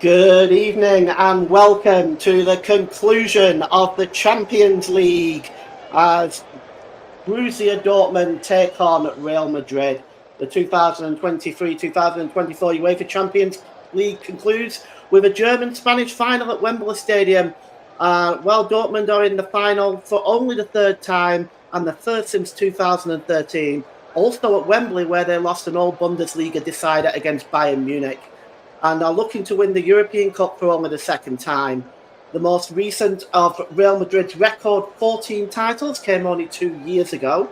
Good evening and welcome to the conclusion of the Champions League as Borussia Dortmund take on Real Madrid. The 2023-2024 UEFA Champions League concludes with a German-Spanish final at Wembley Stadium. Dortmund are in the final for only the third time and the first since 2013. Also at Wembley, where they lost an old Bundesliga decider against Bayern Munich, and are looking to win the European Cup for only the second time. The most recent of Real Madrid's record 14 titles came only 2 years ago.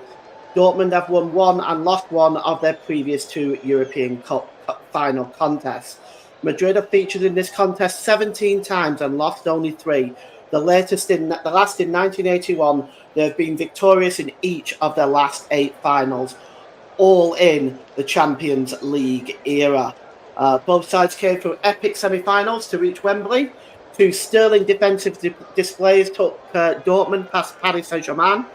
Dortmund have won one and lost one of their previous two European Cup final contests. Madrid have featured in this contest 17 times and lost only 3. The last in 1981. They have been victorious in each of their last 8 finals, all in the Champions League era. Both sides came through epic semi-finals to reach Wembley. 2 sterling defensive displays took Dortmund past Paris Saint-Germain,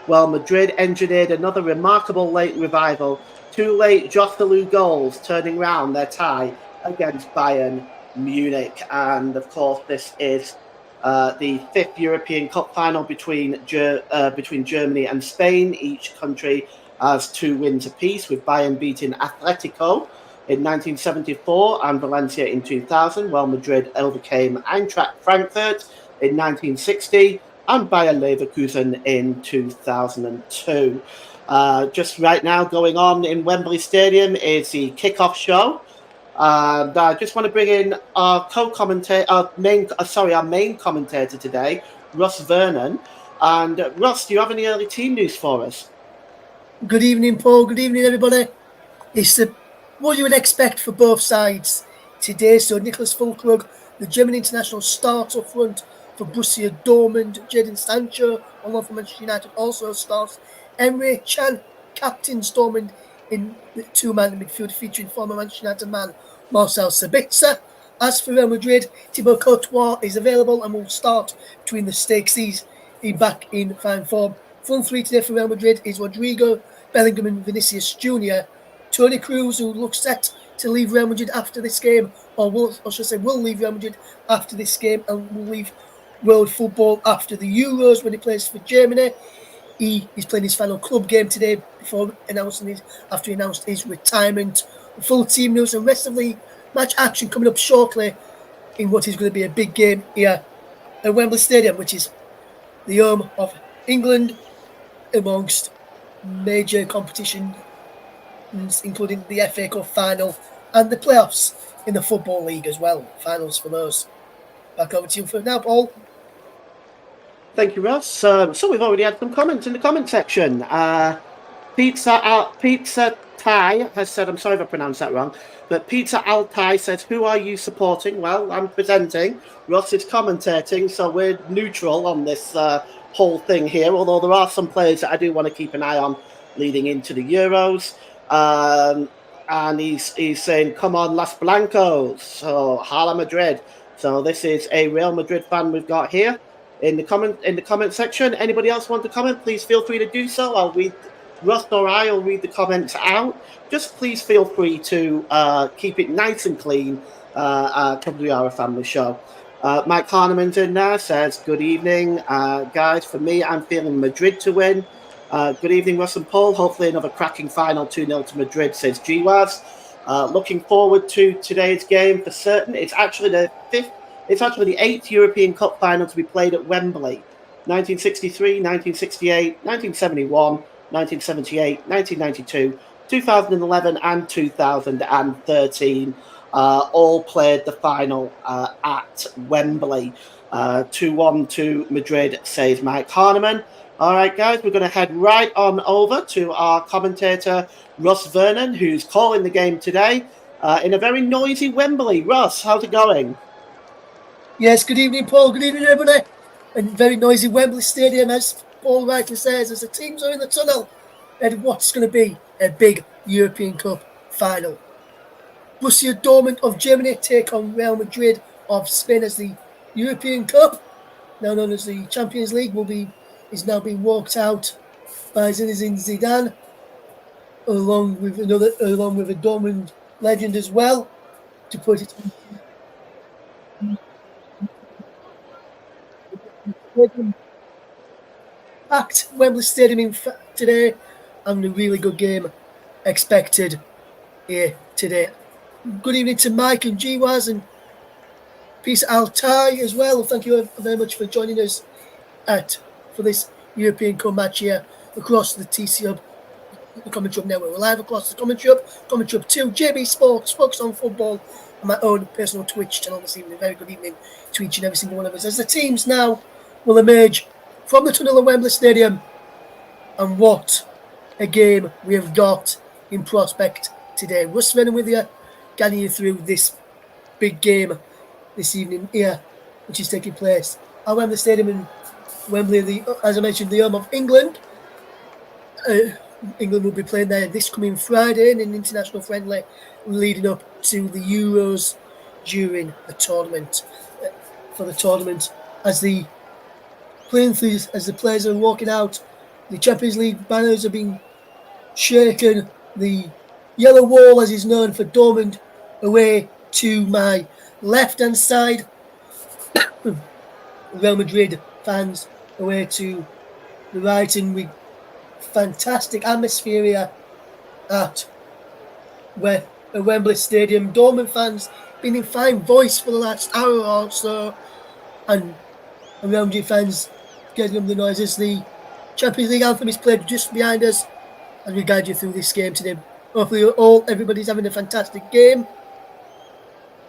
while Madrid engineered another remarkable late revival. 2 late Joselu goals turning round their tie against Bayern Munich. And of course, this is the 5th European Cup final between Germany and Spain. Each country has 2 wins apiece, with Bayern beating Atletico in 1974 and Valencia in 2000, while Madrid overcame Eintracht Frankfurt in 1960 and Bayer Leverkusen in 2002. Just right now going on in Wembley Stadium is the kickoff show. And I just want to bring in our main commentator today, Russ Vernon. And Russ, do you have any early team news for us? Good evening, Paul. Good evening, everybody. It's what you would expect for both sides today. So Nicholas Füllkrug, the German international, starts up front for Borussia Dortmund. Jadon Sancho, along for Manchester United, also starts. Emre Can captains Dortmund in the 2-man midfield, featuring former Manchester United man Marcel Sabitzer. As for Real Madrid, Thibaut Courtois is available and will start between the stakes. He's back in fine form. Front 3 today for Real Madrid is Rodrigo, Bellingham and Vinicius Jr. Toni Kroos, who looks set to leave Real Madrid after this game, will leave Real Madrid after this game and will leave world football after the Euros when he plays for Germany. He's playing his final club game today after he announced his retirement. Full team news and rest of the match action coming up shortly in what is going to be a big game here at Wembley Stadium, which is the home of England amongst major competition, including the FA Cup final and the playoffs in the Football League as well. Finals for those. Back over to you for now, Paul. Thank you, Ross. So we've already had some comments in the comment section. Pizza Thai has said, I'm sorry if I pronounced that wrong, but Pizza Altai says, who are you supporting? Well, I'm presenting. Ross is commentating, so we're neutral on this whole thing here, although there are some players that I do want to keep an eye on leading into the Euros. And he's saying, come on, Las Blancos. So Hala Madrid. So this is a Real Madrid fan we've got here in the comment section. Anybody else want to comment? Please feel free to do so. I'll read Russ or I will read the comments out. Just please feel free to keep it nice and clean. Because we are a family show. Mike Harneman's in there, says, good evening, guys. For me, I'm feeling Madrid to win. Good evening, Russ and Paul. Hopefully another cracking final, 2-0 to Madrid, says GWAS. Looking forward to today's game for certain. It's actually the 8th European Cup final to be played at Wembley. 1963, 1968, 1971, 1978, 1992, 2011 and 2013 all played the final at Wembley. 2-1 to Madrid, says Mike Harneman. All right, guys, we're going to head right on over to our commentator, Russ Vernon, who's calling the game today in a very noisy Wembley. Russ, how's it going? Yes, good evening, Paul. Good evening, everybody. And very noisy Wembley Stadium, as Paul rightly says, as the teams are in the tunnel and what's going to be a big European Cup final. Borussia Dortmund of Germany take on Real Madrid of Spain as the European Cup, now known as the Champions League, is now being walked out by Zinedine Zidane, along with a Dortmund legend as well, to put it Packed Wembley Stadium today, and a really good game expected here today. Good evening to Mike and G-Waz and Peace Altai as well. Thank you very much for joining us for this European Cup match here across the TC Hub, the Commentary Hub Network. We're live across the Commentary Hub 2, JB Sports, focus on football, and my own personal Twitch channel this evening. Very good evening to each and every single one of us. As the teams now will emerge from the tunnel of Wembley Stadium, and what a game we have got in prospect today. Russ Venom with you, guiding you through this big game this evening here, which is taking place at Wembley Stadium in Wembley, as I mentioned, the home of England. England will be playing there this coming Friday in an international friendly leading up to the Euros during the tournament. For the tournament, as the players are walking out, the Champions League banners are being shaken. The yellow wall, as is known for Dortmund, away to my left-hand side. Real Madrid fans away to the right, and we fantastic atmosphere here at Wembley Stadium. Dortmund fans been in fine voice for the last hour or so, and Real Madrid fans getting up the noises. The Champions League anthem is played just behind us as we guide you through this game today. Hopefully everybody's having a fantastic game,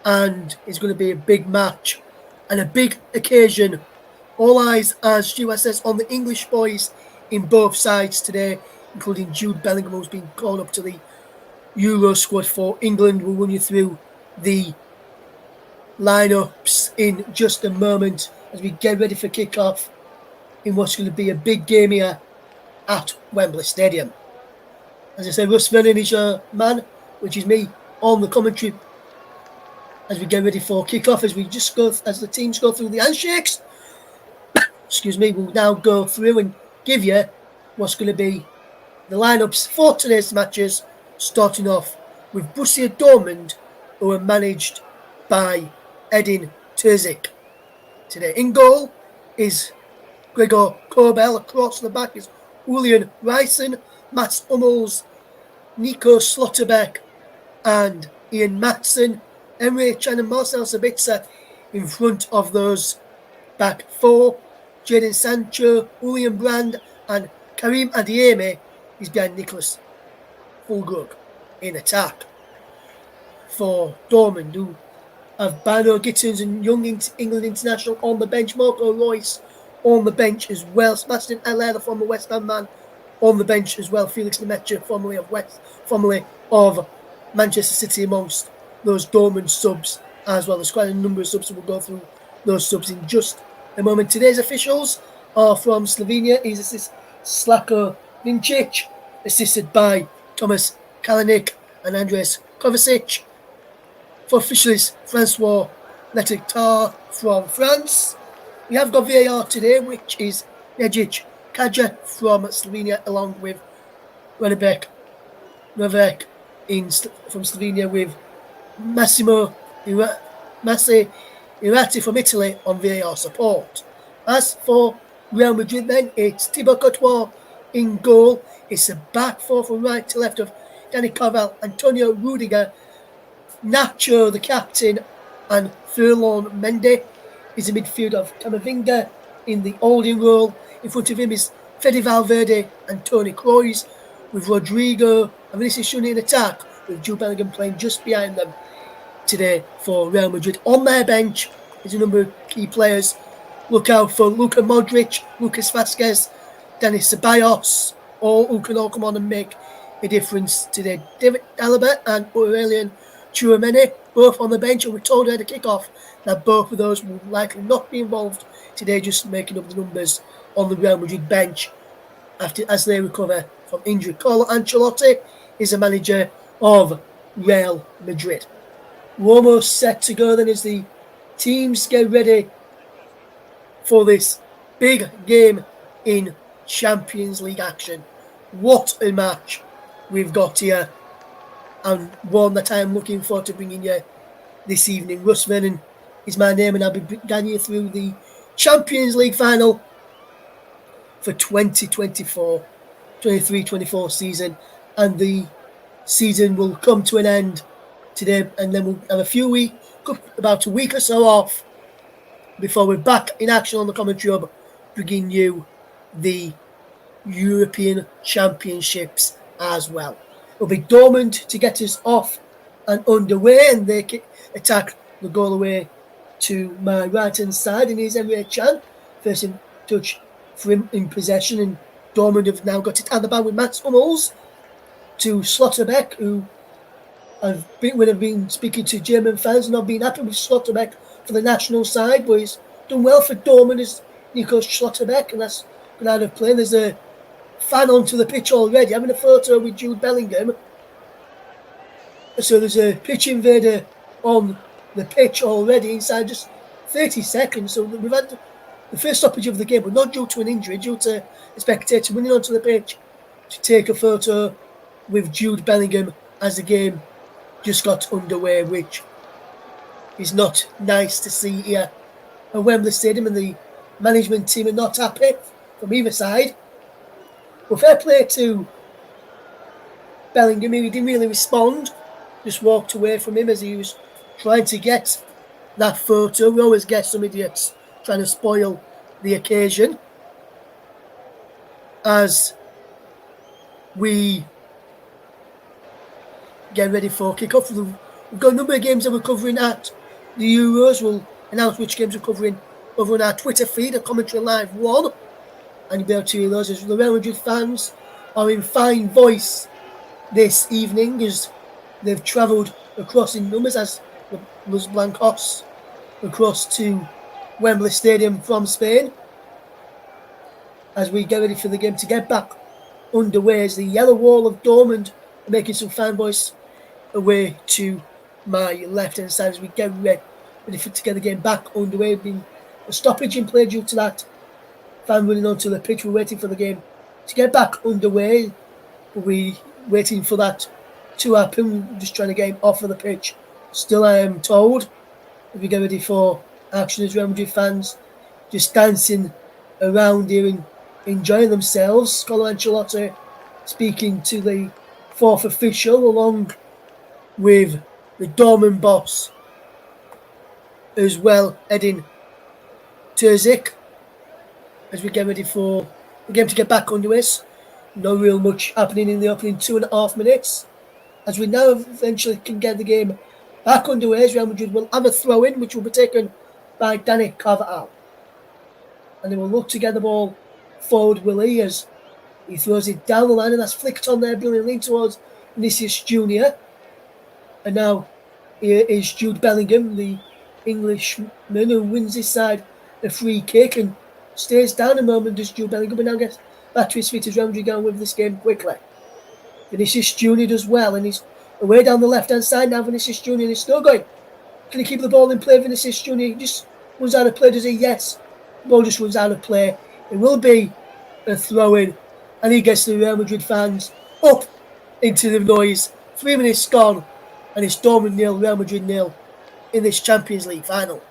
and it's going to be a big match and a big occasion. All eyes, as Stuart says, on the English boys in both sides today, including Jude Bellingham, who's been called up to the Euro squad for England. We'll run you through the lineups in just a moment as we get ready for kick-off in what's going to be a big game here at Wembley Stadium. As I said, Russ Vernon is your man, which is me, on the commentary as we get ready for kick-off, as the teams go through the handshakes. Excuse me, we'll now go through and give you what's going to be the lineups for today's matches, starting off with Borussia Dortmund, who are managed by Edin Terzic. Today in goal is Gregor Kobel. Across the back is Julian Ryson, Mats Hummels, Nico Slotterbeck and Ian Matson. Emre Can and Marcel Sabitzer in front of those back four. Jadon Sancho, Julian Brand and Karim Adeyemi is behind Nicholas Fulgrug in attack. For Dortmund, who have Bano Gittins and young England international on the bench, Marco Reus on the bench as well, Sebastian Haller, the former West Ham man, on the bench as well, Felix Lemaitre, formerly of Manchester City, amongst those Dortmund subs as well. There's quite a number of subs, so we'll go through those subs in just a moment. Today's officials are from Slovenia. He's Slavko Vincic, assisted by Thomas Kalinic and Andres Kovacic. For officials, Francois Letectar from France. We have got VAR today, which is Nejic Kaja from Slovenia, along with Renebek Novak from Slovenia, with Massimo Irati from Italy on VAR support. As for Real Madrid, then it's Thibaut Courtois in goal. It's a back four from right to left of Dani Carvajal, Antonio Rudiger, Nacho, the captain, and Ferland Mendy is a midfield of Camavinga in the holding role. In front of him is Fede Valverde and Toni Kroos, with Rodrigo and Vinicius Junior in attack, with Jude Bellingham playing just behind them today for Real Madrid. On their bench is a number of key players. Look out for Luka Modric, Lucas Vazquez, Denis Ceballos, who can all come on and make a difference today. David Alaba and Aurelien Tchouameni, both on the bench, and we're told at the kick-off that both of those will likely not be involved today, just making up the numbers on the Real Madrid bench as they recover from injury. Carlo Ancelotti is the manager of Real Madrid. We're almost set to go then as the teams get ready for this big game in Champions League action. What a match we've got here, and one that I am looking forward to bringing you this evening. Russ Vernon is my name, and I'll be guiding you through the Champions League final for 2023-24 season, and the season will come to an end today, and then we'll have about a week or so off before we're back in action on the commentary hub, bringing you the European Championships as well. It'll be Dortmund to get us off and underway, and they attack the goal away to my right hand side, and here's Emre Can, first in touch for him in possession, and Dortmund have now got it at the back with Mats Hummels to Schlotterbeck, who I've been speaking to German fans and I've been happy with Schlotterbeck for the national side, but he's done well for Dortmund as Nico Schlotterbeck, and that's gone out of play. There's a fan onto the pitch already, having a photo with Jude Bellingham. So there's a pitch invader on the pitch already inside just 30 seconds. So we've had the first stoppage of the game, but not due to an injury, due to a spectator running onto the pitch to take a photo with Jude Bellingham as the game just got underway, which is not nice to see here at Wembley Stadium, and the management team are not happy from either side. Well, fair play to Bellingham, he didn't really respond, just walked away from him as he was trying to get that photo. We always get some idiots trying to spoil the occasion as we get ready for kick-off. We've got a number of games that we're covering at the Euros. We'll announce which games we're covering over on our Twitter feed at Commentary Live 1, and you'll be able to hear those as the Real Madrid fans are in fine voice this evening as they've travelled across in numbers as Los Blancos across to Wembley Stadium from Spain as we get ready for the game to get back underway as the yellow wall of Dortmund are making some fan voice away to my left hand side as we get ready to get the game back underway. Been a stoppage in play due to that fan running onto the pitch. We're waiting for the game to get back underway. We're waiting for that to happen. We're just trying to get him off of the pitch. Still, I am told, as we get ready for action as Real Madrid fans, just dancing around here and enjoying themselves. Carlo Ancelotti speaking to the fourth official along with the Dortmund boss as well, Edin Terzic, as we get ready for the game to get back underway. No real much happening in the opening 2.5 minutes. As we now eventually can get the game back underway, Real Madrid will have a throw-in, which will be taken by Dani Carvajal. And they will look to get the ball forward, will he, as he throws it down the line, and that's flicked on there brilliantly towards Vinicius Junior. And now here is Jude Bellingham, the Englishman who wins his side a free kick and stays down a moment as Jude Bellingham, but now gets back to his feet as Real Madrid go with this game quickly. Vinicius Junior does well, and he's away down the left-hand side now. Vinicius Junior is still going. Can he keep the ball in play? Vinicius Junior he just runs out of play, does he? Yes. The ball just runs out of play. It will be a throw-in, and he gets the Real Madrid fans up into the noise. 3 minutes gone, and it's Dortmund 0, Real Madrid 0 in this Champions League final.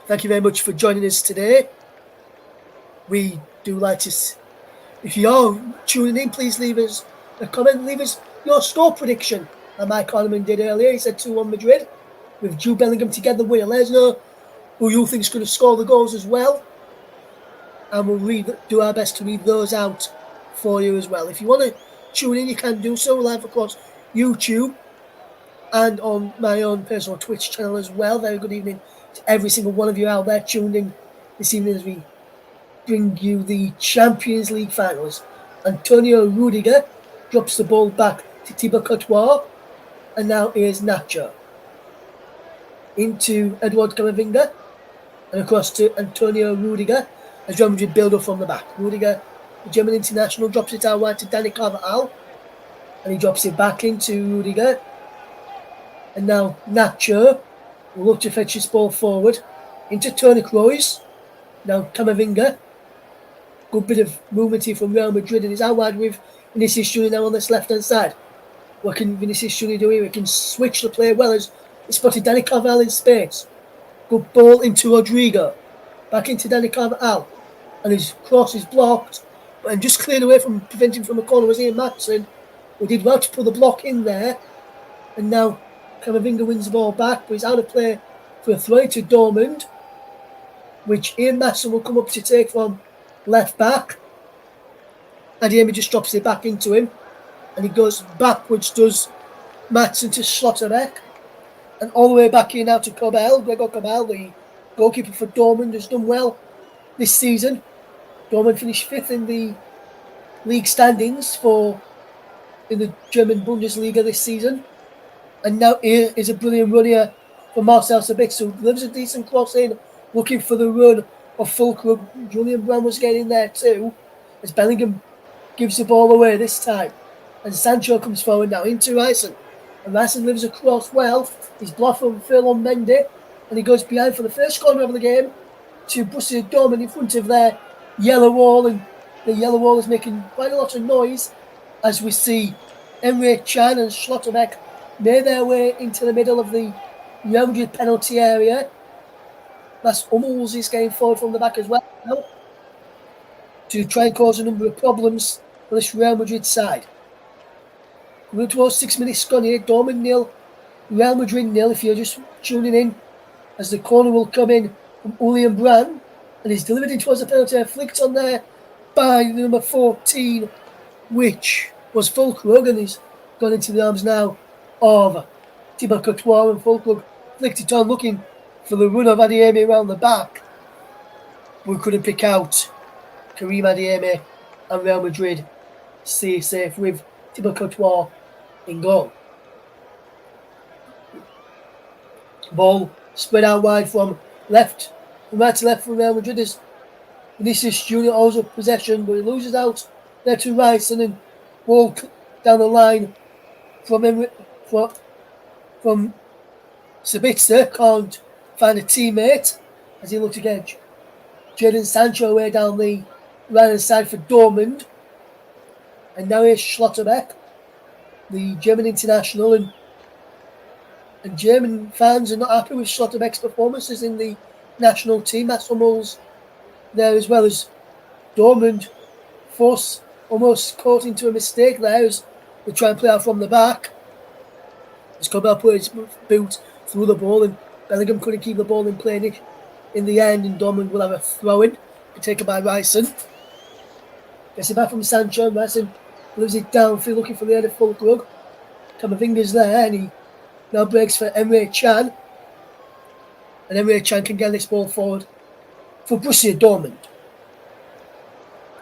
Thank you very much for joining us today. We do like to, if you are tuning in, please leave us a comment, leave us your score prediction. And Mike Hardiman did earlier. He said 2-1 Madrid with Jude Bellingham to get the winner. Let us know who you think is going to score the goals as well. And we'll do our best to read those out for you as well. If you want to tune in, you can do so live across YouTube and on my own personal Twitch channel as well. Very good evening to every single one of you out there tuned in this evening as we bring you the Champions League finals. Antonio Rudiger drops the ball back to Thibaut Courtois, and now here's Nacho into Edouard Camavinga and across to Antonio Rudiger as Real Madrid build up from the back. Rudiger, the German international, drops it out wide to Dani Carvajal, and he drops it back into Rudiger, and now Nacho will look to fetch his ball forward into Toni Kroos. Now Camavinga, good bit of movement here from Real Madrid, and he's out wide with Vinicius Junior now on this left-hand side. What can Vinicius Junior do here? He can switch the play well as he spotted Dani Carvajal in space. Good ball into Rodrigo. Back into Danny Carvajal. And his cross is blocked. And just cleared away from preventing from a corner was Ian Matson, who did well to put the block in there. And now Camavinga wins the ball back, but he's out of play for a throw to Dortmund, which Ian Matson will come up to take from left back. And Amy just drops it back into him. And he goes backwards, does Matson to Schlotterbeck. And all the way back here now to Kobel. Gregor Kobel, the goalkeeper for Dortmund, has done well this season. Dortmund finished 5th in the league standings in the German Bundesliga this season. And now here is a brilliant run here for Marcel Sabitzer, who delivers a decent cross in, looking for the run of Fulkrug. Julian Brown was getting there too, as Bellingham gives the ball away this time. And Sancho comes forward now into Ryson. And Ryson delivers a cross well. He's blocked from Ferland Mendy. And he goes behind for the first corner of the game to Borussia Dortmund in front of their yellow wall. And the yellow wall is making quite a lot of noise as we see Emre Can and Schlotterbeck made their way into the middle of the Real Madrid penalty area. That's Hummels is getting forward from the back as well now to try and cause a number of problems for this Real Madrid side. We're towards 6 minutes gone here. Dortmund 0, Real Madrid 0. If you're just tuning in, as the corner will come in from Julian Brand, and he's delivered in towards the penalty, flicked on there by number 14, which was Fulkrug, and he's gone into the arms now of Thibaut Courtois, and Fulkrug flicked it on, looking for the run of Adeyemi around the back. We couldn't pick out Karim Adeyemi, and Real Madrid stay safe with Thibaut Courtois in goal. Ball spread out wide from right to left from Real Madrid as Vinicius Junior also possession, but he loses out there to Rice, and then ball down the line from Sabitzer, can't find a teammate as he looked to get Jadon Sancho away down the right hand side for Dortmund. And now here's Schlotterbeck, the German international, and German fans are not happy with Schlotterbeck's performances in the national team. That's Hummels there as well, as Dortmund almost caught into a mistake there as they try and play out from the back. As Kobel put his boot through the ball, and Bellingham couldn't keep the ball in play in the end, and Dortmund will have a throw-in taken by Ryson. Gets it back from Sancho, and Ryson leaves it downfield looking for the head of Fulkrug. Camavinga's there, and he now breaks for Emre Can. And Emre Can can get this ball forward for Borussia Dortmund.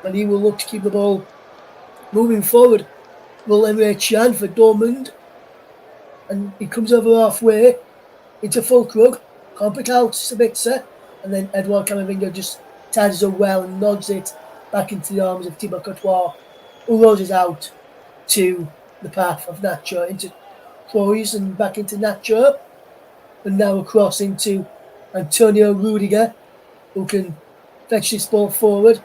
And he will look to keep the ball moving forward. Will Emre Can for Dortmund. And he comes over halfway into Fulkrug. Can't pick out Sabitzer. And then Edouard Camavinga just ties up well and nods it back into the arms of Thibaut Courtois, who rolls it out to the path of Nacho into Kroos and back into Nacho. And now across into Antonio Rudiger, who can fetch this ball forward.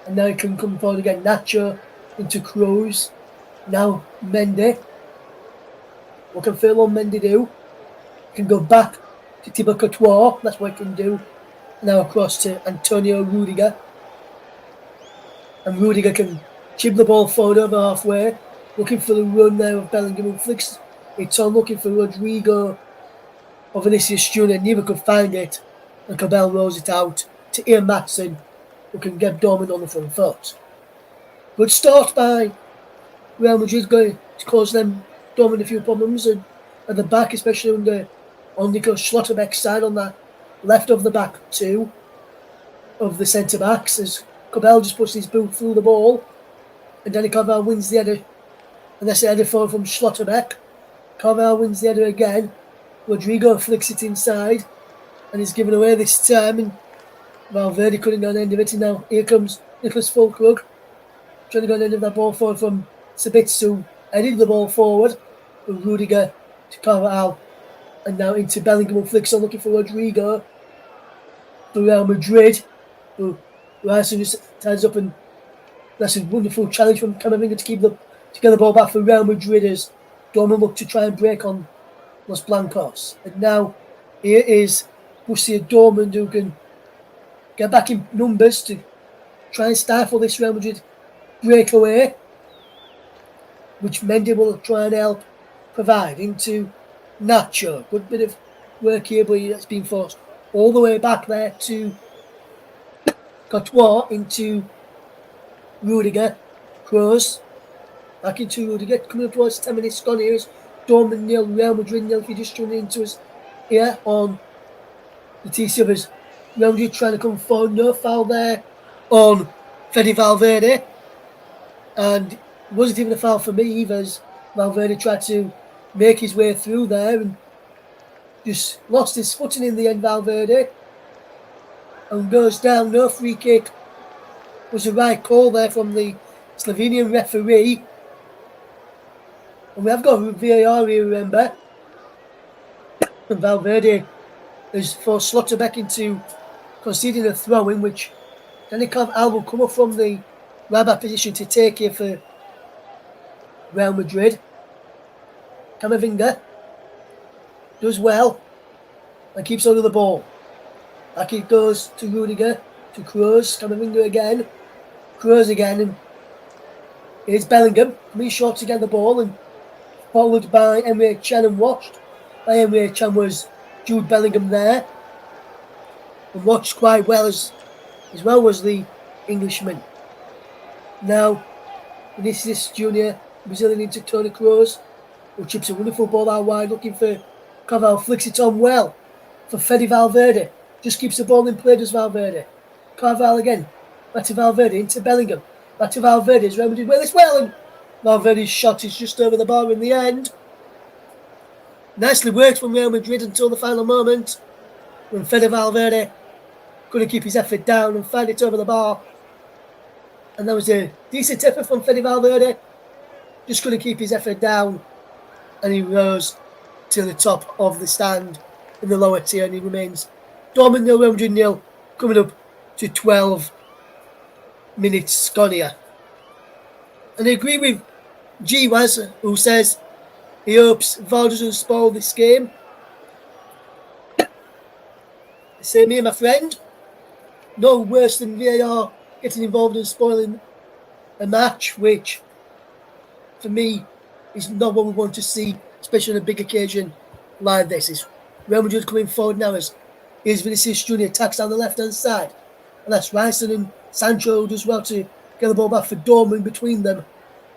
And now he can come forward again. Nacho into Kroos. Now Mendy. What can Ferland Mendy do? He can go back to Thibaut Courtois. That's what he can do. Now across to Antonio Rudiger. And Rudiger can chip the ball forward over halfway. Looking for the run there of Bellingham, who flicks it on, looking for Rodrigo or Vinicius Junior. Neither could find it. And Kobel rolls it out to Ian Matson, who can get Dortmund on the front foot. Good start by Real Madrid, going to cause them Dortmund a few problems, and at the back, especially on Nico Schlotterbeck's side, on the left of the back two of the centre backs, as Kobel just puts his boot through the ball, and Danny Carvajal wins the header, and that's the header forward from Schlotterbeck. Carvajal wins the header again. Rodrigo flicks it inside, and he's given away this time, and Valverde couldn't go on the end of it, and now here comes Nicholas Fulkrug, trying to go on the end of that ball forward from Sabitzer, who headed the ball forward from Rudiger to Carvajal, and now into Bellingham, who flicks on looking for Rodrigo for Real Madrid, who Ryerson just ties up, and that's a wonderful challenge from Camavinga to get the ball back for Real Madrid as Dortmund look to try and break on Los Blancos. And now here is Borussia Dortmund, who can get back in numbers to try and stifle this Real Madrid breakaway, which Mendy will try and help provide into Nacho. Good bit of work here, but it's been forced all the way back there to Courtois into Rudiger. Kroos back into Rudiger. Coming up towards 10 minutes gone. Here is Dortmund 0, Real Madrid 0. If you're just tuning into us here on the TC of us, Real Madrid trying to come forward. No foul there on Fede Valverde. And it wasn't even a foul for me either, as Valverde tried to make his way through there and just lost his footing in the end, Valverde, and goes down. No free kick. Was the right call there from the Slovenian referee. And we have got VAR here, remember. And Valverde has forced Slotterbeck into conceding a throw in, which Danikov Al will come up from the right-back position to take here for Real Madrid. Camavinga does well and keeps hold of the ball. Back it goes to Rudiger, to Kroos. Camavinga again. Kroos again. And here's Bellingham coming short to get the ball and followed by Emre Can and watched by Emre Can was Jude Bellingham there. And watched quite well as well was the Englishman. Now, Vinicius Junior, Brazilian into Toni Kroos, who chips a wonderful ball out wide, looking for Carvalho, flicks it on well for Fede Valverde. Just keeps the ball in play, does Valverde. Carvalho again, back to Valverde, into Bellingham. Back to Valverde, as Real Madrid well as well, and Valverde's shot is just over the bar in the end. Nicely worked from Real Madrid until the final moment, when Fede Valverde couldn't keep his effort down and find it over the bar. And that was a decent effort from Fede Valverde. Just couldn't keep his effort down. And he rose to the top of the stand in the lower tier. And he remains Dortmund 0, Real Madrid 0. Coming up to 12 minutes gone here. And I agree with G. Waz, who says he hopes VAR doesn't spoil this game. Same here, my friend. No worse than VAR getting involved in spoiling a match, which for me is not what we want to see, especially on a big occasion like this. Is Real Madrid coming forward now as here's Vinicius Junior attacks down the left hand side, and that's Ryerson and Sancho does well to get the ball back for Dortmund between them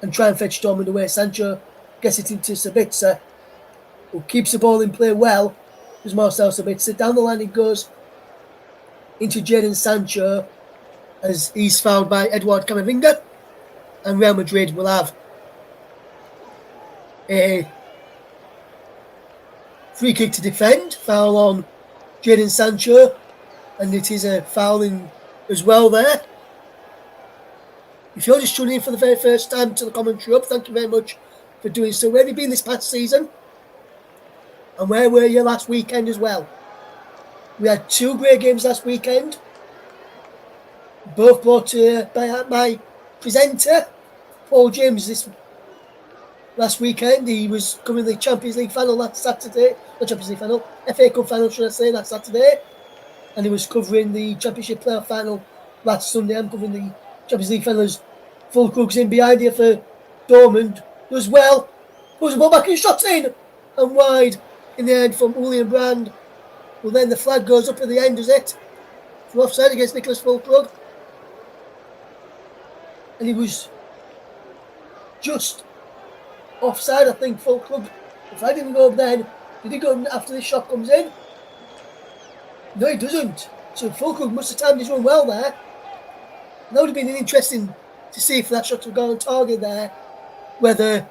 and try and fetch Dortmund away. Sancho gets it into Sabitzer, who keeps the ball in play well. There's Marcel Sabitzer. Down the line it goes into Jadon Sancho as he's fouled by Eduard Camavinga, and Real Madrid will have a free kick to defend. Foul on Jadon Sancho, and it is a foul in as well there. If you're just tuning in for the very first time to the commentary hub, thank you very much for doing so. Where have you been this past season? And where were you last weekend as well? We had two great games last weekend, both brought to by my presenter, Paul James, this last weekend. He was covering the Champions League final last Saturday, not Champions League final, FA Cup final, should I say, last Saturday. And he was covering the Championship playoff final last Sunday. I'm covering the Champions League finals. Full Krug's in behind here for Dortmund. Does well. Puts the ball back and shots in. And wide in the end from Julian Brand. Well, then the flag goes up at the end, does it? For offside against Nicholas Fulkrug. And he was just offside, I think, Fulkrug. If I didn't go up then, did he go after this shot comes in? No, he doesn't. So Fulkrug must have timed his run well there. That would have been interesting to see if that shot would go on target there, whether it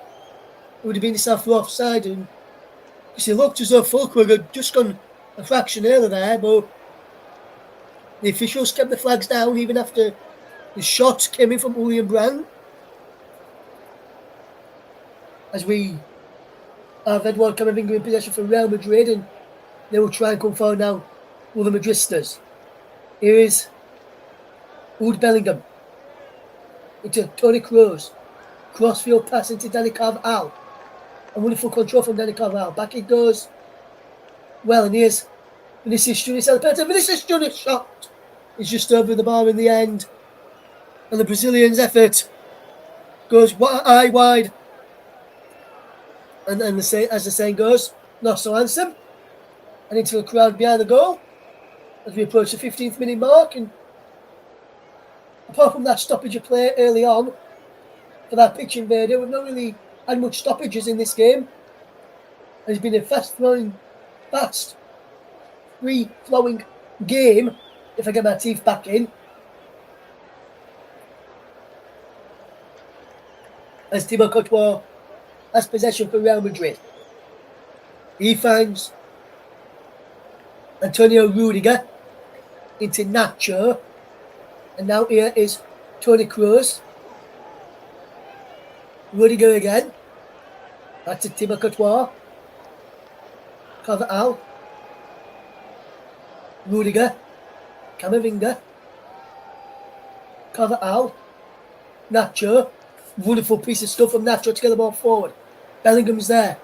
would have been himself offside. And because it looked as though Fulkrug had just gone a fraction earlier there, but the officials kept the flags down even after the shot came in from Julian Brand. As we have Eduard Camavinga in possession for Real Madrid, and they will try and come forward now with the Madristas. Here is Jude Bellingham into Toni Kroos. Crossfield pass into Dani Carvajal. A wonderful control from Dani Carvajal. Back it goes. Well, and here's Vinicius Junior celebrates. Vinicius Junior shot is just over the bar in the end. And the Brazilians' effort goes eye wide. And as the saying goes, not so handsome. And into the crowd behind the goal as we approach the 15th minute mark. And apart from that stoppage of play early on for that pitch invader, we've not really had much stoppages in this game. It's been a fast, free-flowing game, if I get my teeth back in. As Thibaut Courtois has possession for Real Madrid. He finds Antonio Rudiger into Nacho. And now here is Toni Kroos. Rudiger again. Back to Thibaut Courtois. Carvajal. Rudiger. Camavinga. Carvajal. Nacho. Wonderful piece of stuff from Nacho to get the ball forward. Bellingham's there.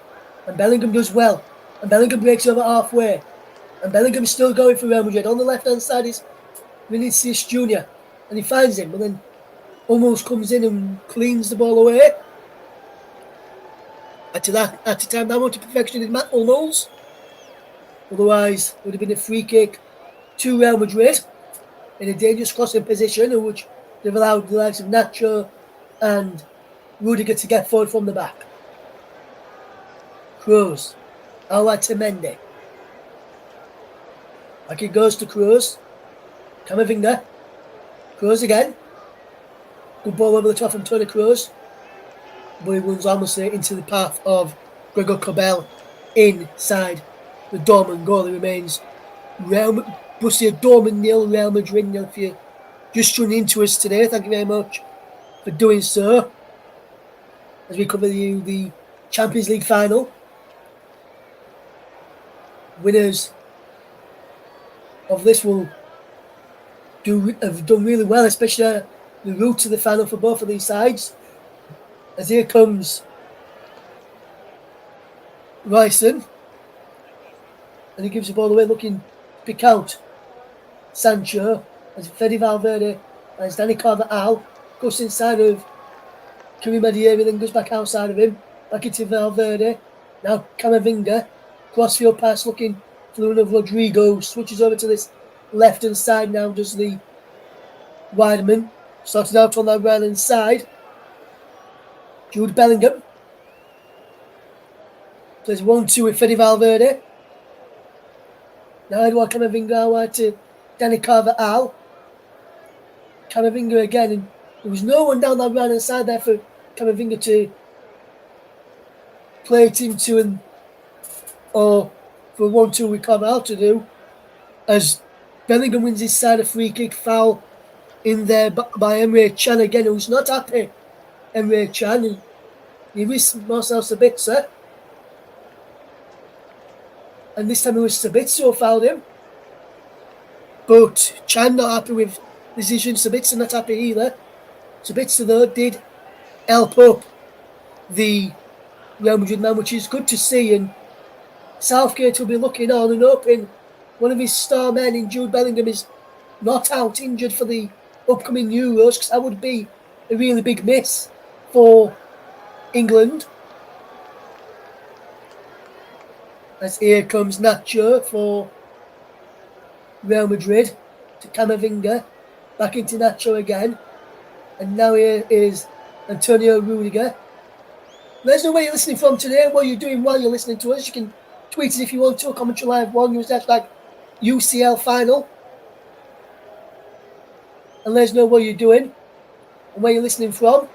And Bellingham does well. And Bellingham breaks over halfway. And Bellingham's still going for Real Madrid. On the left-hand side is Vinicius Junior. And he finds him. But then almost comes in and cleans the ball away. At the time, that went to perfection is Matt Hummels. Otherwise, it would have been a free kick to Real Madrid in a dangerous crossing position, in which they've allowed the likes of Nacho and Rudiger to get forward from the back. Kroos. Out to Mendy. Back it goes to Kroos. Camavinga. Kroos again. Good ball over the top from Toni Kroos. But he runs almost into the path of Gregor Kobel inside the Dortmund goal. It remains Borussia Dortmund 0, Real Madrid 0. If you're just tuning into us today, thank you very much for doing so. As we cover the Champions League final. Winners of this have done really well, especially the route to the final for both of these sides. As here comes Ryson. And he gives the ball away looking to pick out Sancho. As Fede Valverde and as Dani Carvajal goes inside of Karim Adeyemi, then goes back outside of him. Back into Valverde. Now Camavinga. Crossfield pass looking for one of Rodrigo. Switches over to this left hand side now. Does the Wideman. Started out on that right hand side. Jude Bellingham. Plays 1-2 with Fede Valverde. Now Edouard Camavinga out to Dani Carvajal. Camavinga again. And there was no one down that right hand side there for Camavinga to play it into or for 1-2 with Carvajal to do. As Bellingham wins his side, a free kick foul in there by Emre Can again, who's not happy. Emre Can. He missed Marcel Sabitzer. And this time it was Sabitzer who fouled him. But Can not happy with the decision. Sabitzer not happy either. Sabitzer though did help up the Real Madrid man, which is good to see. And Southgate will be looking on and hoping one of his star men in Jude Bellingham is not out injured for the upcoming Euros, because that would be a really big miss for England. As here comes Nacho for Real Madrid to Camavinga. Back into Nacho again. And now here is Antonio Rudiger. Let us know where you're listening from today, what you're doing while you're listening to us. You can tweet us if you want to, Commentary Live 1, use hashtag UCL Final. And let us know what you're doing and where you're listening from.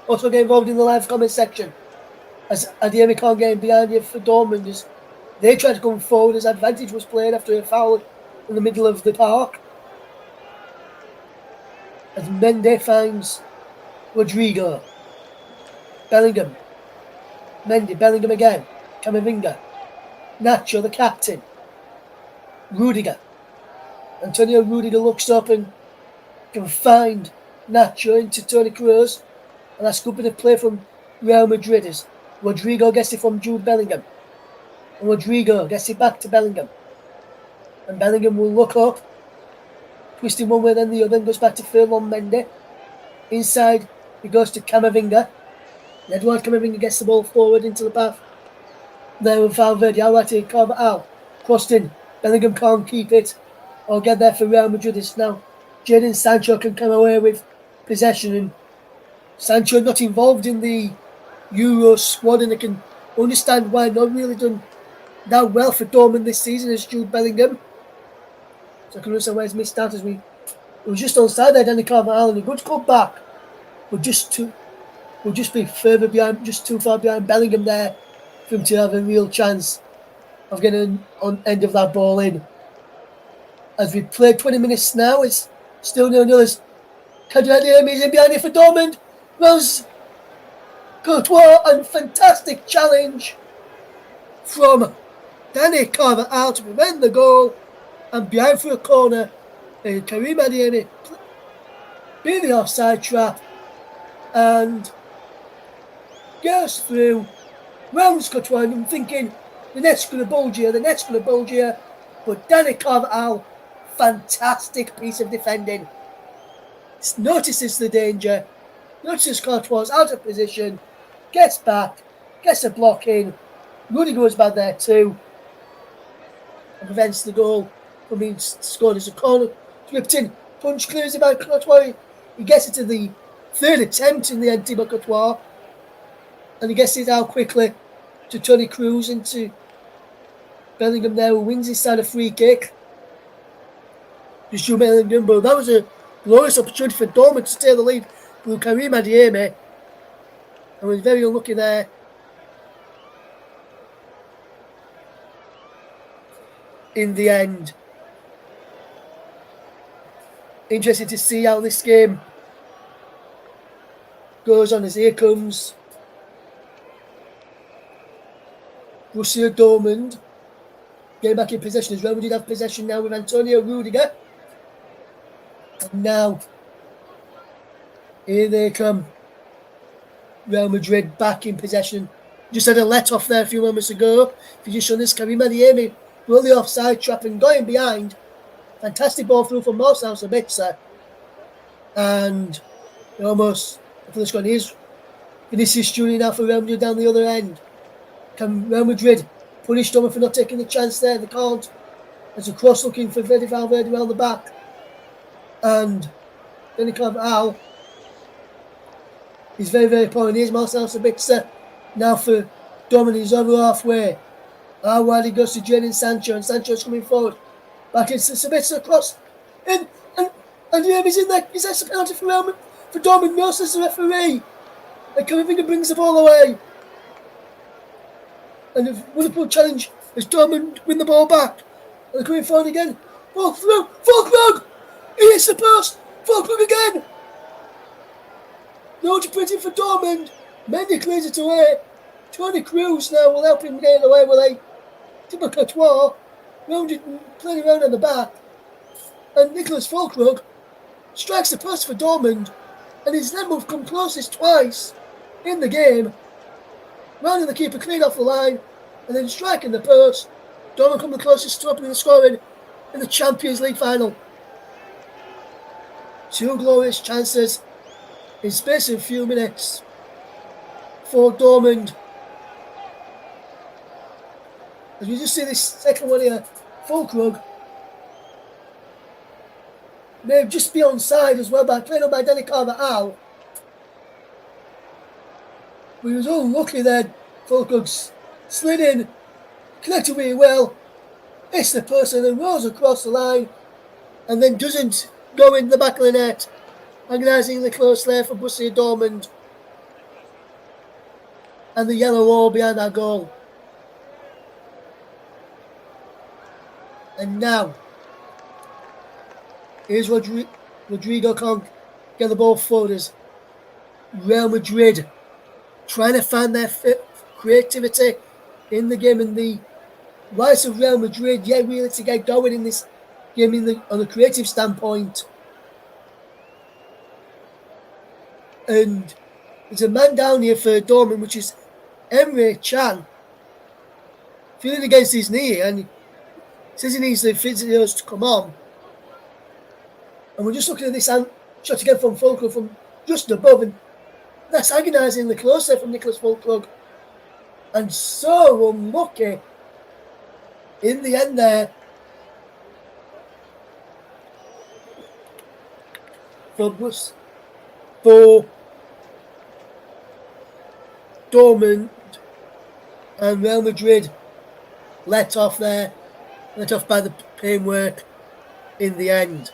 Also get involved in the live comment section. As Adeyemi can't get in behind you for Dortmund, as they tried to come forward as advantage was played after a foul in the middle of the park. As Mendy finds Rodrigo. Bellingham. Mendy, Bellingham again. Camavinga. Nacho, the captain. Rudiger. Antonio Rudiger looks up and can find Nacho into Toni Kroos. And that's a good bit of play from Real Madrid as Rodrigo gets it from Jude Bellingham. And Rodrigo gets it back to Bellingham. And Bellingham will look up, twisting one way then the other, and goes back to Ferland Mendy. Inside, he goes to Camavinga. Eduard Camavinga gets the ball forward into the path. There with Valverde, Alrighty, Carvajal. Crossed in. Bellingham can't keep it or get there for Real Madrid. It's now Jadon Sancho can come away with possession, and Sancho not involved in the Euro squad, and I can understand why not really done that well for Dortmund this season as Jude Bellingham. So I can understand why he's missed out as we were just onside there, Danny Carvajal, and a good cut back. But we'll just be further behind, just too far behind Bellingham there for him to have a real chance of getting on end of that ball in. As we played 20 minutes now, it's still 0-0 as Kadriademi is in behind it for Dortmund. Rose Courtois, and fantastic challenge from Danny Carvajal to prevent the goal, and behind for a corner. Karim Adeyemi being the offside trap and goes through, rounds Courtois, and I'm thinking the net's going to bulge here, but Danny Carvajal, fantastic piece of defending. Notices the danger, notices Courtois out of position, gets back, gets a block in. Rudy goes back there too and prevents the goal from being scored as a corner. Whipped in, punch clears it by Courtois. He gets it to the third attempt in the end by Courtois, and he gets it out quickly to Toni Kroos into Bellingham there, who wins his side a free kick. Just Jude Bellingham, but that was a glorious opportunity for Dortmund to take the lead with Karim Adeyemi, and was very unlucky there. In the end, interesting to see how this game goes on, as here comes Borussia Dortmund getting back in possession as well. We did have possession now with Antonio Rudiger. And now, here they come. Real Madrid back in possession. Just had a let-off there a few moments ago. If you just show this, Karim Adeyemi rolled the offside trap and going behind. Fantastic ball through from Marcel Sabitzer. And almost, after the score, here's Vinicius Junior now for Real Madrid down the other end. Can Real Madrid punish Dortmund for not taking the chance there? They can't. There's a cross looking for Valverde around the back. And then Carvajal is very, very poor. And here's Marcel Sabitzer now for Dortmund. He's over halfway. Wide he goes to Jadon Sancho, and Sancho's coming forward. Back into Sabitzer, cross in, and he's in there. Is that a penalty for Dortmund? No, says the referee. And Camavinga brings the ball away. And the Liverpool challenge as Dortmund win the ball back. And they're coming forward again. Ball through. Fulkrug! He hits the post. Fulkrug again. No to put in for Dortmund. Mendy clears it away. Toni Kroos now will help him get it away with a Thibaut Courtois. Playing around on the back. And Nicholas Fulkrug strikes the post for Dortmund. And his then move come closest twice in the game. Rounding the keeper clean off the line, and then striking the post. Dortmund come the closest to opening the scoring in the Champions League final. Two glorious chances in space of a few minutes for Dortmund. As we just see this second one here, Fulkrug may just be onside as well, played on by Danny Carvajal. He was all lucky there. Fulkrug slid in, connected really well, hits the person and rolls across the line, and then doesn't go in the back of the net. Agonisingly close there for Borussia Dortmund. And the yellow wall behind our goal. And now, here's Rodrigo can't get the ball forward as Real Madrid trying to find their creativity in the game, and the rise of Real Madrid, really to get going in this game on a creative standpoint. And there's a man down here for Dortmund, which is Emre Can, feeling against his knee, and Says he needs the physios to come on. And we're just looking at this shot again from Fulkrug from just above, and that's agonisingly close there from Nicholas Fulkrug. And so unlucky in the end there for Dortmund and Real Madrid let off by the paintwork in the end.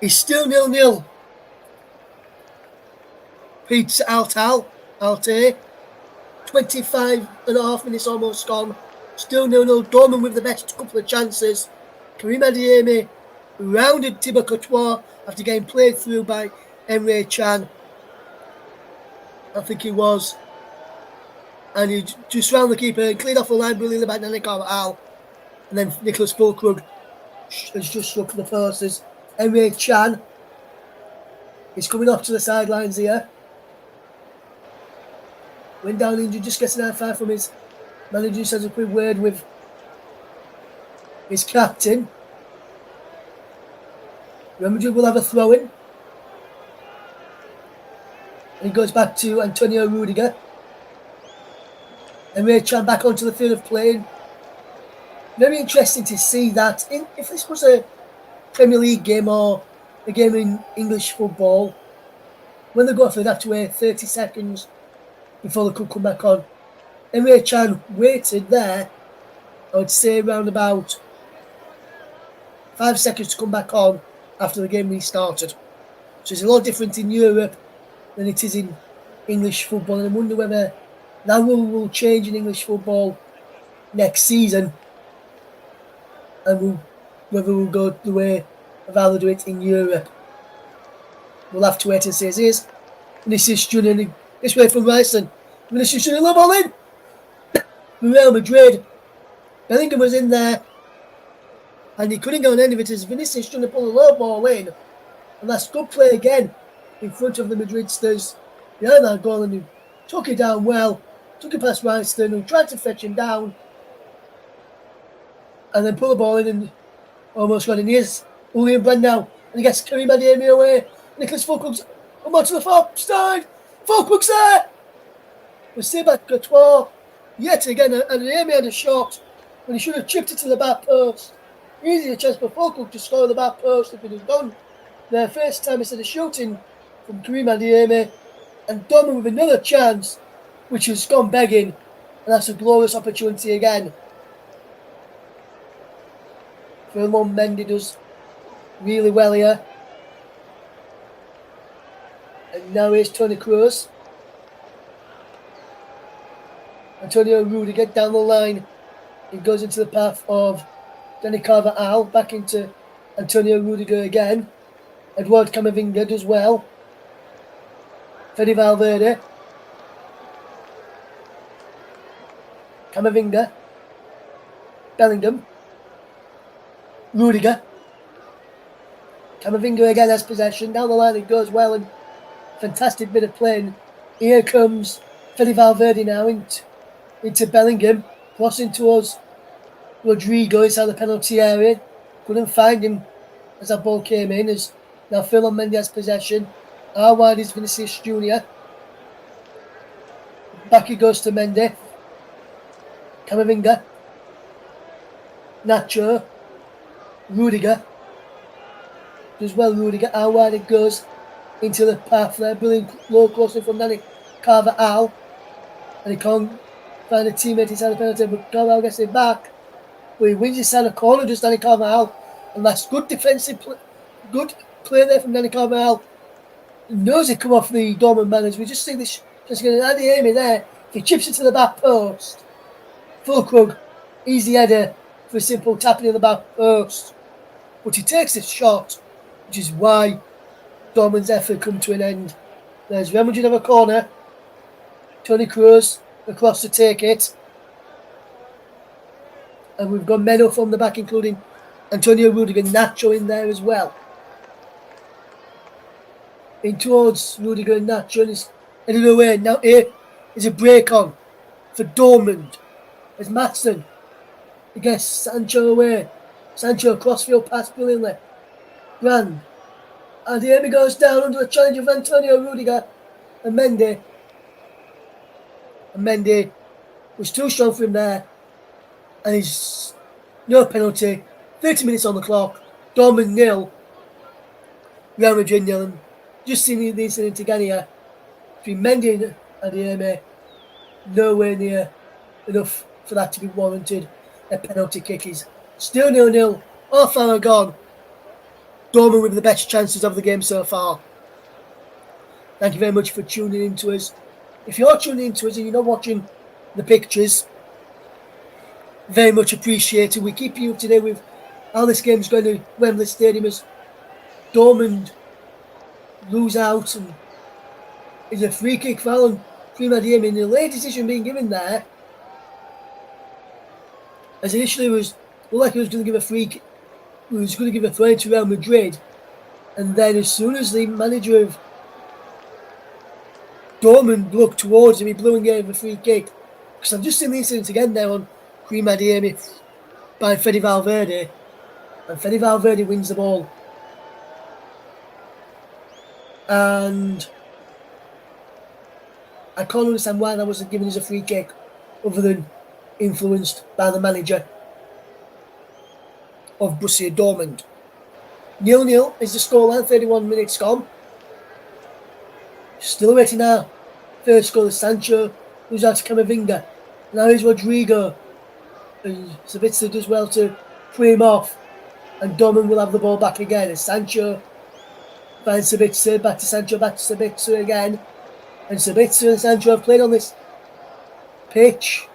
It's still 0-0. Pete's Alte, 25 and a half minutes almost gone. Still 0-0. Dortmund with the best couple of chances. Karim Adeyemi rounded Thibaut Courtois after getting played through by Emre Can. I think he was. And he just round the keeper and cleared off the line brilliantly by Dani Carvajal. And then Nicholas Fulkrug has just struck the posts. Emre Can is coming off to the sidelines here. Went down injured, just gets an high five from his manager, just has a quick word with his captain. Real Madrid will have a throw in. And he goes back to Antonio Rudiger. Emre Can back onto the field of play. Very interesting to see that. If this was a Premier League game or a game in English football, when they go off, they'd have to wait 30 seconds before they could come back on. Emre Can waited there, I would say around about 5 seconds to come back on after the game restarted. So it's a lot different in Europe than it is in English football, and I wonder whether that will change in English football next season, and whether we'll go the way of how they do it in Europe. We'll have to wait and see. As is Vinicius Junior this way from Ryerson. Vinicius Junior, low ball in. Real Madrid. Bellingham was in there, and he couldn't go on any of it as Vinicius Junior pulled a low ball in, and that's good play again in front of the Madridsters behind that goal, and he took it down well. Took it past Ryerson, who tried to fetch him down, and then pull the ball in and almost got in. Here's Julian Brand now, and he gets Karim Adeyemi away. Nicholas Fulkrug's come on to the far side. Fulkrug's there! We see back Courtois yet again, and Adeyemi had a shot when he should have chipped it to the back post. Easier chance for Fulkrug to score the back post if it had gone there first time instead of shooting from Karim Adeyemi. And Dortmund with another chance, which has gone begging, and that's a glorious opportunity again. Ferland Mendy does really well here. And now here's Toni Kroos. Antonio Rudiger down the line. He goes into the path of Dani Carvajal, back into Antonio Rudiger again. Eduard Camavinga does well. Fede Valverde. Camavinga. Bellingham. Rudiger. Camavinga again has possession. Down the line it goes well, and fantastic bit of playing. Here comes Fede Valverde now into Bellingham. Crossing towards Rodrigo inside the penalty area. Couldn't find him as that ball came in. As now Ferland Mendy has possession. Out wide is Vinicius Junior. Back it goes to Mendy. Camavinga. Nacho. Rudiger. Does well, Rudiger. Out wide it goes into the path there. Brilliant low crossing from Dani Carvajal. And he can't find a teammate inside the penalty, but Carvajal gets it back. But he wins inside the corner, does Dani Carvajal. And that's good defensive good play there from Dani Carvajal. He knows it come off the Dortmund man, as we just see this just getting Adeyemi there. If he chips it to the back post, Fulkrug, easy header for a simple tapping in the back post. But he takes this shot, which is why Dortmund's effort come to an end. There's Real Madrid have a corner. Toni Kroos across to take it. And we've got Meno from the back, including Antonio Rudiger, Nacho in there as well. in towards Rudiger and Nacho, and he's headed away. Now here is a break on for Dortmund as Matson against Sancho away. Sancho crossfield pass brilliantly. Brand. And here he goes down under the challenge of Antonio Rudiger and Mendy. And Mendy was too strong for him there. And he's no penalty. 30 minutes on the clock. Dortmund 0. Real Madrid 0. And just seeing the incident again here between Mendy and Adeyemi. Nowhere near enough for that to be warranted. A penalty kick is still 0-0. Half hour gone. Dortmund with the best chances of the game so far. Thank you very much for tuning in to us. If you're tuning in to us and you're not watching the pictures, very much appreciated. We keep you up to date with how this game's going to Wembley Stadium as Dortmund lose out, and is a free kick foul on Adeyemi, and the late decision being given there, as initially it was like he was going to give a free kick, he was going to give a throw to Real Madrid, and then as soon as the manager of Dortmund looked towards him, he blew and gave a free kick. Because I've just seen the incident again there on Adeyemi by Fede Valverde, and Fede Valverde wins the ball. And I can't understand why that wasn't given as a free kick, other than influenced by the manager of Borussia Dortmund. 0-0 is the scoreline, 31 minutes gone. Still waiting now. First goal is Sancho, who's out to Camavinga. Now is Rodrigo. And Sabitzer does well to free him off. And Dortmund will have the ball back again as Sancho finds Sabitzer, back to Sancho, back to Sabitzer again. And Sabitzer and Sancho have played on this pitch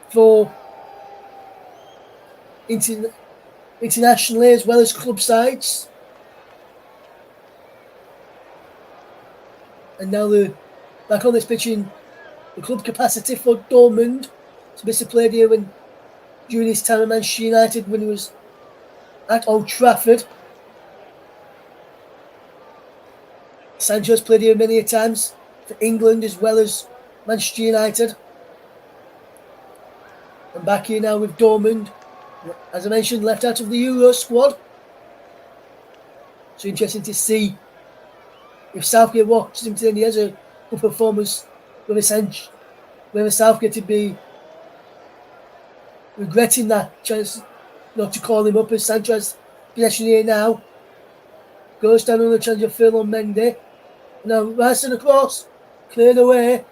for internationally as well as club sides. And now they're back on this pitch in the club capacity for Dortmund. Sabitzer played here during his time at Manchester United when he was at Old Trafford. Sancho's played here many a times for England as well as Manchester United. And back here now with Dortmund, as I mentioned, left out of the Euro squad. So interesting to see if Southgate walks him to the end. He has a good performance whether Southgate to be regretting that chance not to call him up, as Sanchez possession here now. Goes down on the challenge of Phil on Mendy. Now Ryerson across, cleared away.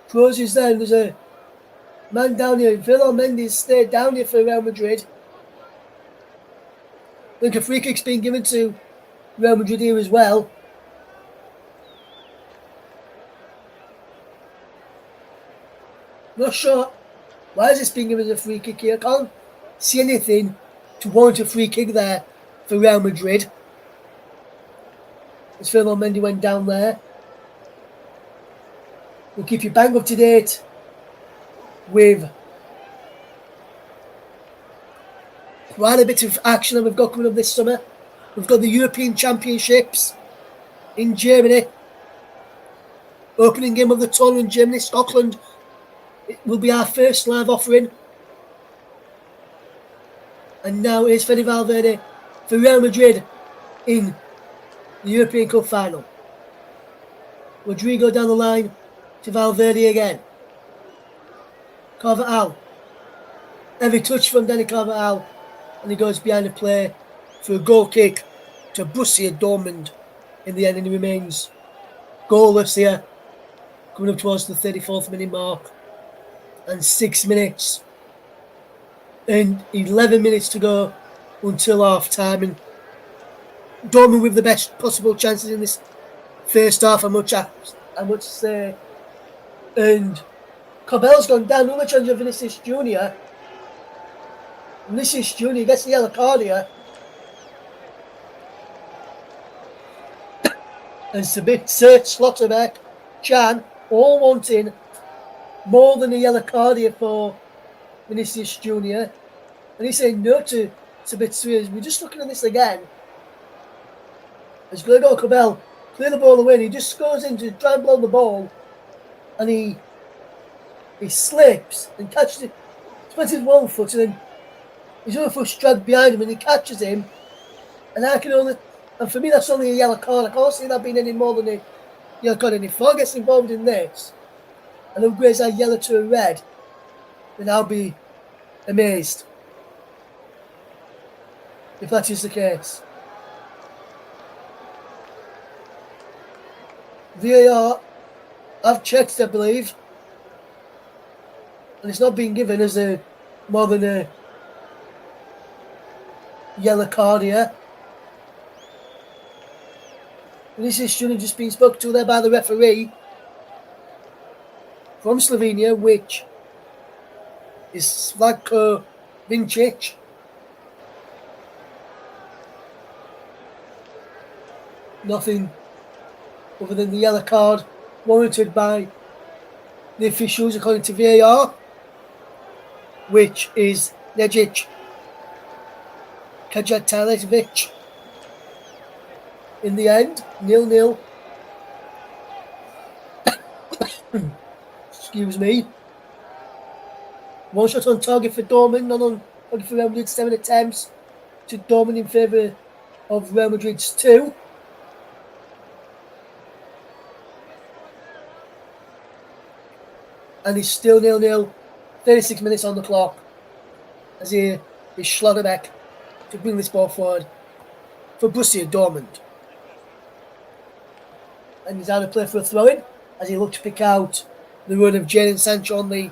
Kroos is there, and there's a man down here. Phil on Mendy stayed down here for Real Madrid. I think a free kick's been given to Real Madrid here as well. Not sure why is this being given as a free kick here. I can't see anything to warrant a free kick there for Real Madrid. As Phil Mendy went down there. We'll keep you bang up to date with quite a bit of action that we've got coming up this summer. We've got the European Championships in Germany. Opening game of the tournament in Germany, Scotland. It will be our first live offering. And now here's Fede Valverde for Real Madrid in the European Cup final. Rodrigo down the line to Valverde again. Carvajal. Every touch from Danny Carvajal. And he goes behind the play for a goal kick to Borussia Dortmund in the end, and he remains goalless here. Coming up towards the 34th minute mark. And 6 minutes and 11 minutes to go until half time. And Dortmund with the best possible chances in this first half, I must say. And Cobell's gone down. Another chance of Vinicius Junior. Vinicius Junior gets the yellow card here. And Sabitzer, Slotterbeck, Chan, all wanting more than a yellow card here for Vinicius Junior. And he's saying no to Sabitzer. We're just looking at this again. As Gregor Cobell clear the ball away, and he just goes in to try and blow the ball, and he slips and catches it. Spends his one foot, and then his other foot's dragged behind him, and he catches him. And for me, that's only a yellow card. I can't see that being any more than a yellow card. And if Ford gets involved in this and upgrades that yellow to a red, then I'll be amazed if that is the case. VAR, I've checked, I believe, and it's not being given as more than a yellow card here. And this is should have just been spoken to there by the referee from Slovenia, which is Slavko Vincic. Nothing other than the yellow card warranted by the officials according to VAR, which is Nejic Kajatalevic. In the end, 0-0. Excuse me. One shot on target for Dortmund, none on target for Real Madrid. 7 attempts to Dortmund in favour of Real Madrid's 2. And it's still 0-0. 36 minutes on the clock. As he is Schlotterbeck to bring this ball forward for Borussia Dortmund. And he's out of play for a throw-in as he looked to pick out the run of Jadon Sancho on the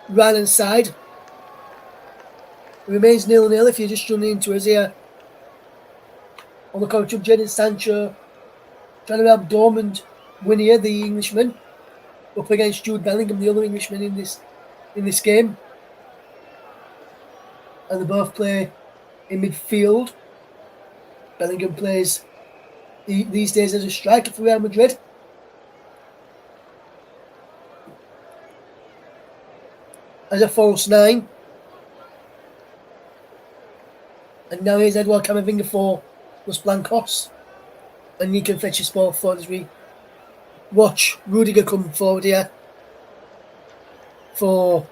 right-hand side. It remains 0-0 if you're just tuning into us here. On the coach of Jadon Sancho trying to help Dortmund win here, the Englishman, up against Jude Bellingham, the other Englishman in this game. And they both play in midfield. Bellingham plays these days as a striker for Real Madrid. As a false 9. And now here's Edouard Camavinga for Los Blancos. And he can fetch his ball forward as we watch Rudiger come forward here for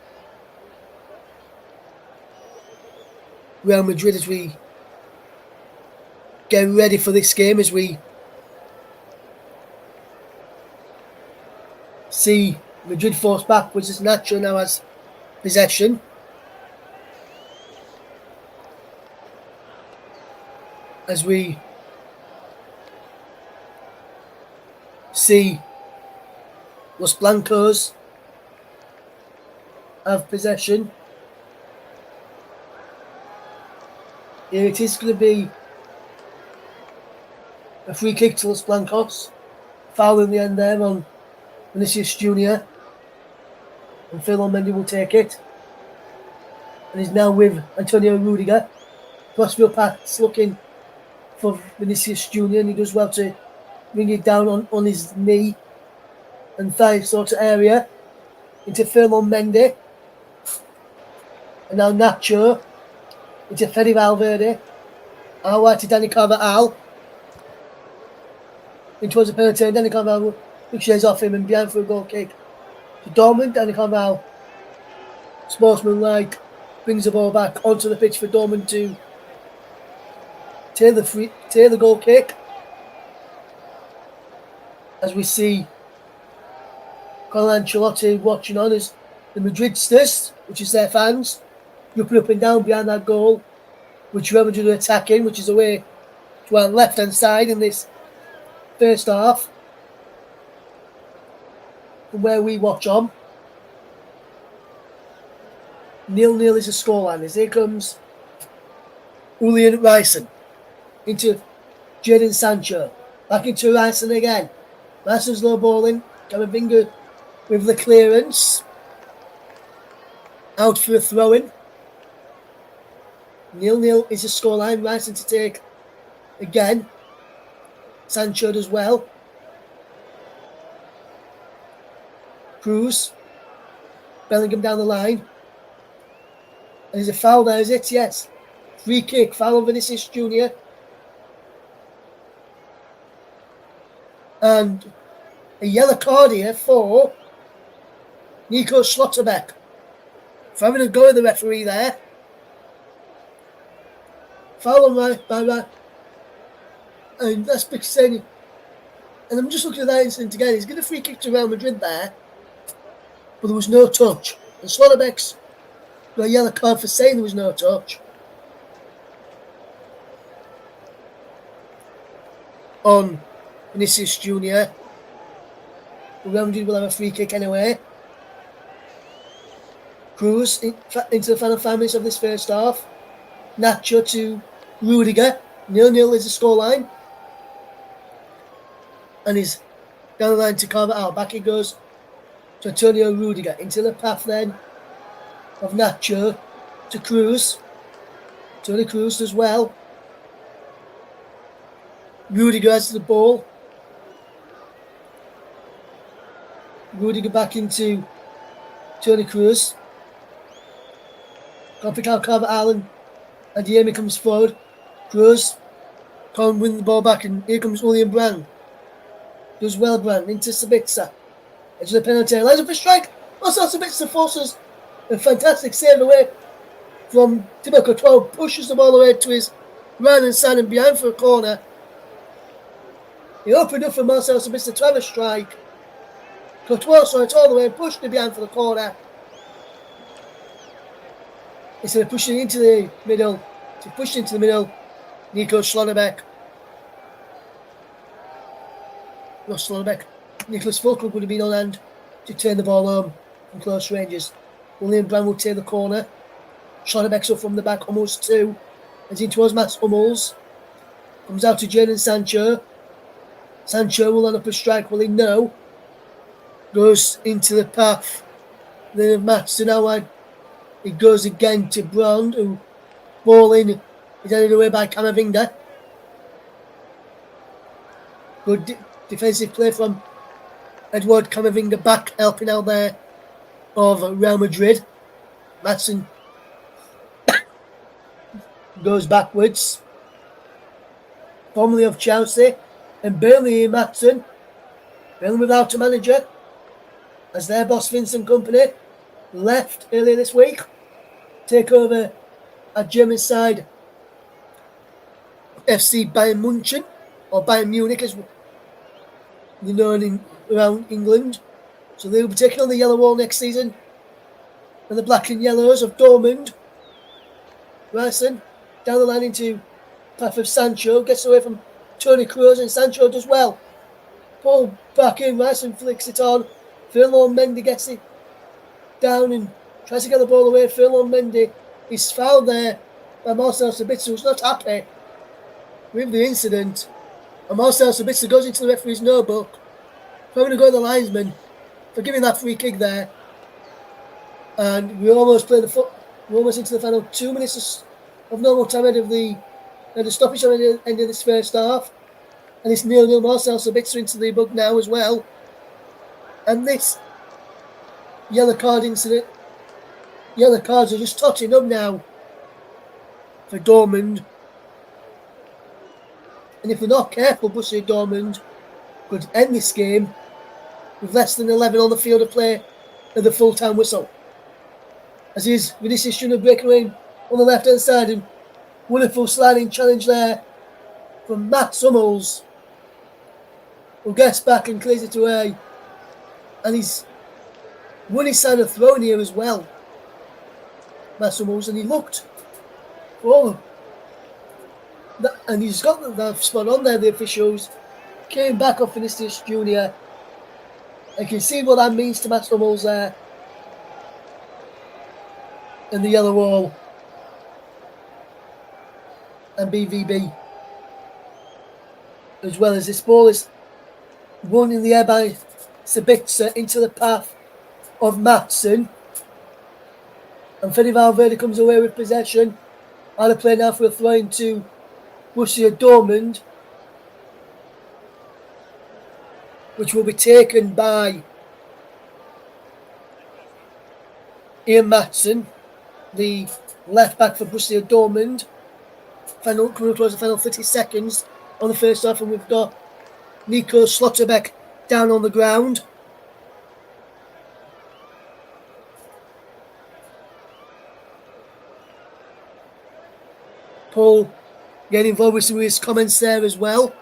Real Madrid as we get ready for this game, as we see Madrid forced backwards as Nacho now has possession. As we see Los Blancos have possession. Here it is going to be a free kick to Los Blancos. Foul in the end there on Vinicius Junior. And Phil Mendy will take it. And he's now with Antonio Rudiger. Crossfield pass looking for Vinicius Junior, and he does well to bring it down on his knee and thigh sort of area into Ferland Mendy. And now Nacho into Fede Valverde. Out to Dani Carvajal. In towards the penalty, and Dani Carvajal ricochets off him and behind for a goal kick to Dortmund. Dani Carvajal, sportsmanlike, brings the ball back onto the pitch for Dortmund to take the goal kick. As we see Carlo Ancelotti watching on as the Madridsters, which is their fans, looking up and down behind that goal, which Real Madrid are attacking, which is away to our left-hand side in this first half, from where we watch on. 0-0 is the scoreline. As here comes Julian Ryson into Jadon Sancho. Back into Ryson again. Ryson's low balling. Camavinga with the clearance. Out for a throw-in. 0-0 is the scoreline. Ryson to take again. Sancho as well. Cruz. Bellingham down the line. And there's a foul there, is it? Yes. Free kick. Foul on Vinicius Junior. And a yellow card here for Nico Schlotterbeck for having a go at the referee there. Foul on by and that's big saying. And I'm just looking at that incident again. He's getting a free kick to Real Madrid there, but there was no touch. And Schlotterbeck's got a yellow card for saying there was no touch on Vinicius Junior. Real Madrid will have a free kick anyway. Cruz into the final 5 minutes of this first half. Nacho to Rudiger. 0-0 is the scoreline. And he's down the line to carve it out. Back he goes to Antonio Rudiger. Into the path then of Nacho to Cruz. Toni Kroos does well. Rudiger has the ball. Rudiger back into Toni Kroos. Can't pick out Carver Allen. And Diemi comes forward. Kroos can't win the ball back. And here comes William Brand. Does well, Brand into Sabitzer. Edge of the penalty. Lines up a strike. Also Sabitzer forces a fantastic save away from Thibaut Courtois. Pushes the ball away to his right hand side and behind for a corner. He opened up for Marcel Sabitzer to have a strike. Courtois saw it all the way and pushed it behind for the corner. Instead of pushing into the middle, to push into the middle, Nico Schlotterbeck. No, Schlotterbeck. Nicholas Fulkrug would have been on hand to turn the ball home from close ranges. William Brand will take the corner. Schlotterbeck's up from the back, almost two. As in towards Mats Hummels. Comes out to Jadon Sancho. Sancho will line up a strike, will he? No. Goes into the path. Then Mats to now it goes again to Brand, who ball in is headed away by Camavinga. Good defensive play from Edward Camavinga back, helping out there of Real Madrid. Maatsen goes backwards. Formerly of Chelsea. And Burnley Maatsen. Burnley without a manager. As their boss Vincent Kompany left earlier this week. Take over a German side FC Bayern München, or Bayern Munich as they're known around England. So they will be taking on the yellow wall next season. And the black and yellows of Dortmund. Ryerson down the line into path of Sancho, gets away from Toni Kroos, and Sancho does well. Ball back in, Ryerson flicks it on. Ferland Mendy gets it down and tries to get the ball away. Ferland Mendy is fouled there by Marcel Sabitzer, who's not happy with the incident. And Marcel Sabitzer goes into the referee's notebook, having to go to the linesman for giving that free kick there. And we almost play we're almost into the final 2 minutes of normal time out of the stoppage at the end of this first half. And it's 0-0. Marcel Sabitzer into the book now as well. And this yellow card incident, yellow cards are just totting up now for Dortmund. And if we're not careful, Borussia Dortmund could end this game with less than 11 on the field of play at the full-time whistle. As is Vinicius Junior breaking away on the left-hand side, and wonderful sliding challenge there from Mats Hummels, who gets back and clears it away. And he's won his side of throwing here as well, Mats Hummels, and he looked for that, and he's got that spot on there. The officials came back off Vinicius Junior. I can see what that means to Mats Hummels there. And the yellow wall. And BVB. As well as this ball is won in the air by Sabitzer into the path of Maatsen. And Fede Valverde comes away with possession. Out of play now for a throw into Borussia Dortmund, which will be taken by Ian Maatsen, the left back for Borussia Dortmund. Coming close to the final 30 seconds on the first half, and we've got Nico Schlotterbeck down on the ground. Paul getting involved with some of his comments there as well.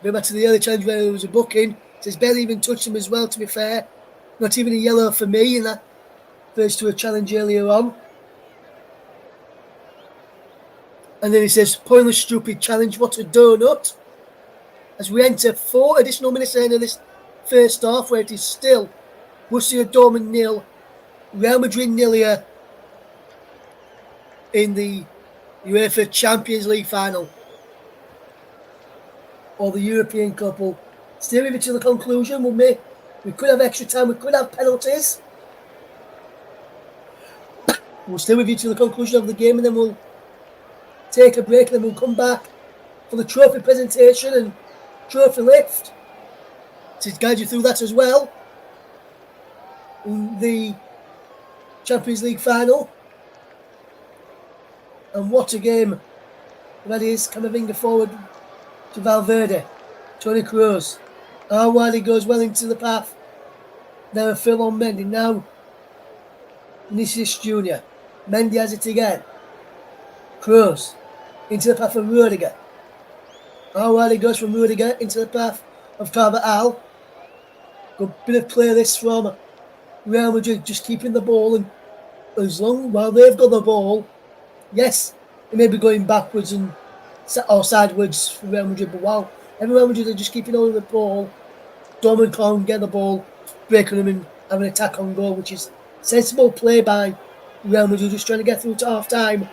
Going back to the early challenge where there was a booking. Says barely even touched him as well, to be fair. Not even a yellow for me in that first to a challenge earlier on. And then he says, pointless stupid challenge, what a donut. As we enter 4 additional minutes into this first half, where it is still Borussia Dortmund 0, Real Madrid 0 here in the UEFA Champions League final. Or the European Cup. Will steer with it to the conclusion. We could have extra time, we could have penalties. We'll stay with you to the conclusion of the game, and then we'll take a break, and then we'll come back for the trophy presentation and trophy lift to guide you through that as well in the Champions League final. And what a game that is. Camavinga forward to Valverde, Toni Kroos. Wide he goes well into the path. Now Phil on Mendy. Now Vinicius Jr. Mendy has it again. Kroos into the path of Rudiger. Wide he goes from Rudiger into the path of Carvajal. Good bit of play this from Real Madrid, just keeping the ball, and as long while they've got the ball, yes, it may be going backwards or sideways for Real Madrid, but while every Real Madrid are just keeping hold of the ball, Dortmund can't get the ball, breaking them and having an attack on goal, which is sensible play by Real Madrid, just trying to get through to half time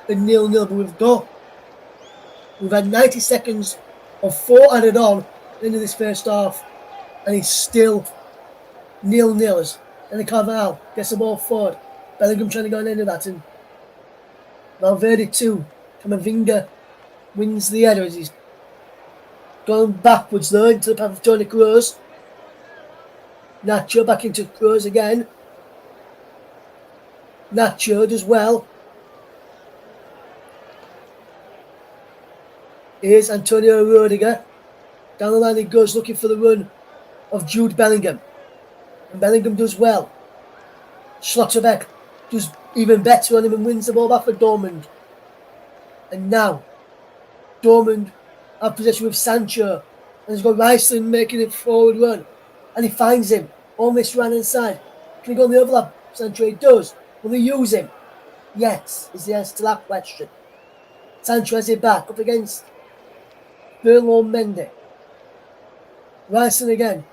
and 0-0. But we've had 90 seconds of 4 added on into this first half, and it's still 0-0. And the Carvajal gets the ball forward. Bellingham trying to go on into that, and Valverde too. Camavinga wins the header as he's going backwards though into the path of Toni Kroos. Nacho back into Kroos again. Nacho does well. Here's Antonio Rudiger. Down the line he goes, looking for the run of Jude Bellingham. And Bellingham does well. Schlotterbeck does even better on him and wins the ball back for Dortmund. And now, Dortmund have possession with Sancho. And he's got Riceland making a forward run. And he finds him on this right hand side. Can he go on the overlap? Sancho, he does. Will he use him? Yes, is the answer to that question. Sancho has it back up against Ferland Mendy. Riceland again.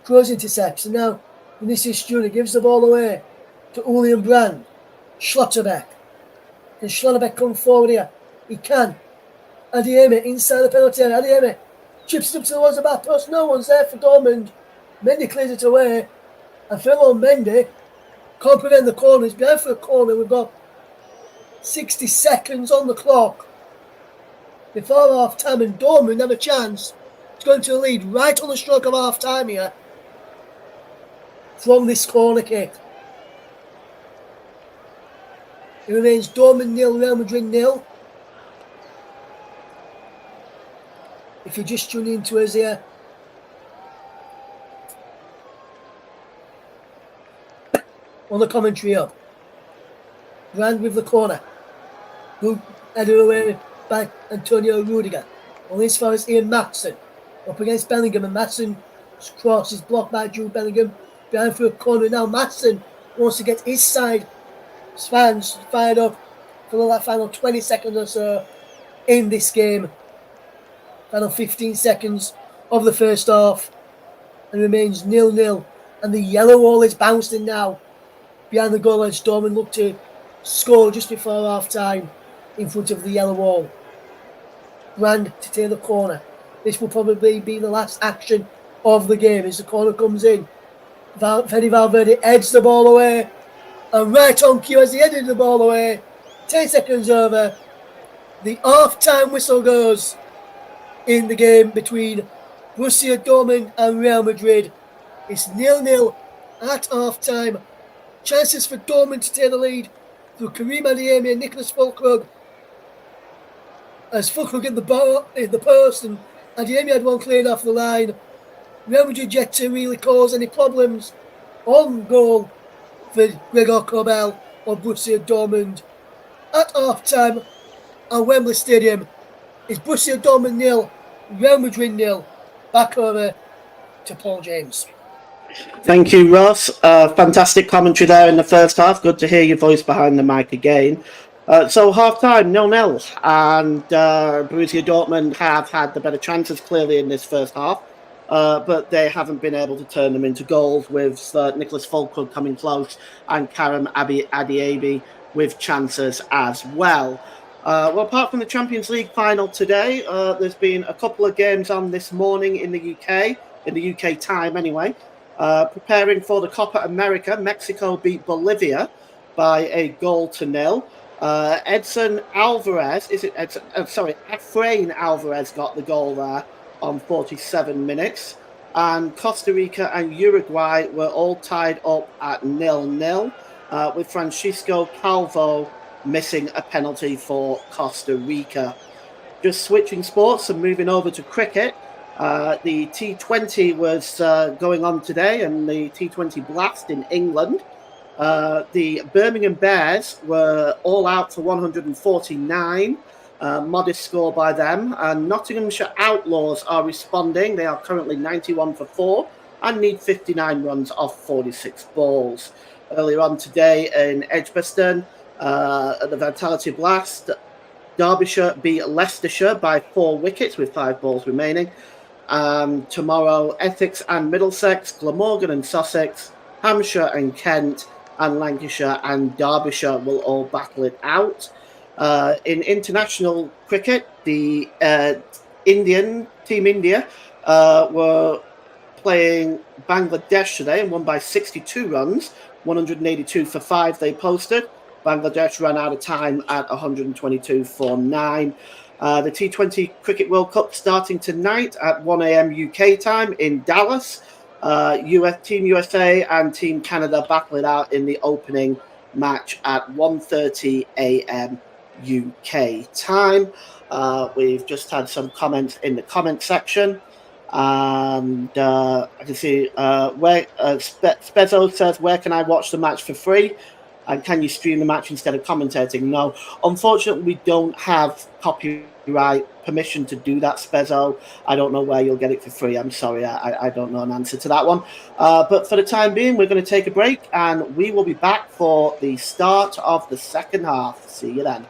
Kroos intercepts. And now Vinicius Jr. gives the ball away to Julian Brand. Schlotterbeck. Can Schlotterbeck come forward here? He can. Adieme inside the penalty area. Adieme chips it up towards the back post. No one's there for Dortmund. Mendy clears it away. And Ferland Mendy can't prevent the corner. He's behind for a corner. We've got 60 seconds on the clock before half time, and Dortmund have a chance to go into the lead right on the stroke of half time here from this corner kick. It remains Dortmund 0, Real Madrid 0. If you're just tuning into us here, on the commentary up, Brand with the corner, headed away by Antonio Rudiger. On this far is Ian Matson up against Bellingham, and Matson's cross is blocked by Jude Bellingham behind for a corner. Now Matson wants to get his side fans fired up for that final 20 seconds or so in this game. Final 15 seconds of the first half, and remains 0-0. And the yellow wall is bouncing now behind the goal edge. Dortmund look to score just before half time in front of the yellow wall. Brand to take the corner. This will probably be the last action of the game as the corner comes in. Fede Valverde heads the ball away, and right on cue as he headed the ball away, 10 seconds over, the half-time whistle goes in the game between Borussia Dortmund and Real Madrid. It's 0-0 at half-time. Chances for Dortmund to take the lead through Karim Adeyemi and Nicholas Füllkrug. as Fulkrug in the post, and Adeyemi had one cleared off the line. Real Madrid yet to really cause any problems on goal for Gregor Kobel or Borussia Dortmund. At half time at Wembley Stadium is Borussia Dortmund 0, Real Madrid 0. Back over to Paul James. Thank you, Ross. Fantastic commentary there in the first half. Good to hear your voice behind the mic again. So half time, 0-0, and Borussia Dortmund have had the better chances clearly in this first half, but they haven't been able to turn them into goals, with Nicholas Fulkrug coming close and Karim Adeyemi with chances as well. Well, apart from the Champions League final today, there's been a couple of games on this morning in the UK time anyway. Preparing for the Copa America, Mexico beat Bolivia by 1-0. Edson Alvarez, Efrain Alvarez got the goal there on 47 minutes. And Costa Rica and Uruguay were all tied up at 0-0, with Francisco Calvo missing a penalty for Costa Rica. Just switching sports and moving over to cricket. The T20 was going on today, and the T20 Blast in England. The Birmingham Bears were all out for 149. Modest score by them. And Nottinghamshire Outlaws are responding. They are currently 91 for 4 and need 59 runs off 46 balls. Earlier on today in Edgbaston, at the Vitality Blast, Derbyshire beat Leicestershire by 4 wickets with 5 balls remaining. Tomorrow, Essex and Middlesex, Glamorgan and Sussex, Hampshire and Kent, and Lancashire and Derbyshire will all battle it out. In international cricket, the Team India were playing Bangladesh today and won by 62 runs, 182 for 5 they posted. Bangladesh ran out of time at 122 for 9. The T20 Cricket World Cup starting tonight at 1 a.m. UK time in Dallas. Team USA and Team Canada battle it out in the opening match at 1:30 a.m. UK time. We've just had some comments in the comment section. And I can see where Spezzo says, where can I watch the match for free? And can you stream the match instead of commentating? No, unfortunately, we don't have copyright permission to do that, Spezzo. I don't know where you'll get it for free. I'm sorry, I don't know an answer to that one. But for the time being, we're going to take a break, and we will be back for the start of the second half. See you then.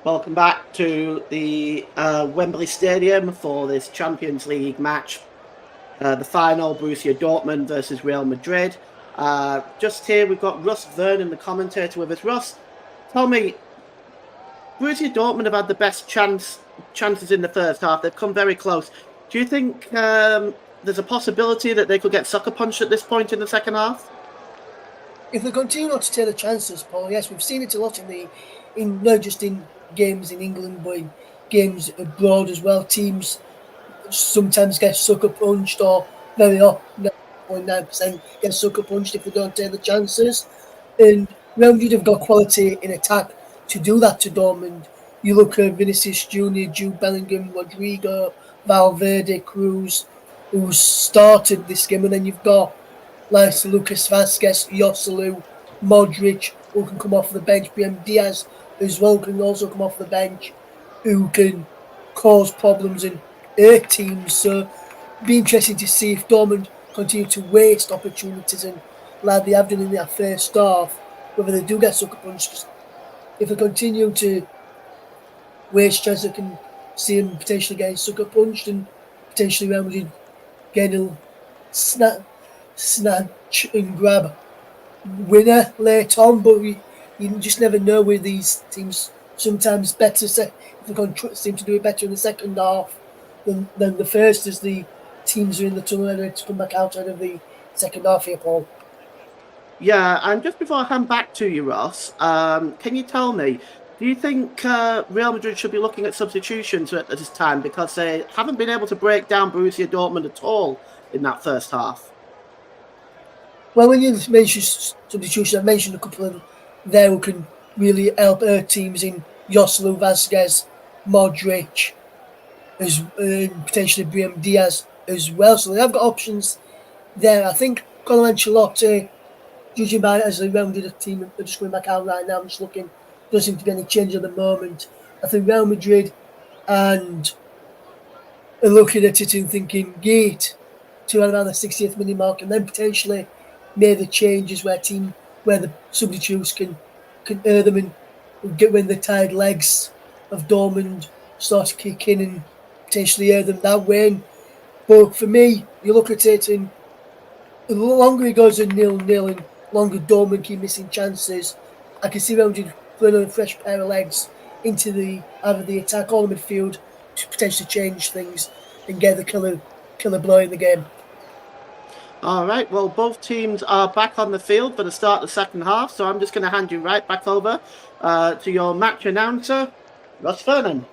Welcome back to the Wembley Stadium for this Champions League match. The final, Borussia Dortmund versus Real Madrid. Just here, we've got Russ Vernon, the commentator, with us. Russ, tell me, Borussia Dortmund have had the best chances in the first half. They've come very close. Do you think there's a possibility that they could get sucker punched at this point in the second half? If they continue not to take the chances, Paul, yes, we've seen it a lot in not just in games in England, but in games abroad as well. Teams sometimes get sucker punched, or very often, 9.9% get sucker punched if they don't take the chances. And Real Madrid have got quality in attack to do that to Dortmund. You look at Vinicius Junior, Jude Bellingham, Rodrigo, Valverde, Cruz, who started this game, and then you've got like Lucas Vazquez, Joselu, Modric, who can come off the bench, BM Diaz as well can also come off the bench, who can cause problems in their teams. So it'd be interesting to see if Dortmund continue to waste opportunities, and like they have done in their first half, whether they do get sucker punched. If they continue to waste chances, I can see them potentially getting sucker punched and potentially Real Madrid getting a snatch and grab winner late on, but you just never know with these teams. Sometimes better if they seem to do it better in the second half than the first, as the teams are in the tunnel and to come back out of the second half here, Paul. Yeah, and just before I hand back to you, Ross, can you tell me, do you think Real Madrid should be looking at substitutions at this time, because they haven't been able to break down Borussia Dortmund at all in that first half? Well, when you mention substitutions, I've mentioned a couple of them there who can really help our teams in Joselu, Vazquez, Modric, potentially BM Diaz as well. So they have got options there. I think Carlo Ancelotti, judging by it as the Real Madrid team, are just going back out right now. I'm just looking. Doesn't seem to be any change at the moment. I think Real Madrid and are looking at it and thinking gate to around the 60th minute mark, and then potentially made the changes where the substitutes can earn them and get when the tired legs of Dortmund start to kick in and potentially earn them that way. But for me, you look at it, and the longer it goes at 0-0 and longer Dortmund keep missing chances, I can see Real Madrid putting a fresh pair of legs into either the attack or the midfield to potentially change things and get the killer blow in the game. All right, well, both teams are back on the field for the start of the second half, so I'm just going to hand you right back over to your match announcer, Russ Vernon.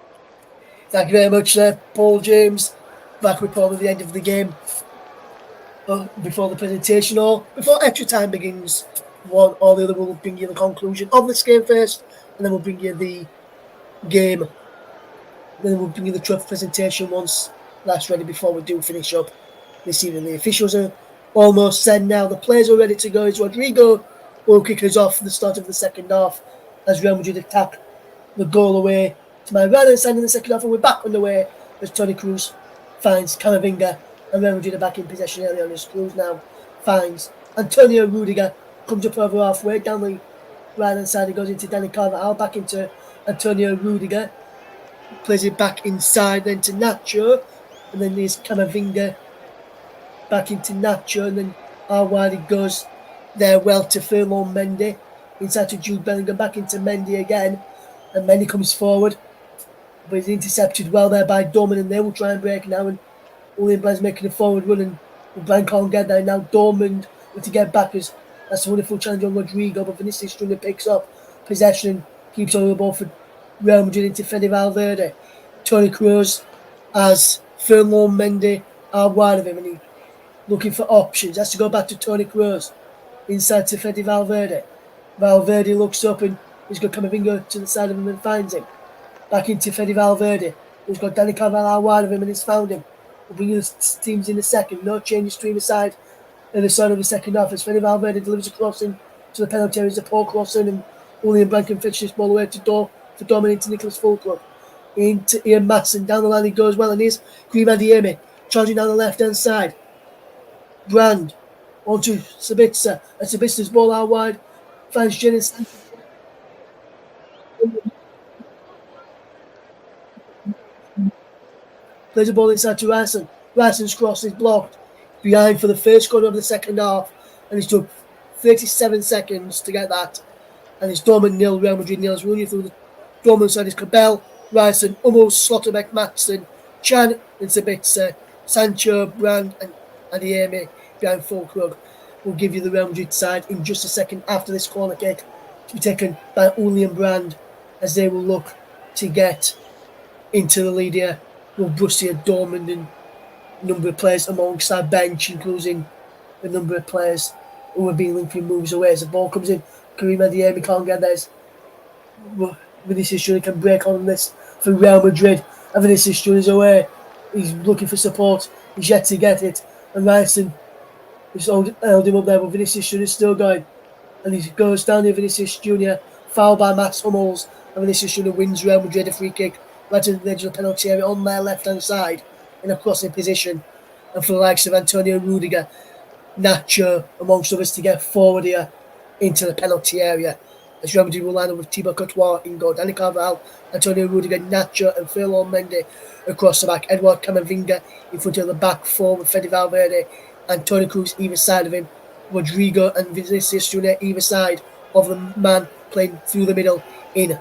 Thank you very much, Paul James. Back with Paul at the end of the game. Before the presentation or before extra time begins, one or the other will bring you the conclusion of this game first, and then we'll bring you the game. Then we'll bring you the trophy presentation once that's ready before we do finish up this evening. The officials are almost said now. The players are ready to go. It's Rodrigo will kick us off for the start of the second half as Real Madrid attack the goal away to my right hand side in the second half, and we're back on the way as Toni Kroos finds Camavinga, and Real Madrid are back in possession early on as Kroos now finds Antonio Rudiger, comes up over halfway down the right hand side. He goes into Dani Carvajal, back into Antonio Rudiger, plays it back inside then to Nacho, and then there's Camavinga back into Nacho, and then how wide it goes there well to Ferland Mendy, inside to Jude Bellingham, back into Mendy again, and Mendy comes forward, but he's intercepted well there by Dortmund, and they will try and break now, and William Blair's making a forward run, and Brian can't get there. Now Dortmund to get back, as that's a wonderful challenge on Rodrigo, but Vinicius Junior picks up possession and keeps on the ball for Real Madrid into Fede Valverde. Toni Kroos as Ferland Mendy are wide of him, and he looking for options. Has to go back to Toni Kroos inside to Fede Valverde. Valverde looks up and he's got Camavinga to the side of him and finds him. Back into Fede Valverde. He's got Dani Carvajal wide of him and he's found him. We'll bring the teams in a second. No changes to either side in the start of the second half as Fede Valverde delivers a crossing to the penalty area. It's a poor crossing, and William Blanc can fetch this ball away to Dortmund into Nicholas Fulkrug. Into Ian Matson. Down the line he goes well, and here's Grima Diemi charging down the left hand side. Brand onto Sabitzer, and Sabitzer's ball out wide finds Jennings Plays the ball inside to Ryerson. Ryerson's cross is blocked. Behind for the first corner of the second half. And he's took 37 seconds to get that. And it's Dortmund 0, Real Madrid 0. It's running through the Dortmund side is Cabell, Ryerson, Hummels, Slotterbeck, Matson, Chan, and Sabitzer, Sancho, Brand, and Adiemi behind Fulkrug. We'll give you the Real Madrid side in just a second after this corner kick to be taken by Uli and Brand as they will look to get into the lead here. Will Borussia Dortmund and a number of players amongst our bench, including a number of players who have been linking moves away as the ball comes in. Karim Adiemi can't get there. Vinicius Junior can break on this for Real Madrid. And Vinicius Junior's away. He's looking for support. He's yet to get it. And Ryerson has held him up there, but Vinicius Junior's still going. And he goes down here, Vinicius Junior, fouled by Mats Hummels. And Vinicius Junior wins Real Madrid a free kick right to the edge of the penalty area on their left-hand side in a crossing position. And for the likes of Antonio Rudiger, Nacho, amongst others, to get forward here into the penalty area. As Real Madrid will line up with Thibaut Courtois in goal, Dani Carvajal, Antonio Rudiger, Nacho and Ferland Mendy across the back. Edouard Camavinga in front of the back four with Fede Valverde and Toni Kroos either side of him. Rodrigo and Vinicius Junior either side of the man playing through the middle in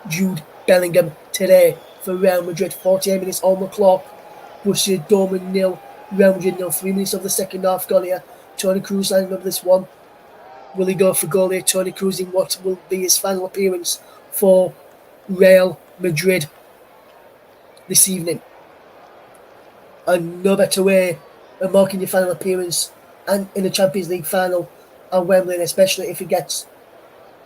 Jude Bellingham today for Real Madrid. 48 minutes on the clock. Borussia Dortmund 0, Real Madrid 0. 3 minutes of the second half gone here. Toni Kroos lining up this one. Will he go for goal here? Toni Kroos in what will be his final appearance for Real Madrid this evening. And no better way of marking your final appearance and in the Champions League final at Wembley, and especially if he gets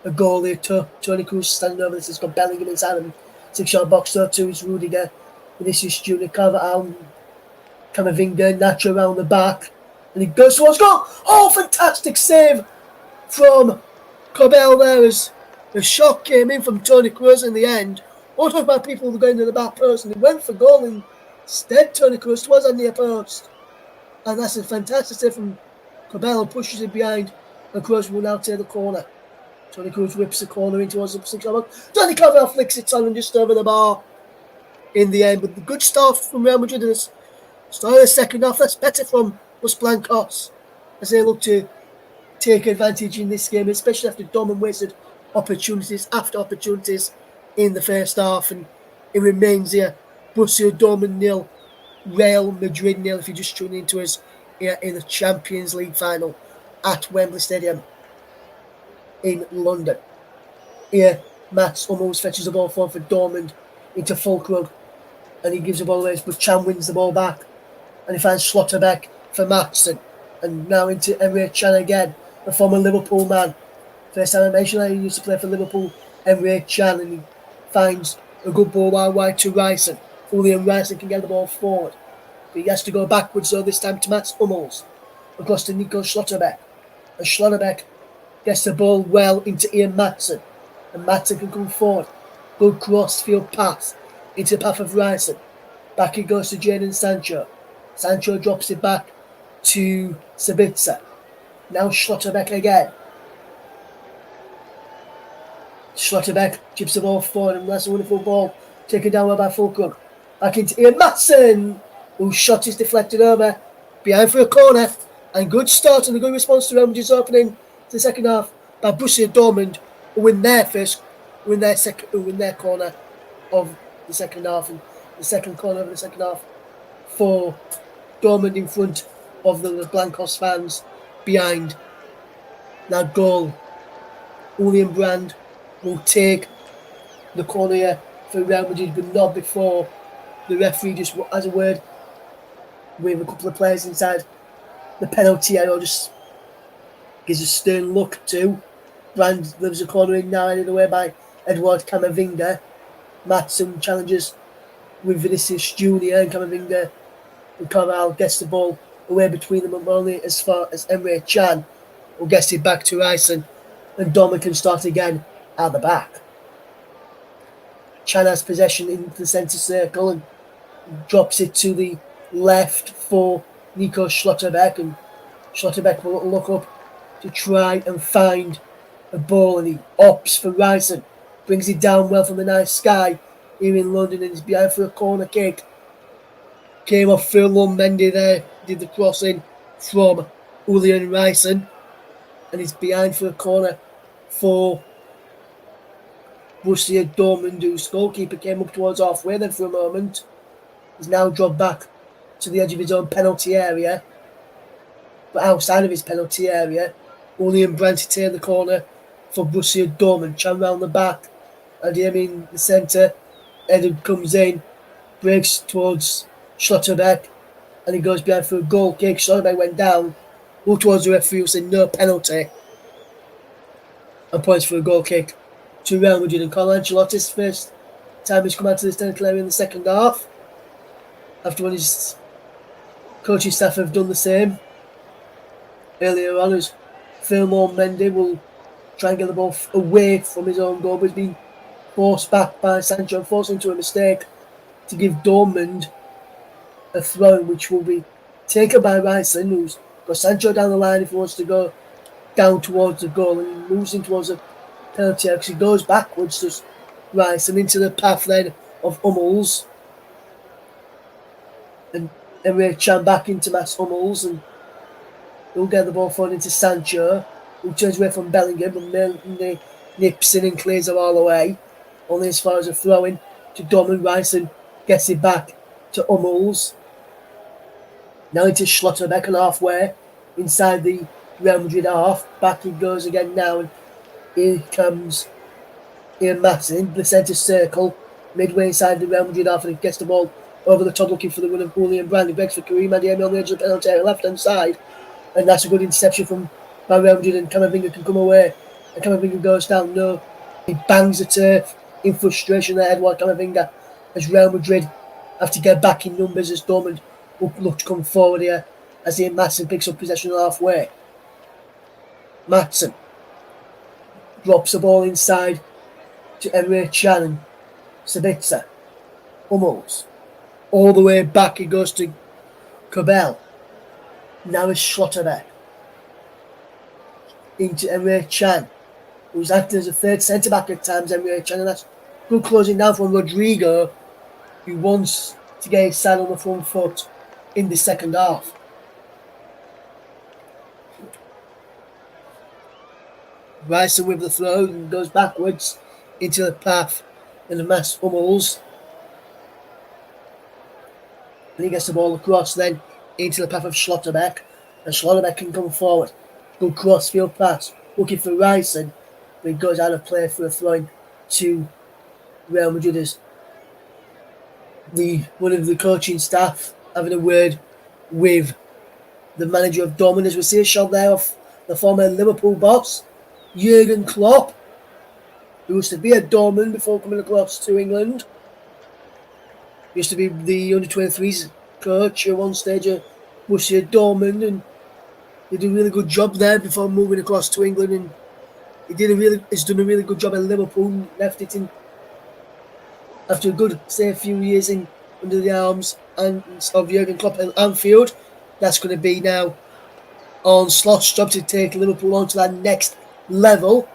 a goal here to Toni Kroos standing over this. He's got Bellingham inside him. 6-yard box throw to his Rudiger. Vinicius Junior, Carvajal, Camavinga, Nacho around the back. And he goes towards goal. Oh, fantastic save from Cabell there as the shot came in from Toni Kroos in the end. We'll talk about people who are going to the back post, and he went for goal instead. Toni Kroos was on the post. And that's a fantastic save from Cabell and pushes it behind. And Kroos will now take the corner. Toni Kroos whips the corner in towards the 6-yard box. Dani Carvajal flicks it on and just over the bar in the end. But the good start from Real Madrid in this start of the second half. That's better from Los Blancos as they look to take advantage in this game, especially after Dortmund wasted opportunities after opportunities in the first half. And it remains here. Borussia Dortmund 0, Real Madrid 0 if you're just tuning into us here in the Champions League final at Wembley Stadium in London. Here, Mats Hummels fetches the ball forward for Dortmund into Fulkrug, and he gives the ball away, but Chan wins the ball back, and he finds Slotterbeck for Matson, and now into Emre Can again, the former Liverpool man. First time I mentioned that he used to play for Liverpool, Emre Can, and he finds a good ball wide to Ryerson. Julian Ryerson can get the ball forward, but he has to go backwards though, this time to Mats Hummels, across to Nico Slotterbeck, and Slotterbeck gets the ball well into Ian Matson, and Matson can come forward. Good cross-field pass into the path of Ryerson. Back it goes to Jadon Sancho. Sancho drops it back to Sabitzer. Now Slotterbeck again. Slotterbeck chips the ball forward, and that's a wonderful ball taken down by Fulkrug. Back into Ian Matson, whose shot is deflected over behind for a corner. And good start and a good response to Real Madrid's opening to the second half by Borussia Dortmund, who win their corner of the second half, and the second corner of the second half for Dortmund in front of the Blancos fans behind that goal. Julian Brand will take the corner here for Real Madrid, but not before the referee just has a word with a couple of players inside the penalty area, just gives a stern look to Brand. There's a corner in now, headed away by Edouard Camavinga. Matson challenges with Vinicius Junior, and Camavinga and Carvajal gets the ball away between them, but only as far as Emre Can, who gets it back to Ryerson, and Dortmund can start again at the back. Can has possession into the centre circle and drops it to the left for Nico Slotterbeck, and Slotterbeck will look up to try and find a ball, and he opts for Ryerson. Brings it down well from the nice sky here in London, and is behind for a corner kick. came off Furlong Mendy there, did the crossing from Julian Ryson, and he's behind for a corner for Borussia Dortmund, whose goalkeeper came up towards halfway then for a moment. He's now dropped back to the edge of his own penalty area, but outside of his penalty area, Julian Brandt to take the corner for Borussia Dortmund. Chan round the back, and him in the centre. Edward comes in, breaks towards Schlotterbeck, and he goes behind for a goal kick. Schlotterbeck went down, looked towards the referee, who said no penalty, and points for a goal kick to Real Madrid. And Carlo Ancelotti's first time he's come out to this technical area in the second half, after when his coaching staff have done the same earlier on, as Furlong Mendy will try and get the ball away from his own goal, but he's been forced back by Sancho, forcing into a mistake to give Dortmund a throw, which will be taken by Ryson, who's got Sancho down the line if he wants to go down towards the goal, and he moves in towards the penalty area because he goes backwards, just Ryson into the path then of Hummels, and Emre Can back into Mats Hummels, and he'll get the ball forward into Sancho, who turns away from Bellingham, and nips in and clears it all away, only as far as a throw-in to Dortmund. Ryson gets it back to Hummels. Now into Schlotterbeck on halfway, inside the Real Madrid half. Back he goes again now, and here comes Ian Matson in the centre circle, midway inside the Real Madrid half, and he gets the ball over the top looking for the win of Julian Brandt. He breaks for Karim Adeyemi on the edge of the penalty area, left-hand side, and that's a good interception by Real Madrid, and Camavinga can come away, and Camavinga goes down. No, he bangs the turf in frustration there, Edouard Camavinga, as Real Madrid have to get back in numbers as Dortmund look to come forward here, as Ian Matson picks up possession halfway. Matson drops the ball inside to Emre Can and Sabitzer. Hummels all the way back, he goes to Kobel. Now it's Schlotterbeck into Emre Can, who's acting as a third centre-back at times, Emre Can, and that's good closing down from Rodrigo, who wants to get his side on the front foot in the second half. Ryson with the throw and goes backwards into the path of Mats Hummels. And he gets the ball across then into the path of Schlotterbeck, and Schlotterbeck can come forward. Good cross-field pass, looking for Ryson, but he goes out of play for a throw-in to Real Madrid, as one of the coaching staff having a word with the manager of Dortmund, as we see a shot there of the former Liverpool boss, Jurgen Klopp, who used to be at Dortmund before coming across to England. He used to be the under-23s coach at one stage at Borussia Dortmund, and he did a really good job there before moving across to England, and he's done a really good job at Liverpool, and left it in after a good, say, a few years in under the arms of Jurgen Klopp at Anfield. That's going to be now on Sloth's job to take Liverpool on to that next level.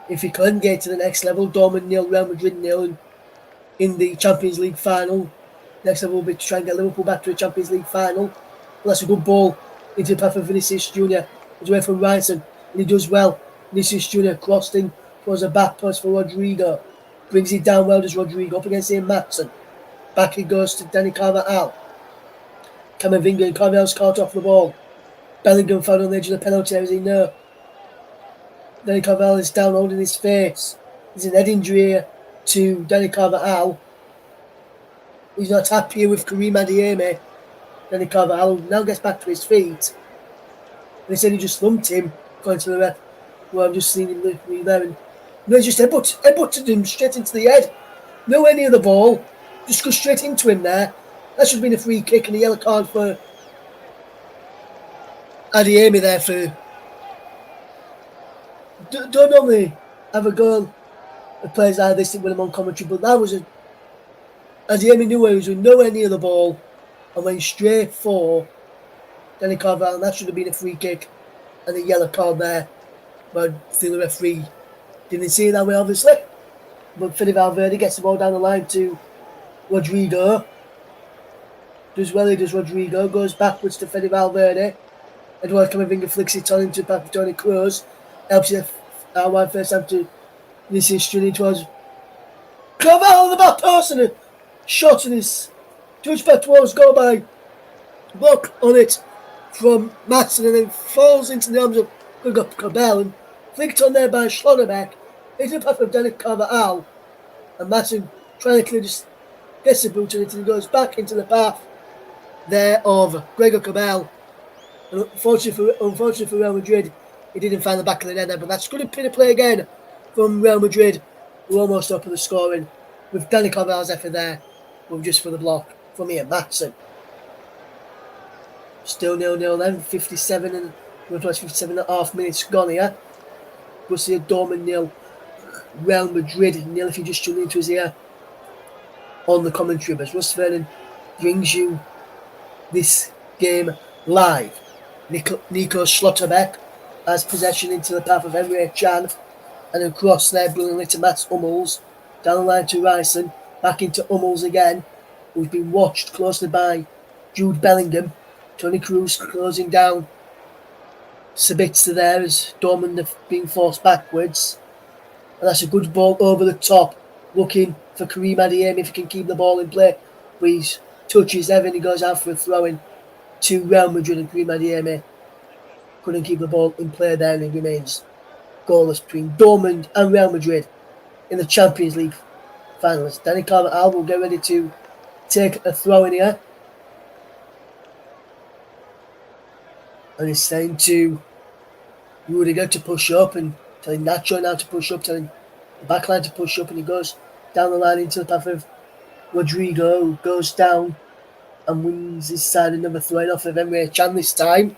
If he can get to the next level, Dortmund 0, Real Madrid 0 in the Champions League final. Next level will be to try and get Liverpool back to a Champions League final. Well, that's a good ball into the path of Vinicius Junior. He's away from Ryson, and he does well. Vinicius Junior crossed in towards the back post for Rodrigo. Brings it down well, does Rodrigo, up against Ian Matson. Back he goes to Dani Carvajal. Camavinga and Carvajal's caught off the ball. Bellingham found on the edge of the penalty area, no. Dani Carvajal is down holding his face. There's an head injury here to Dani Carvajal. He's not happy with Karim Adeyemi. Dani Carvajal now gets back to his feet. And he said he just thumped him, according to the ref. Well, I've just seen him literally there, and no, he just headbutted him straight into the head. Nowhere near the ball. Just go straight into him there. That should have been a free kick and a yellow card for Adeyemi there for... Don't normally have a goal that players like this with him on commentary, but that was a... Adeyemi knew where he was nowhere near the ball and went straight for Dani Carvajal, and that should have been a free kick and a yellow card there. But I think the referee didn't see it that way, obviously. But Fede Valverde gets the ball down the line to Rodrigo. Does well, he does Rodrigo, goes backwards to Fede Valverde. Eduardo Camavinga flicks it on into the path of Toni Kroos. Helps it out wide first time to this is straight towards Carvalho on the back post and a shot in his touchback towards goal by block on it from Matson and then falls into the arms of Gregor Kobel and flicked on there by Schlotterbeck into the path of Danny Carvalho and Matson trying to clear just gets the boot on it and he goes back into the path there of Gregor Kobel. And unfortunately for Real Madrid, he didn't find the back of the net there, but that's good bit of play again from Real Madrid, who almost up with the scoring with Danny Carvalho's effort there, but just for the block from Ian Matson. Still 0-0 then, 57 and 57.5 minutes gone here. Borussia Dortmund 0, Real Madrid 0 if you just tuned into us here on the commentary. But Russ Vernon brings you this game live. Nico Schlotterbeck has possession into the path of Emre Can and across there brilliantly to Mats Hummels, down the line to Ryerson, back into Hummels again, who's been watched closely by Jude Bellingham. Toni Kroos closing down Sabitzer there as Dortmund have been forced backwards. And that's a good ball over the top, looking for Karim Adeyemi if he can keep the ball in play. But he touches Evan, he goes out for a throw-in to Real Madrid and Karim Adeyemi couldn't keep the ball in play there and it remains goalless between Dortmund and Real Madrid in the Champions League finals. Danny Carvalho will get ready to take a throw in here. And he's saying to Rudiger to push up and telling Nacho now to push up, telling the back line to push up, and he goes down the line into the path of Rodrigo, who goes down and wins his side another throw-in off of Emre Can this time.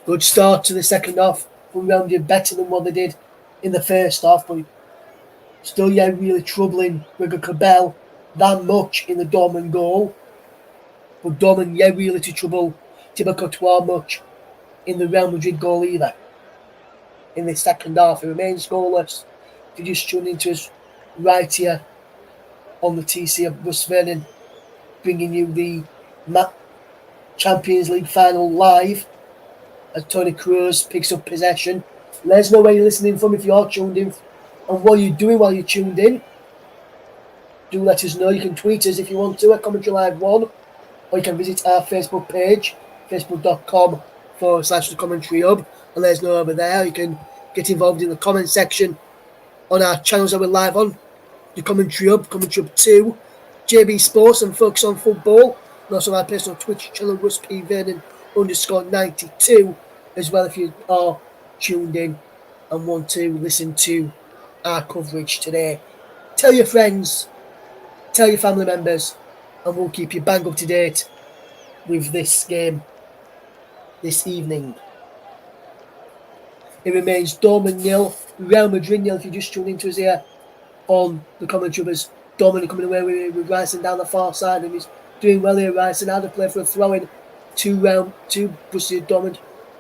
Good start to the second half. Real Madrid better than what they did in the first half, but still, really troubling Gregor Kobel that much in the Dortmund goal. But Dortmund, really to trouble Thibaut Courtois much in the Real Madrid goal either. In the second half, it remains goalless. If you just tune into us right here on the TC of Russ Vernon, bringing you the Champions League final live as Toni Kroos picks up possession. Let us know where you're listening from if you're tuned in and what you're doing while you're tuned in. Do let us know. You can tweet us if you want to at Commentary Live 1, or you can visit our Facebook page, facebook.com/The Commentary Hub, and let us know over there. You can get involved in the comment section on our channels that we're live on. The Commentary Hub, Commentary Hub 2, JB Sports and Focus on Football, and also our personal Twitch channel, Russ P. Vernon _92, as well if you are tuned in and want to listen to our coverage today. Tell your friends, tell your family members, and we'll keep you bang up to date with this game this evening. It remains Dortmund 0, Real Madrid 0 if you just tuned into us here on the commentary. Dortmund coming away with Ryerson down the far side, and he's doing well here. Ryerson had to play for a throw-in to Borussia Dortmund.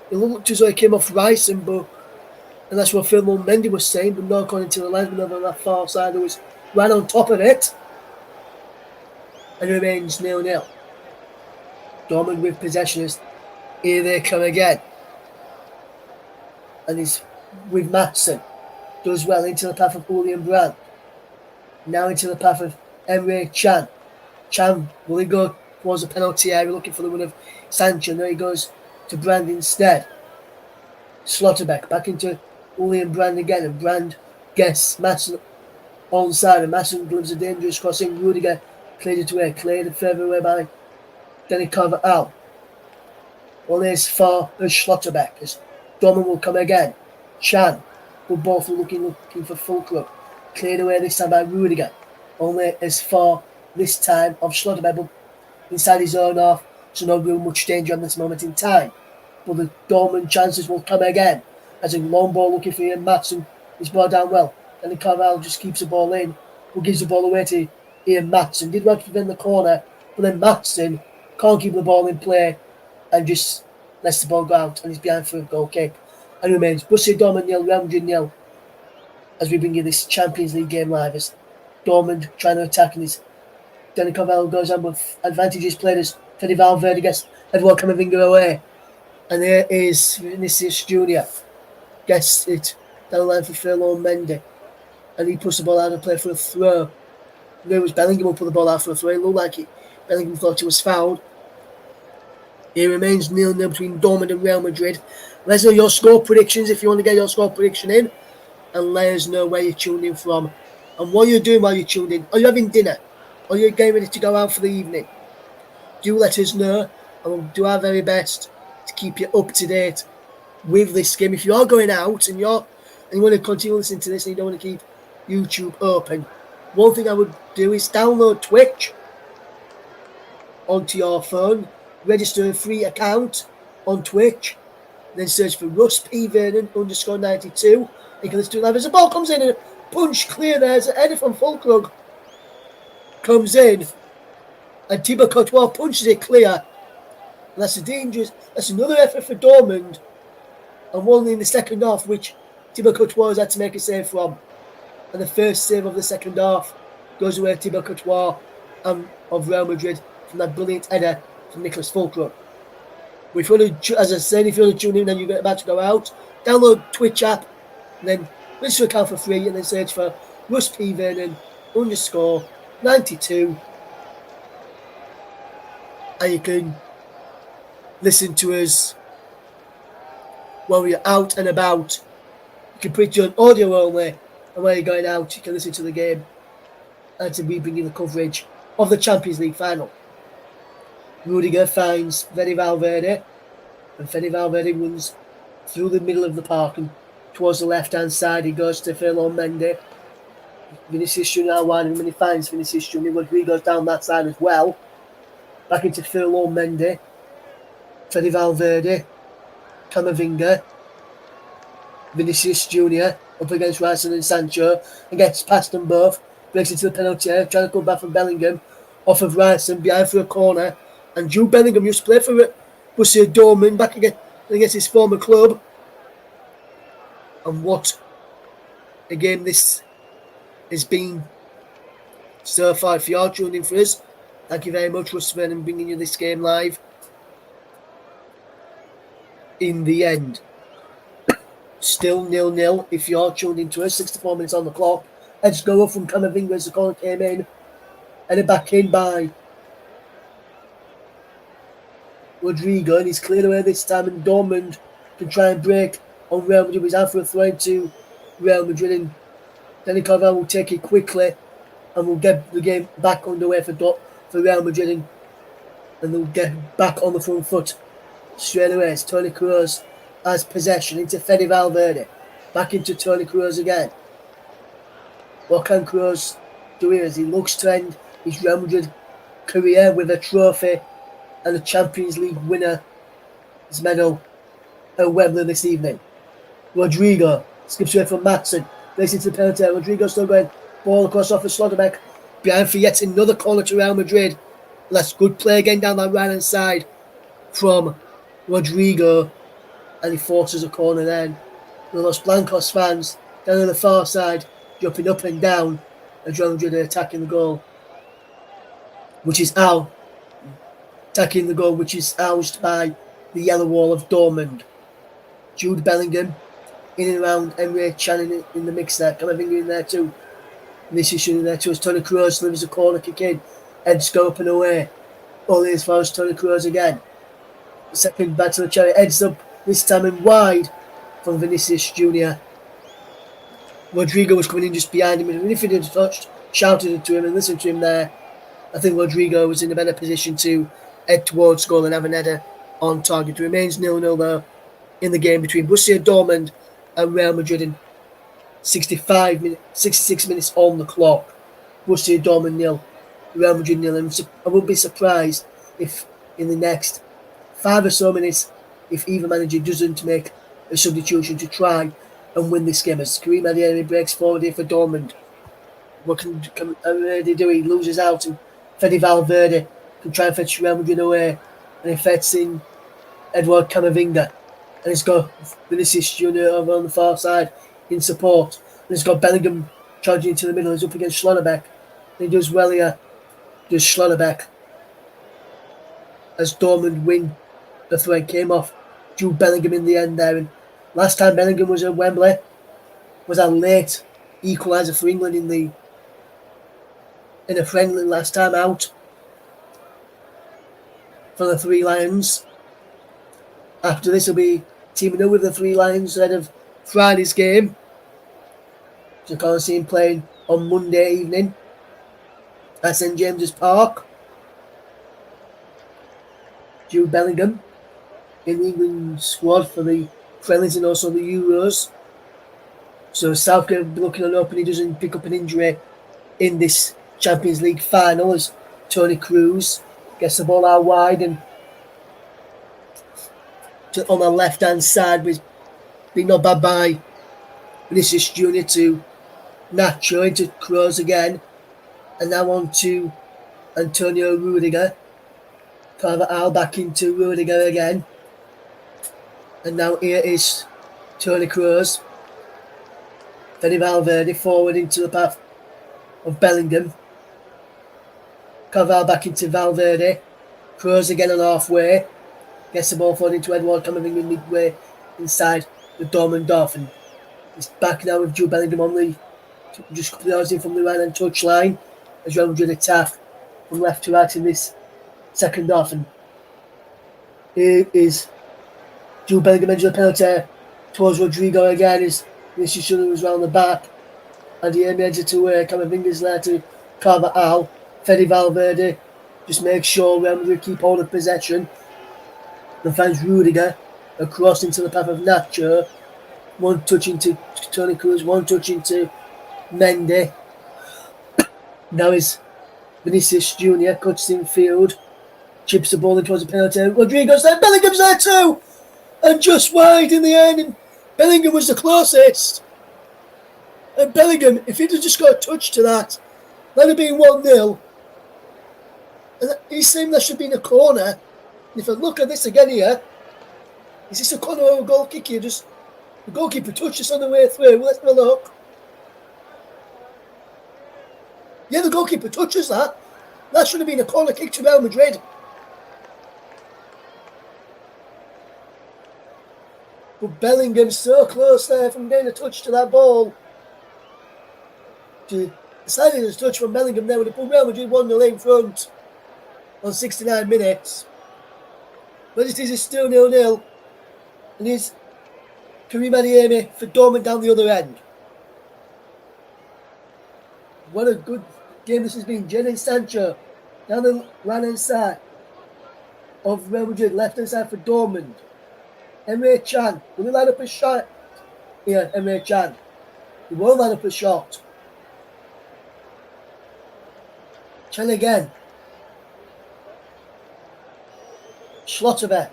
It looked as though he came off Ryerson, and that's what Phil Mendy was saying, but not according to the linesman over on that far side who was right on top of it. And it remains 0-0. Dortmund with possession as here they come again. And he's with Matson. Does well into the path of Julian Brandt. Now into the path of Emre Can. Can, will he go towards the penalty area looking for the one of Sancho? There he goes to Brand instead. Schlotterbeck back into Julian Brand again, and Brand gets Matson onside, and Matson delivers a dangerous crossing. Rudiger cleared it away, cleared further away by Danny Carvalho. Only as far as Schlotterbeck, as Dortmund will come again. Can, but both are looking for fulcrum. Cleared away this time by Rudiger. Only as far this time of Schlotterbeck, but inside his own half, so no real much danger at this moment in time. But the Dortmund chances will come again. As a long ball looking for Ian Matson. He's brought down well. And then Carvalho just keeps the ball in, who gives the ball away to Ian Matson. Did well to defend the corner, but then Matson can't keep the ball in play and just lets the ball go out, and he's behind for a goal kick. And remains Borussia Dortmund 0, Real Madrid 0, as we bring you this Champions League game live. As Dortmund trying to attack in his Danny Carvalho goes on with advantages played as Fede Valverde gets Edouard Camavinga away. And there is Vinicius Jr. Gets it down the line for Ferland Mendy. And he puts the ball out and play for a throw. There was Bellingham who put the ball out for a throw. It looked like Bellingham thought he was fouled. It remains 0-0 between Dortmund and Real Madrid. Let us know your score predictions if you want to get your score prediction in. And let us know where you're tuned in from. And what you're doing while you're tuned in. Are you having dinner? Are you getting ready to go out for the evening? Do let us know. And we'll do our very best to keep you up to date with this game. If you are going out and you want to continue listening to this and you don't want to keep YouTube open, one thing I would do is download Twitch onto your phone, register a free account on Twitch, then search for Russ P. Vernon _92. You can listen to it live as the ball comes in and punch clear there as a header from Fulkrug comes in and Thibaut Courtois punches it clear. And that's another effort for Dortmund, and one in the second half which Thibaut Courtois has had to make a save from. And the first save of the second half goes away to Thibaut Courtois of Real Madrid from that brilliant header from Nicholas Fulkrug. If you want to, as I said, if you want to tune in and you're about to go out, download Twitch app, and then register an account for free, and then search for Russ P. Vernon _92, and you can listen to us while we're out and about. You can put it on audio only, and when you're going out, you can listen to the game and to be bringing the coverage of the Champions League final. Rudiger finds Fede Valverde, and Fede Valverde runs through the middle of the park and towards the left-hand side. He goes to Ferland Mendy. Vinicius Jr. wide, and when he finds Vinicius Jr., Rodrigo's down that side as well. Back into Ferland Mendy. Fede Valverde, Camavinga, Vinicius Jr. up against Ryerson and Sancho and gets past them both. Breaks into the penalty area, trying to come back from Bellingham. Off of Ryerson, behind for a corner. And Jude Bellingham used to play for Borussia Dortmund back against his former club. And what a game this has been so far. If you are tuning in for us, thank you very much, Russ Vernon, bringing you this game live. In the end, still 0-0 if you're tuned into us. 64 minutes on the clock. Edge goal from Camavinga as the corner came in. Headed back in by Rodrigo, and he's cleared away this time, and Dortmund can try and break on Real Madrid. He's out for a throw into Real Madrid, and Danny Carvalho will take it quickly and will get the game back underway for Real Madrid, and they'll get back on the front foot straight away. It's Toni Kroos has possession into Fede Valverde. Back into Toni Kroos again. What can Kroos do here as he looks to end his Real Madrid career with a trophy and a Champions League winner's medal at Wembley this evening? Rodrigo skips away from Matson. Plays into the penalty. Rodrigo still going. Ball across off of Slotterbeck. Behind for yet another corner to Real Madrid. That's good play again down that right hand side from Rodrigo, and he forces a corner then. Los Blancos fans down on the far side jumping up and down as Real Madrid are attacking the goal, which is housed by the yellow wall of Dortmund. Jude Bellingham in and around Emre Can in the mix there. Camavinga in there too. This is in there too as Toni Kroos delivers a corner kick in. Heads go up and away. Only as far as Toni Kroos again. Second back to the cherry, heads up this time and wide from Vinicius Jr. Rodrigo was coming in just behind him, and if he had touched, shouted it to him and listened to him there, I think Rodrigo was in a better position to head towards goal and have an header on target. It remains 0-0 though in the game between Borussia Dortmund and Real Madrid in 66 minutes on the clock. Borussia Dortmund 0, Real Madrid 0. And I wouldn't be surprised if in the next 5 or so minutes, if either manager doesn't make a substitution to try and win this game, as Karim Adeyemi breaks forward here for Dortmund. What can they do? He loses out, and Fede Valverde can try and fetch Real Madrid away, and he fetches in Edouard Camavinga, and he's got Vinicius Jr. over on the far side in support, and he's got Bellingham charging into the middle. He's up against Schlotterbeck, and he does well here does Schlotterbeck as Dortmund win. The thread came off Jude Bellingham in the end there. And last time Bellingham was at Wembley was a late equaliser for England in a friendly last time out for the Three Lions. After this, will be teaming up with the Three Lions ahead of Friday's game. So can't see him playing on Monday evening at St James's Park. Jude Bellingham in the England squad for the friendlies and also the Euros. So Southgate will be looking on hoping he doesn't pick up an injury in this Champions League final as Toni Kroos gets the ball out wide and on the left hand side was being knocked back by Vinicius Junior to Nacho into Kroos again, and now on to Antonio Rudiger. Carvajal back into Rudiger again, and now here is Toni Kroos. Fede Valverde forward into the path of Bellingham. Carvajal back into Valverde. Kroos again on halfway. Gets the ball forward into Edouard Camavinga midway inside the Dortmund Dolphin. He's back now with Jude Bellingham on the just a couple of yards in from the right hand touchline as Real Madrid attack from left to right in this second half. And here is Jude Bellingham into the penalty towards Rodrigo again as Vinicius Junior was round the back. And he heads it away. Camavinga's there to Carvajal. Fede Valverde just makes sure Real Madrid keep hold of possession. The finds Rudiger across into the path of Nacho. One touch into Toni Kroos, one touch into Mendy. Now is Vinicius Junior cuts in field, chips the ball in towards the penalty. Rodrigo's there, Bellingham's there too, and just wide in the end. And Bellingham was the closest. And Bellingham, if he'd have just got a touch to that, that'd have been 1-0. And he's saying there should be a corner. And if I look at this again here, is this a corner or a goal kick here? Just the goalkeeper touched us on the way through. Let's have a look. Yeah, the goalkeeper touches that. That should have been a corner kick to Real Madrid. But Bellingham's so close there from getting a touch to that ball. Deciding a touch from Bellingham there would have put Real Madrid 1-0 in front on 69 minutes. But it is still 0-0. And it's Karim Adeyemi for Dortmund down the other end. What a good game this has been. Jadon Sancho down the right-hand side of Real Madrid, left-hand side for Dortmund. Emre Can, will he line up a shot? Yeah, Emre Can. He won't line up a shot. Can again. Schlotterbeck.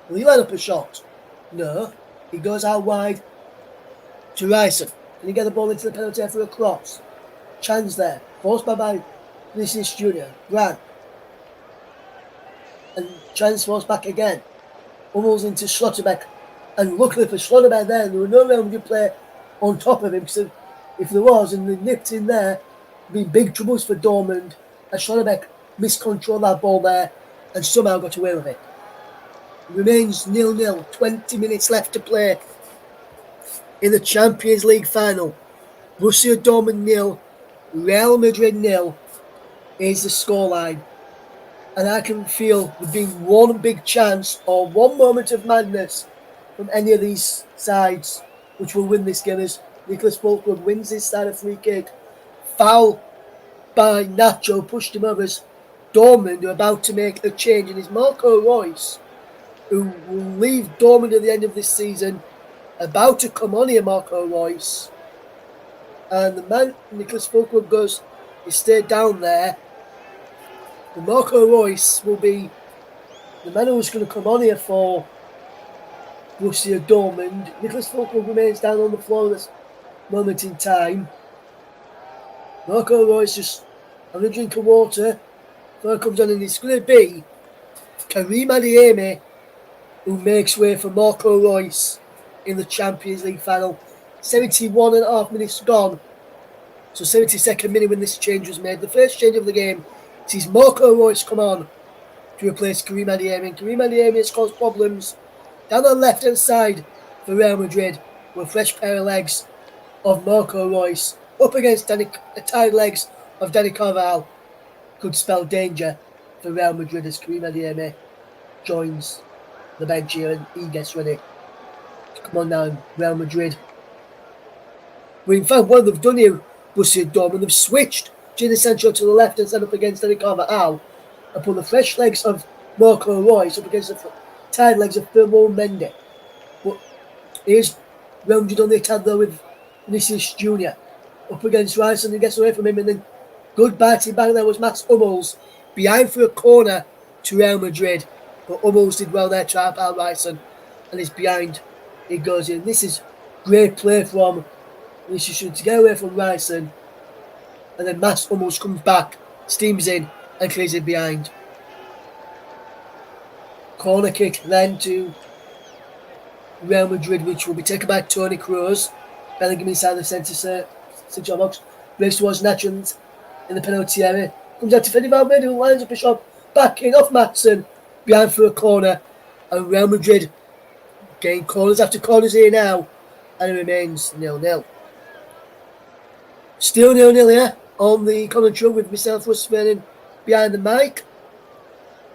Will he line up a shot? No. He goes out wide to Ryson. Can he get the ball into the penalty for a cross? Chan's there. Forced by Vinicius Junior. Grant. And Chan's forced back again. Almost into Schlotterbeck. And luckily for Schlotterbeck there were no Real Madrid player on top of him. Because if there was and they nipped in there, it'd be big troubles for Dortmund. And Schlotterbeck miscontrolled that ball there and somehow got away with it. It remains 0-0. 20 minutes left to play in the Champions League final. Borussia Dortmund 0, Real Madrid 0 is the scoreline. And I can feel there being one big chance or one moment of madness from any of these sides which will win this game as Nicholas Fulkrug wins this side of free kick. Foul by Nacho pushed him over as Dortmund are about to make a change, and it's Marco Reus who will leave Dortmund at the end of this season. About to come on here, Marco Reus. And the man, Nicholas Fulkrug, goes, he stayed down there. And Marco Reus will be the man who's going to come on here for Borussia Dortmund. Nicholas Fulkrug remains down on the floor at this moment in time. Marco Reus just having a drink of water. Before it comes on, and it's going to be Karim Adeyemi who makes way for Marco Reus in the Champions League final. 71.5 minutes gone. So 72nd minute when this change was made. The first change of the game Sees Marco Reus come on to replace Karim Adeyemi. And Karim Adeyemi has caused problems down the left-hand side for Real Madrid with a fresh pair of legs of Marco Reus up against the tired legs of Dani Carvajal could spell danger for Real Madrid as Karim Adeyemi joins the bench here and he gets ready to come on now. Real Madrid, well, in fact, what they've done here, Borussia Dortmund, they've switched Jadon Sancho to the left and set up against Dani Carvajal and put the fresh legs of Marco Reus up against the tired legs of Ferland Mendy. But here's Real Madrid on the attack though with Vinicius Jr. up against Rice and he gets away from him, and then good biting back there was Mats Hummels behind for a corner to Real Madrid, but Hummels did well there to help out Rice and he's behind, he goes in. This is great play from Vinicius Jr. to get away from Rice, and then Mats Hummels comes back, steams in and clears it behind. Corner kick then to Real Madrid, which will be taken by Toni Kroos. Bellingham inside the centre box, race towards Nacho in the penalty area. Comes out to Fede Valverde, who lines up a shot back in off Maatsen, behind for a corner. And Real Madrid gain corners after corners here now, and it remains 0-0. Still 0-0 here on the commentary with myself, Russ Vernon, behind the mic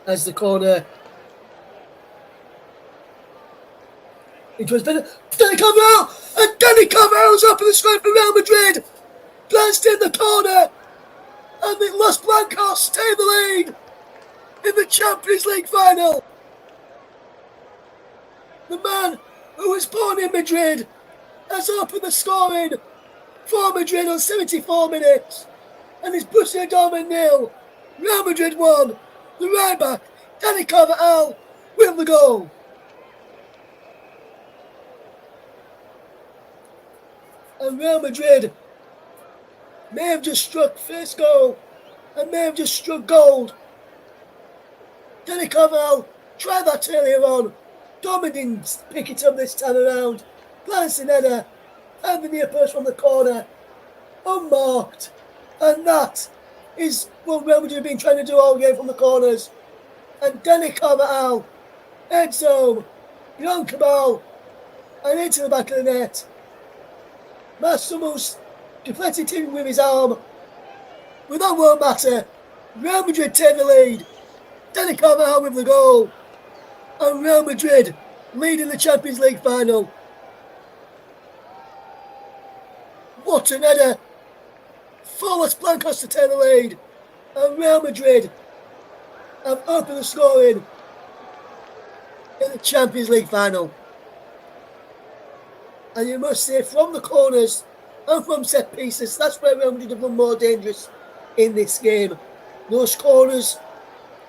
as the corner. It was better. Dani Carvajal! And Dani Carvajal's up in the score for Real Madrid! Glanced in the corner! And the Los Blancos take the lead in the Champions League final! The man who was born in Madrid has opened the scoring for Madrid on 74 minutes. And it's Borussia Dortmund 0, Real Madrid 1. The right back, Dani Carvajal, with the goal. And Real Madrid may have just struck first goal and may have just struck gold. Dani Carvajal tried that earlier on. Dortmund didn't pick it up this time around. Glancing header and the near post from the corner. Unmarked. And that is what Real Madrid have been trying to do all game from the corners. And Dani Carvajal heads home. Young Cabal and into the back of the net. Mats Hummels deflected in with his arm. But that won't matter. Real Madrid take the lead. Dani Carvajal with the goal. And Real Madrid leading the Champions League final. What an header. For Los Blancos to take the lead. And Real Madrid have opened the scoring in the Champions League final. And you must say, from the corners and from set pieces, that's where Real Madrid have been more dangerous in this game. Those corners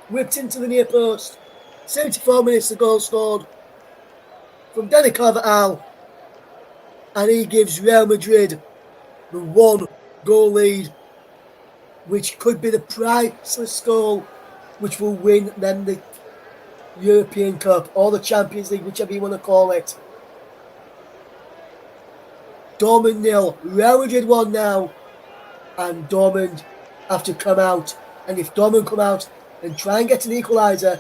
whipped into the near post. 74 minutes, the goal scored from Dani Carvajal. And he gives Real Madrid the 1-goal lead, which could be the priceless goal which will win them the European Cup or the Champions League, whichever you want to call it. Dortmund 0, Real Madrid 1 now, and Dortmund have to come out. And if Dortmund come out and try and get an equaliser,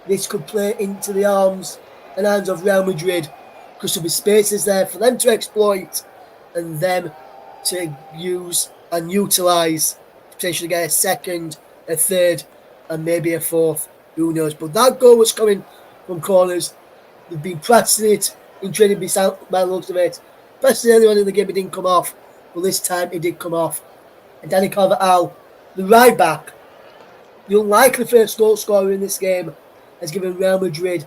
this could play into the arms and hands of Real Madrid, because there'll be spaces there for them to exploit and them to use and utilise, potentially get a second, a third, and maybe a fourth. Who knows? But that goal was coming from corners. They've been practicing it in training by the looks of it. Practicing earlier on in the game, it didn't come off. But this time, it did come off. And Dani Carvajal, the right back, the unlikely first goal scorer in this game, has given Real Madrid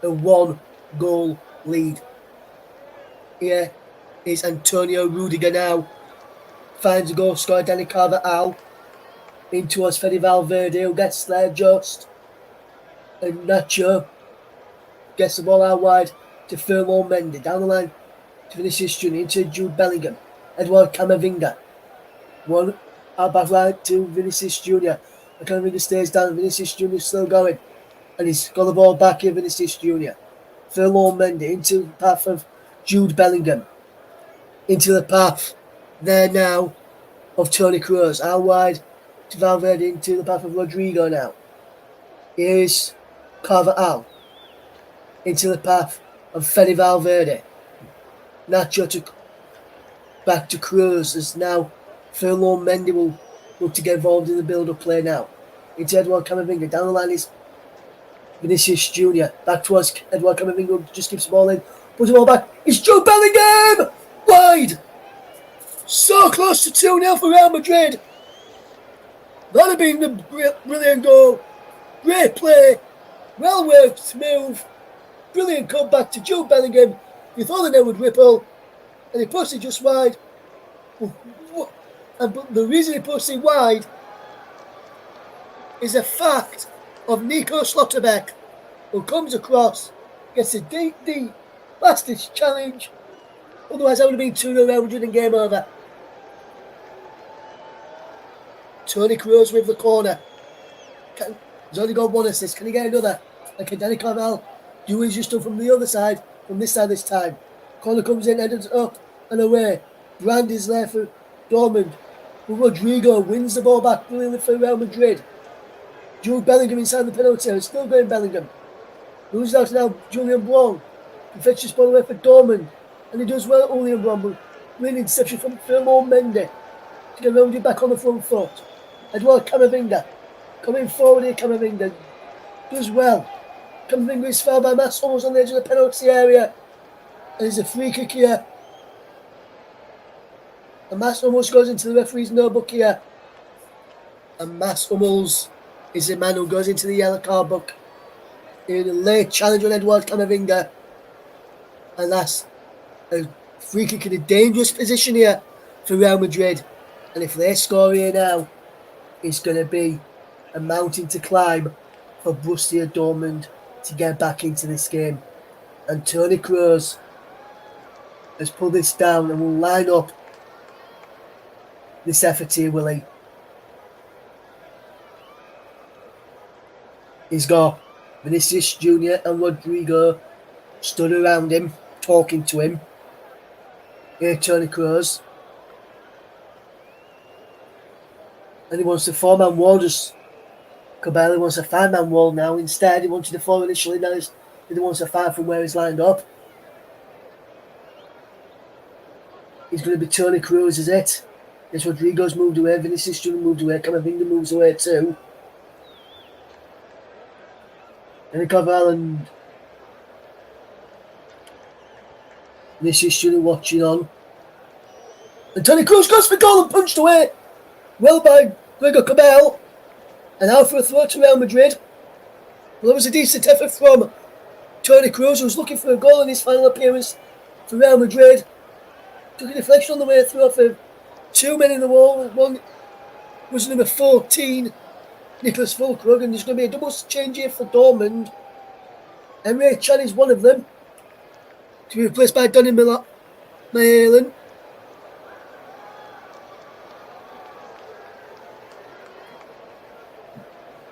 a 1-goal lead. Here is Antonio Rudiger now. Finds a goal scorer, Dani Carvajal. In towards Fede Valverde, who gets there just. And Nacho gets the ball out wide to Ferland Mendy. Down the line to Vinicius Jr. into Jude Bellingham. Edouard Camavinga. One out back right to Vinicius Jr. And Camavinga stays down. Vinicius Jr. is still going. And he's got the ball back here, Vinicius Jr. Ferland Mendy into the path of Jude Bellingham. Into the path there now of Toni Kroos. Out wide to Valverde into the path of Rodrigo now. Here's Carvajal into the path of Fede Valverde. Nacho back to Cruz as now Ferland Mendy will look to get involved in the build-up play now. Into Edouard Camavinga. Down the line is Vinicius Jr. Back towards Edouard Camavinga. Just keeps the ball in. Puts the ball back. It's Jude Bellingham! Wide! So close to 2-0 for Real Madrid. That had been the brilliant goal. Great play. Well worked move. Brilliant comeback to Jude Bellingham. You thought the net would ripple. And he pushed it just wide. And the reason he pushed it wide is a fact of Nico Schlotterbeck, who comes across, gets a deep last ditch challenge. Otherwise, that would have been 2-0 Real Madrid and game over. Toni Kroos with the corner. He's only got one assist. Can he get another? And can Dani Carvajal do what he's just done from the other side, from this side this time? Corner comes in, headed up and away. Brand is there for Dortmund. But Rodrigo wins the ball back brilliantly for Real Madrid. Jude Bellingham inside the penalty area. Still going Bellingham. Moves out now Julian Blanc. He fetches the ball away for Dortmund. And he does well, Julian Blanc. But really interception from Ferland Mendy to get Real Madrid back on the front foot. Edouard Camavinga. Coming forward here, Camavinga. Does well. Camavinga is fouled by Mass almost on the edge of the penalty area. And there's a free kick here. And Mass almost goes into the referee's no book here. And Mass Hummels is the man who goes into the yellow card book. In a late challenge on Edouard Camavinga. And that's a free kick in a dangerous position here for Real Madrid. And if they score here now, it's going to be a mountain to climb for Borussia Dortmund to get back into this game. And Toni Kroos has pulled this down and will line up this effort here, will he? He's got Vinicius Jr. and Rodrigo stood around him, talking to him. Here, Toni Kroos. And he wants to 4-man wall. Just Cabello wants a 5-man wall now. Instead, he wanted to 4 initially. Now he wants a 5 from where he's lined up. He's going to be Toni Kroos, is it? Yes, Rodrigo's moved away. Vinicius Jr. moved away. Camavinga moves away too. And Carvajal and Vinicius Jr. watching on. And Toni Kroos goes for goal and punched away. Well by Gregor Cabell. And now for a throw to Real Madrid. Well, that was a decent effort from Toni Kroos, who was looking for a goal in his final appearance for Real Madrid. Took a deflection on the way through for 2 men in the wall. One was number 14, Nicholas Fulkrug, and there's going to be a double change here for Dortmund. Emre Can is one of them, to be replaced by Donny Malen.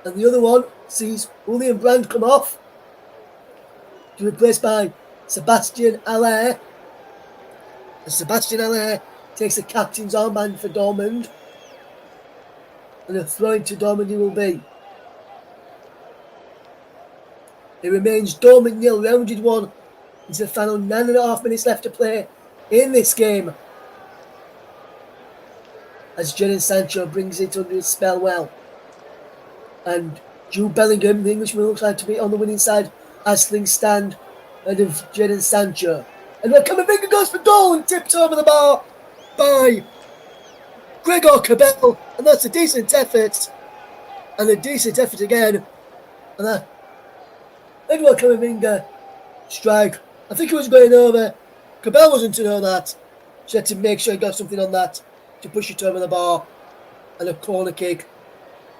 And the other one sees Julian Brand come off, to be replaced by Sebastian Haller. And Sebastian Haller takes the captain's armband for Dortmund. And a throw into Dortmund he will be. It remains Dortmund 0, Real Madrid 1. It's the final 9.5 minutes left to play in this game. As Jadon Sancho brings it under his spell well. And Jude Bellingham, the Englishman, looks like to be on the winning side as things stand. And of Jadon Sancho. And when Camavinga goes for goal and tipped over the bar by Gregor Cabell. And that's a decent effort. And a decent effort again. And that Edouard Camavinga strike. I think he was going over. Cabell wasn't to know that. She had to make sure he got something on that to push it over the bar. And a corner kick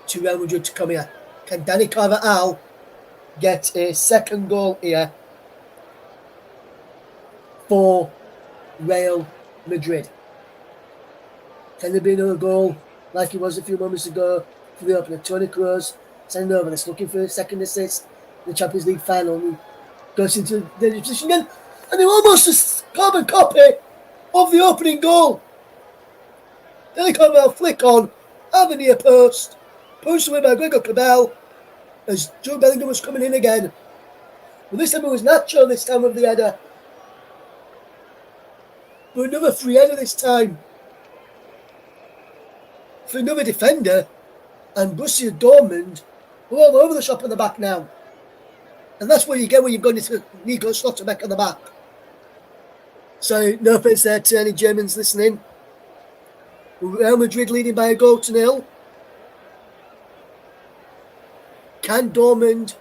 to Real Madrid to come here. Can Dani Carvajal get a second goal here for Real Madrid? Can there be another goal like it was a few moments ago for the opener? Toni Kroos sending over this, looking for a second assist in the Champions League final. He goes into the position again, and they're almost a carbon copy of the opening goal. Then they come out flick on, at the near post, pushed away by Gregor Cabell as Jude Bellingham was coming in again. But this time it was Nacho this time with the header. But another free header this time for another defender, and Borussia Dortmund were all over the shop at the back now. And that's what you get when you've got Nico Schlotterbeck at the back. So, no offence there to any Germans listening. Real Madrid leading by 1-0. Can Dortmund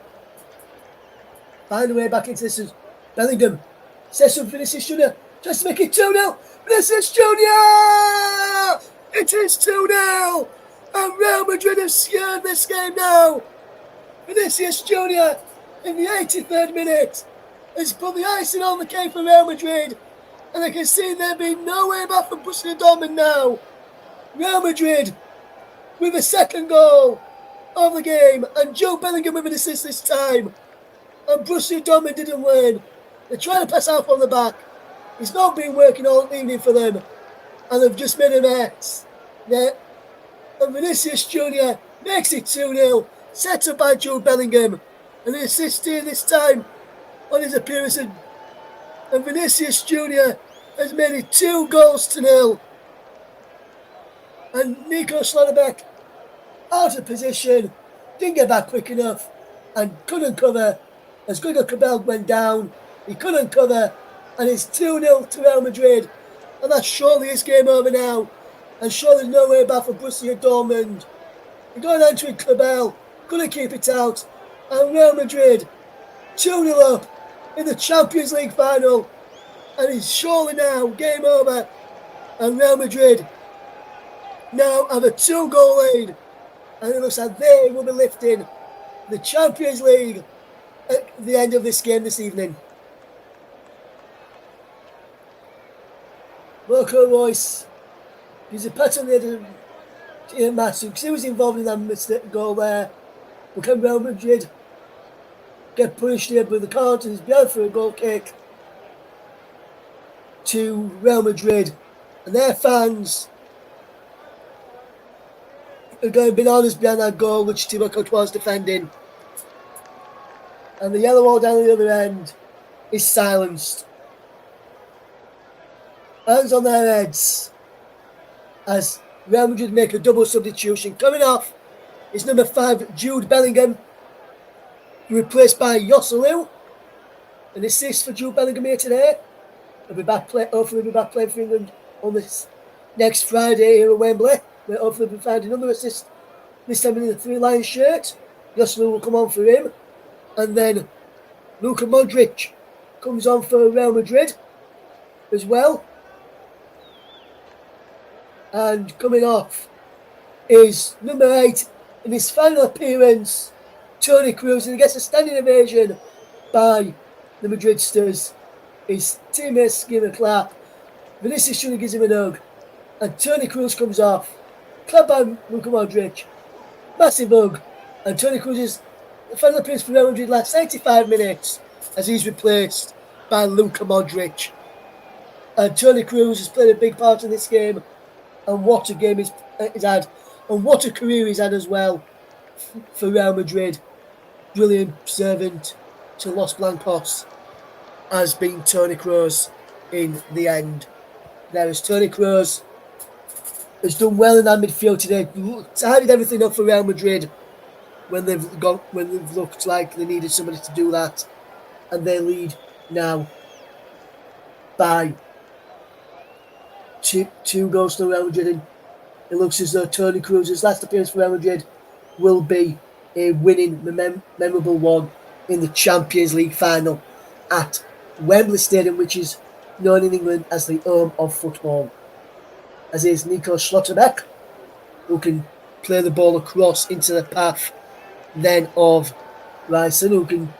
find a way back into this? Bellingham says something for Vinicius Junior. Tries to make it 2-0. Vinicius Junior! It is 2-0! And Real Madrid have secured this game now. Vinicius Junior in the 83rd minute has put the icing on the cake for Real Madrid. And I can see there being no way back from Borussia Dortmund now. Real Madrid with the second goal of the game, and Jude Bellingham with an assist this time. And Borussia Dortmund didn't win. They're trying to pass out from the back. It's not been working all evening for them, and they've just made a mess. Yeah. And Vinicius Junior makes it 2-0, set up by Jude Bellingham, and an assist here this time on his appearance. And Vinicius Junior has made it 2-0. And Nico Schlotterbeck out of position, didn't get back quick enough, and couldn't cover. As Gregor Cabell went down, he couldn't cover, and it's 2-0 to Real Madrid. And that's surely his game over now, and surely there's no way back for Borussia Dortmund. He got onto it, Cabell, couldn't keep it out, and Real Madrid 2-0 up in the Champions League final, and it's surely now game over, and Real Madrid now have a 2-goal lead, and it looks like they will be lifting the Champions League at the end of this game this evening. Marco Reus gives a pat on the head of Matsu because he was involved in that mistake goal there. But can Real Madrid get punished here with the card, and he's behind for a goal kick to Real Madrid, and their fans are going bananas behind that goal which Thibaut Courtois was defending. And the yellow wall down the other end is silenced. Hands on their heads as Real Madrid make a double substitution. Coming off is number 5, Jude Bellingham, replaced by Joselu. An assist for Jude Bellingham here today. Hopefully be back playing for England on this next Friday here at Wembley. We'll hopefully be finding another assist, this time in the 3-line shirt. Joselu will come on for him. And then Luka Modric comes on for Real Madrid as well. And coming off is number 8 in his final appearance, Toni Kroos, and he gets a standing ovation by the Madridsters. His teammates give him a clap. Vinicius Junior gives him a hug. And Toni Kroos comes off. Clap by Luka Modric. Massive hug. And Toni Kroos' final appearance for Real Madrid lasts 85 minutes as he's replaced by Luka Modric. And Toni Kroos has played a big part in this game. And what a game he's had. And what a career he's had as well for Real Madrid. Brilliant servant to Los Blancos has been Toni Kroos in the end. There is Toni Kroos has done well in that midfield today. Tidied everything up for Real Madrid when they've looked like they needed somebody to do that. And they lead now by two goals to Real Madrid, and it looks as though Toni Kroos' last appearance for Real Madrid will be a winning, memorable one in the Champions League final at Wembley Stadium, which is known in England as the home of football. As is Nico Schlotterbeck, who can play the ball across into the path then of Ryerson, who can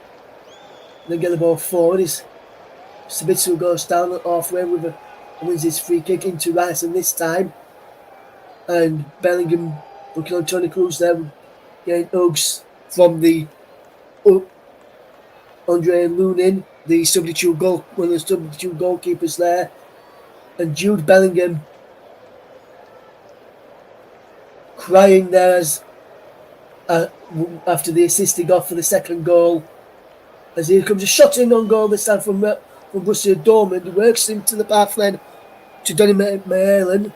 then get the ball forward. Sabitzer goes down halfway with wins his free kick into Ryerson this time. And Bellingham looking on Toni Kroos there, getting hugs from the Andre Lunin, the substitute one of the substitute goalkeepers there. And Jude Bellingham crying there as after the assist he got for the second goal. As here comes a shot in on goal this time from Borussia Dortmund. He works into the path then to Donny Malen.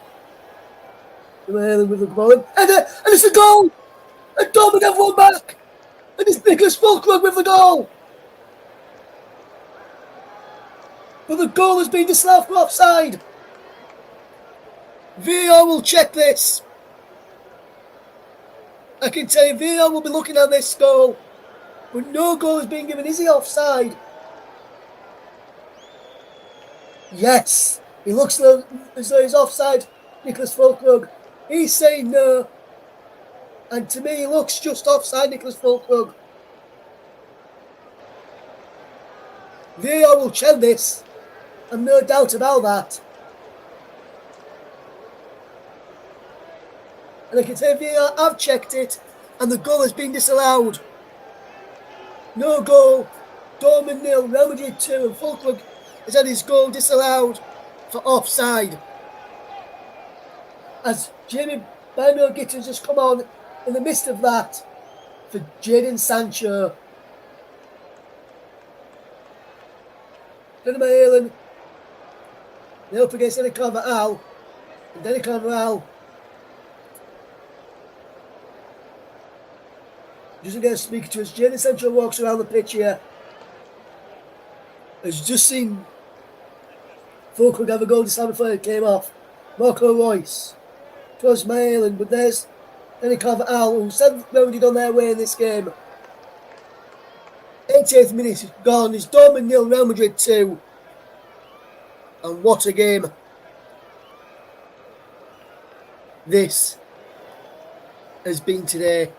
Malen with the ball in. And it's a goal! And Dortmund have one back! And it's Nicholas Füllkrug with the goal! But the goal has been disallowed for offside. VAR will check this. I can tell you VAR will be looking at this goal. But no goal is being given. Is he offside? Yes. He looks as though he's offside, Nicholas Füllkrug. He's saying no. And to me, he looks just offside, Nicholas Füllkrug. VAR will check this. I've no doubt about that. And I can tell you VAR have checked it. And the goal has been disallowed. No goal. Dortmund 0, Real Madrid 2, and Füllkrug has had his goal disallowed for offside. As Jamie Bino Gittins has come on in the midst of that for Jadon Sancho. Donny Malen. They're up against Dani Carvajal. And Dani Carvajal doesn't get a speaker to us. Jadon Sancho walks around the pitch here. Has just seen Füllkrug have a goal just before it came off. Marco Reus towards Malen, but there's Dani Carvajal, who 7th rounded on their way in this game. 88th minute is gone. It's Dortmund 0, Real Madrid 2. And what a game this has been today.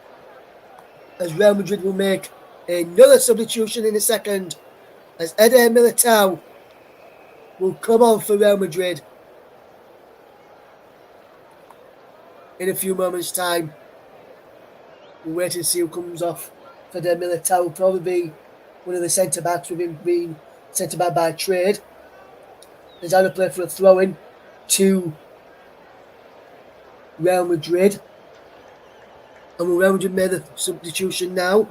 As Real Madrid will make another substitution in a second. As Eder Militao will come on for Real Madrid in a few moments' time. We'll wait and see who comes off. Eder Militao will probably be one of the centre-backs, with him being centre-back by trade. He's had to play for a throw-in to Real Madrid. And will Real Madrid make the substitution now?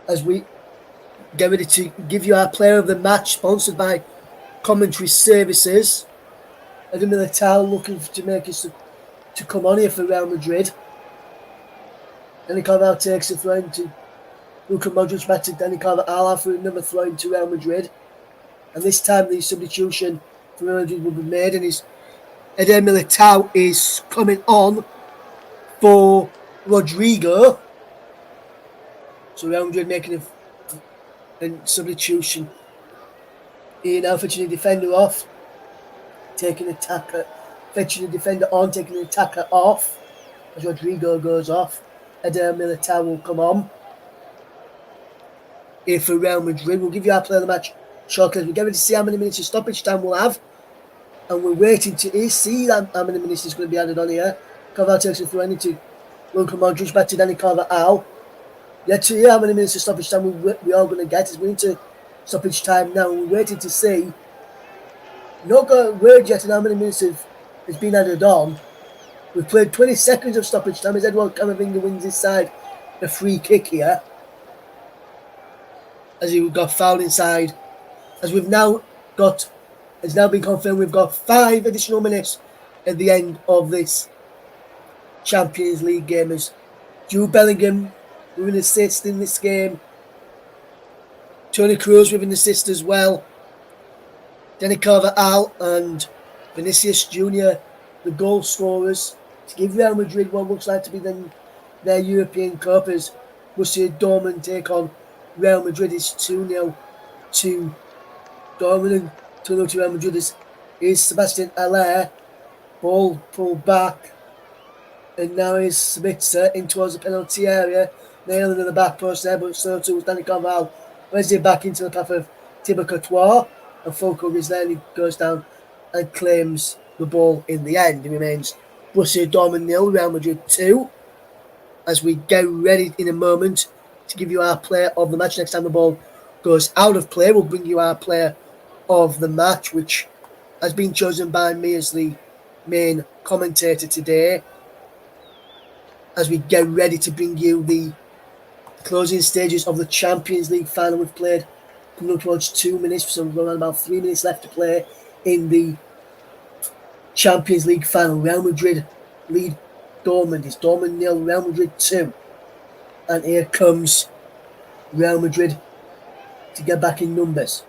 As we get ready to give you our player of the match, sponsored by Commentary Services. Eder Militao looking to make us to come on here for Real Madrid. Dani Carvajal takes a throw into Luka Modric, back to Dani Carvajal for another throw into Real Madrid. And this time the substitution for Real Madrid will be made, and Eder Militao is coming on for Rodrigo. So Real Madrid making a substitution. Here now fetching a defender off. Taking attacker. Fetching a defender on, taking the attacker off. As Rodrigo goes off. Eder Militao will come on. Here for Real Madrid. We'll give you our player of the match shortly. We're getting to see how many minutes of stoppage time we'll have. And we're waiting to see how many minutes is going to be added on here. Carvajal takes it through into Luka Modric, back to Dani Carvajal. Yet to hear how many minutes of stoppage time we are going to get. As we're into stoppage time now, and we're waiting to see. Not got a word yet on how many minutes has been added on. We've played 20 seconds of stoppage time as Edouard Camavinga wins his side a free kick here. As he got fouled inside. As we've now got, it's now been confirmed, we've got 5 additional minutes at the end of this Champions League game. As Jude Bellingham with an assist in this game. Toni Kroos with an assist as well. Dani Carvajal and Vinicius Jr., the goal scorers, to give Real Madrid what looks like to be their European Cup, as Borussia Dortmund take on Real Madrid. Is 2-0 to Dortmund, and 2-0 to Real Madrid. Is Sebastian Haller. Ball pulled back, and now is Sabitzer in towards the penalty area. Nailing in the back post there, but so too was Dani Carvajal. Where's it back into the path of Thibaut Courtois? And Füllkrug is there, and he goes down and claims the ball in the end. It remains Borussia Dortmund 0, Real Madrid 2. As we get ready in a moment to give you our player of the match. Next time the ball goes out of play, we'll bring you our player of the match, which has been chosen by me as the main commentator today, as we get ready to bring you the closing stages of the Champions League final. We've played coming up towards 2 minutes, so we've got about 3 minutes left to play in the Champions League final. Real Madrid lead Dortmund. It's Dortmund 0, Real Madrid 2. And here comes Real Madrid to get back in numbers.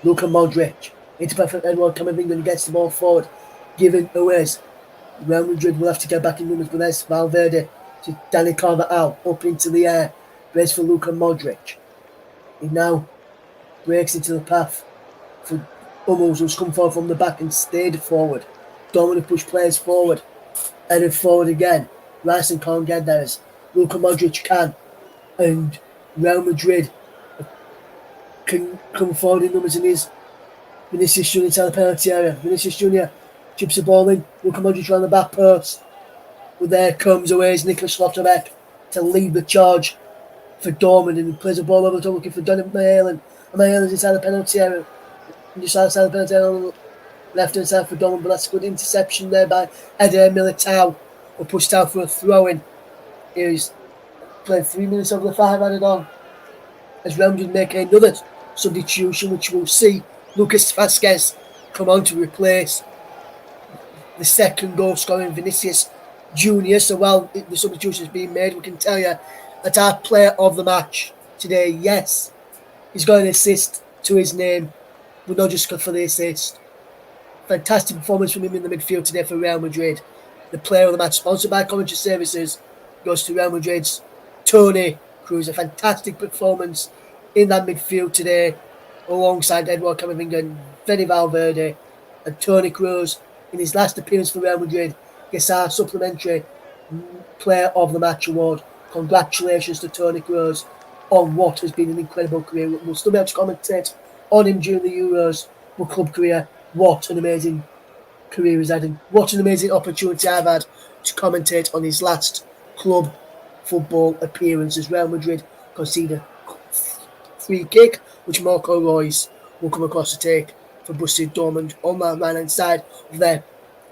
Luka Modric into perfect Edward Camavinga and gets the ball forward, given away. Real Madrid will have to get back in numbers, but there's Valverde to Dani Carvajal up into the air. Brace for Luka Modric. He now breaks into the path for Hummels, who's come forward from the back and stayed forward. Don't want to push players forward. Headed forward again. Ryerson can't get there as Luka Modric can. And Real Madrid can come forward in numbers, and is Vinicius Junior inside the penalty area. Vinicius Junior chips the ball in. Luka Modric around the back post. But there comes away is Niklas Schlotterbeck to lead the charge for Dortmund, and he plays the ball over the top looking for Donny Malen. And Malen's inside the penalty area. And just outside the penalty area on the left hand side for Dortmund, but that's a good interception there by Eder Militao, who pushed out for a throw-in. He's played 3 minutes over the 5 added on, as Real Madrid make another substitution, which we'll see Lucas Vazquez come on to replace the second goal scoring Vinicius Junior. So while the substitution is being made, we can tell you that our player of the match today, yes, he's got an assist to his name, but not just for the assist. Fantastic performance from him in the midfield today for Real Madrid. The player of the match, sponsored by Commentary Services, goes to Real Madrid's Toni Kroos. A fantastic performance in that midfield today, alongside Edouard Camavinga and Fede Valverde. And Toni Kroos, in his last appearance for Real Madrid, gets our supplementary player of the match award. Congratulations to Toni Kroos on what has been an incredible career. We'll still be able to commentate on him during the Euros, but club career, what an amazing career he's had, and what an amazing opportunity I've had to commentate on his last club football appearance, as Real Madrid concede a free kick, which Marco Reus will come across to take for Borussia Dortmund on that right-hand side of there,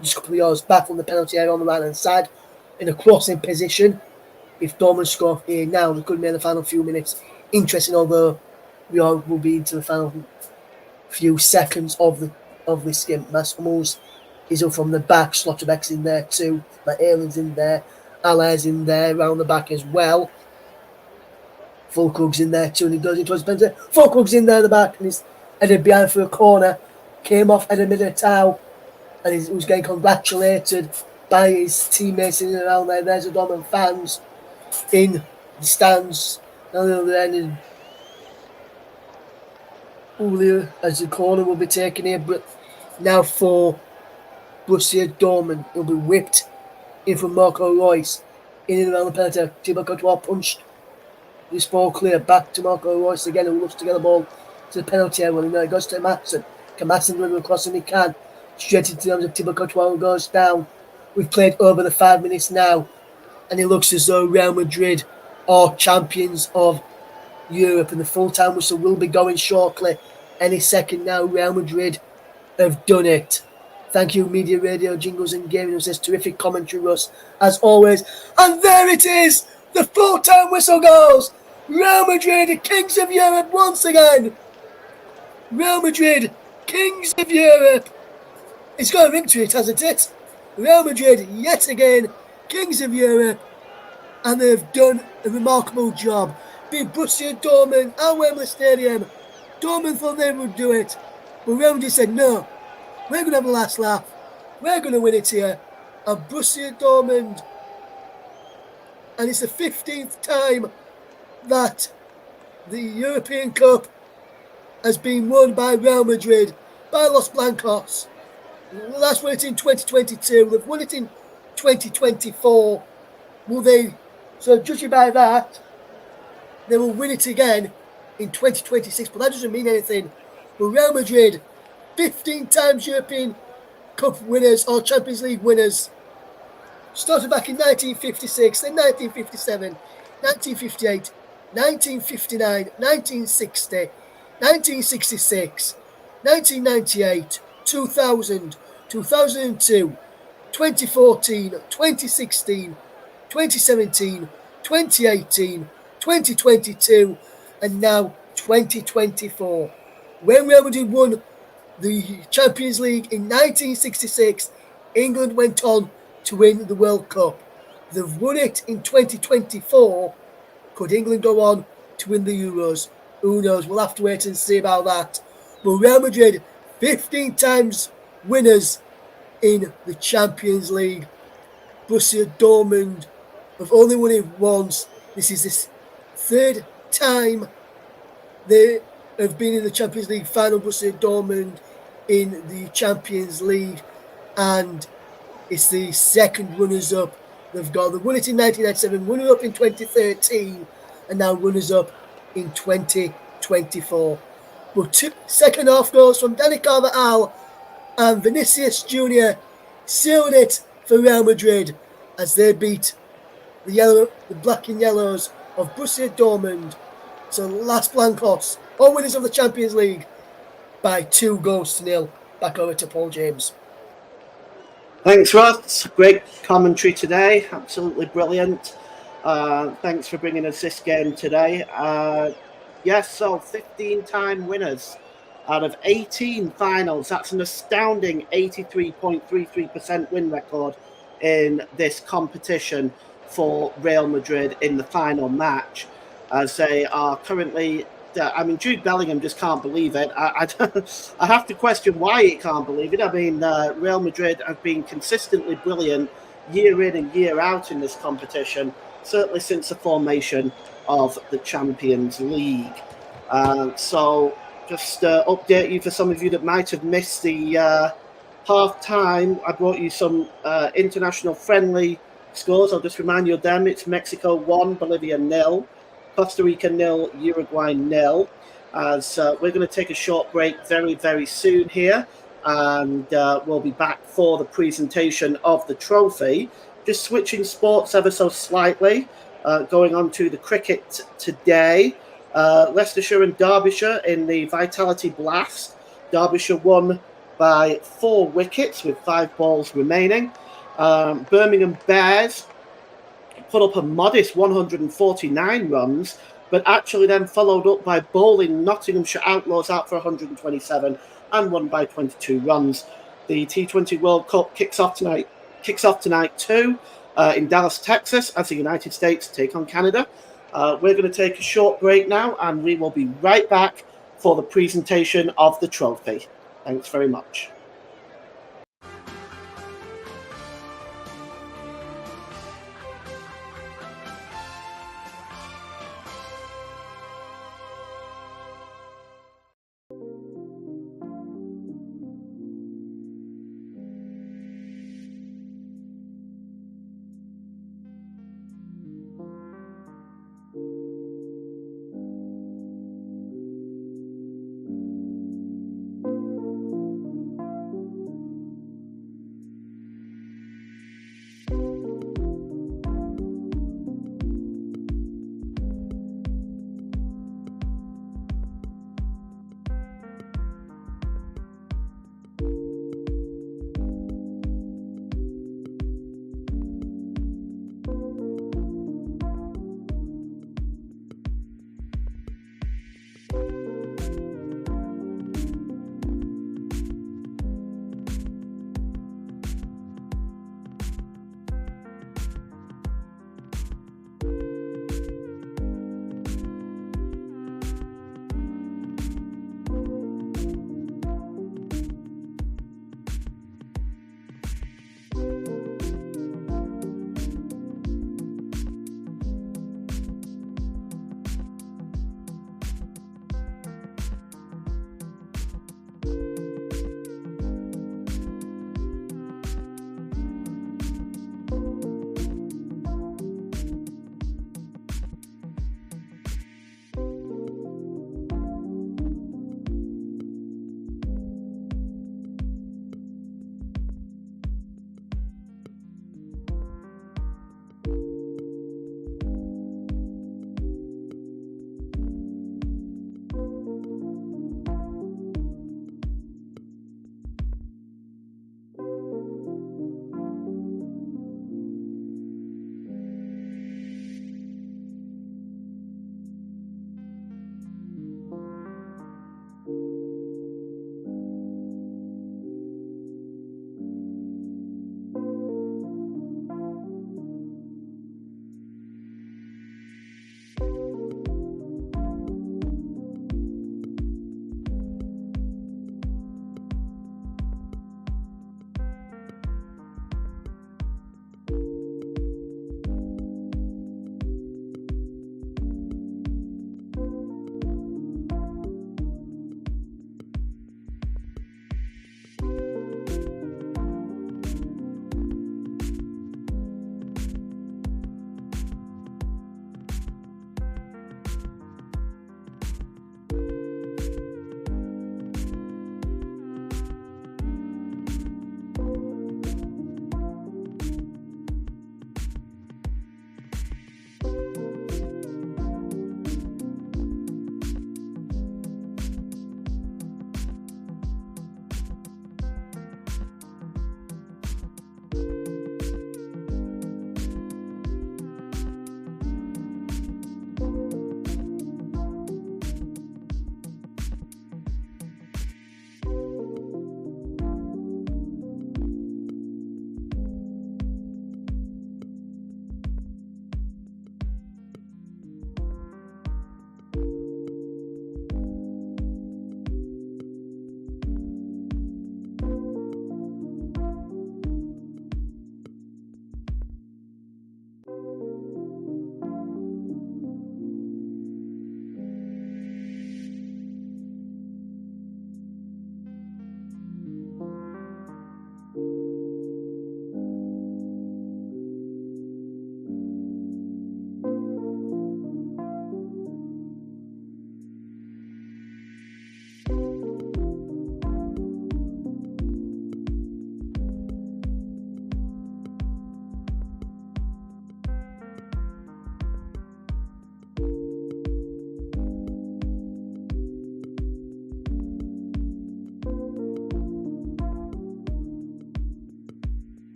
just a couple of yards back from the penalty area on the right-hand side, in a crossing position. If Dortmund score here now, they could make the final few minutes interesting, although we all will be into the final few seconds of this game. Mats Hummels is up from the back, Schlotterbeck's in there too, Mahelen's in there, Aller's in there, around the back as well. Fulkrug's in there too, and he goes into his penalty. Fulkrug's in there at the back, and he's headed behind for a corner. Came off Eder Militao, and he was getting congratulated by his teammates in and around there. There's the Dortmund fans in the stands on the other end, and Julio as the corner will be taken here, but now for Borussia Dortmund, he'll be whipped in from Marco Reus, in and around the penalty. Thibaut Courtois punched this ball clear back to Marco Reus again, who looks to get the ball to the penalty area. Well, it goes to Madsen. Can Madsen run across, and he can. Straight into the arms of Thibaut Courtois, and goes down. We've played over the 5 minutes now, and it looks as though Real Madrid are champions of Europe, and the full-time whistle will be going shortly. Any second now, Real Madrid have done it. Thank you, Media Radio, Jingles and Gaming. It says terrific commentary, Russ, as always. And there it is! The full-time whistle goes! Real Madrid, kings of Europe once again! Real Madrid, kings of Europe! It's got a ring to it, hasn't it? Real Madrid, yet again, kings of Europe. And they've done a remarkable job. Beat Borussia Dortmund at Wembley Stadium. Dortmund thought they would do it, but Real Madrid said, no, we're going to have a last laugh. We're going to win it here. And Borussia Dortmund, and it's the 15th time that the European Cup has been won by Real Madrid, by Los Blancos. Last won it in 2022. They've won it in 2024. Will they? So judging by that, they will win it again in 2026. But that doesn't mean anything. But Real Madrid, 15 times European Cup winners or Champions League winners. Started back in 1956, then 1957, 1958, 1959, 1960, 1966, 1998, 2000, 2002, 2014, 2016, 2017, 2018, 2022, and now 2024. When Real Madrid won the Champions League in 1966, England went on to win the World Cup. They've won it in 2024. Could England go on to win the Euros? Who knows? We'll have to wait and see about that. But Real Madrid, 15 times winners in the Champions League. Borussia Dortmund have only won it once. This is the third time they have been in the Champions League final. Borussia Dortmund in the Champions League, and it's the second runners-up they've got. They won it in 1997, runner-up in 2013, and now runners-up in 2024. But second half goals from Dani Carvajal and Vinicius Jr. sealed it for Real Madrid as they beat the black and yellows of Borussia Dortmund. So Las Blancos, all winners of the Champions League, by 2-0. Back over to Paul James. Thanks, Ross. Great commentary today. Absolutely brilliant. Thanks for bringing us this game today. Yes, so 15-time winners out of 18 finals. That's an astounding 83.33% win record in this competition for Real Madrid in the final match, as they are currently... I mean, Jude Bellingham just can't believe it. I have to question why he can't believe it. I mean, Real Madrid have been consistently brilliant year in and year out in this competition, certainly since the formation of the Champions League. So just update you for some of you that might have missed the half-time. I brought you some international friendly scores. I'll just remind you of them. It's Mexico 1, Bolivia 0. Costa Rica 0, Uruguay 0. As we're going to take a short break very, very soon here, and we'll be back for the presentation of the trophy. Just switching sports ever so slightly, going on to the cricket today. Leicestershire and Derbyshire in the Vitality Blast. Derbyshire won by 4 wickets with 5 balls remaining. Birmingham Bears put up a modest 149 runs, but actually then followed up by bowling Nottinghamshire Outlaws out for 127 and won by 22 runs. The T20 World Cup kicks off tonight too in Dallas, Texas, as the United States take on Canada. We're going to take a short break now, and we will be right back for the presentation of the trophy. Thanks very much.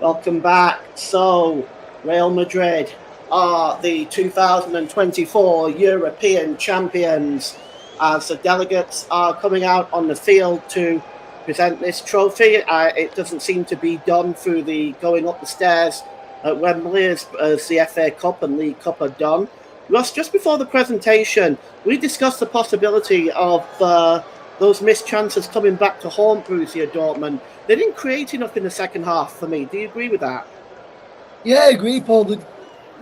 Welcome back. So, Real Madrid are the 2024 European champions as the delegates are coming out on the field to present this trophy. It doesn't seem to be done through the going up the stairs at Wembley as the FA Cup and League Cup are done. Ross, just before the presentation, we discussed the possibility of those missed chances coming back to haunt Borussia Dortmund. They didn't create enough in the second half for me. Do you agree with that? Yeah, I agree, Paul. The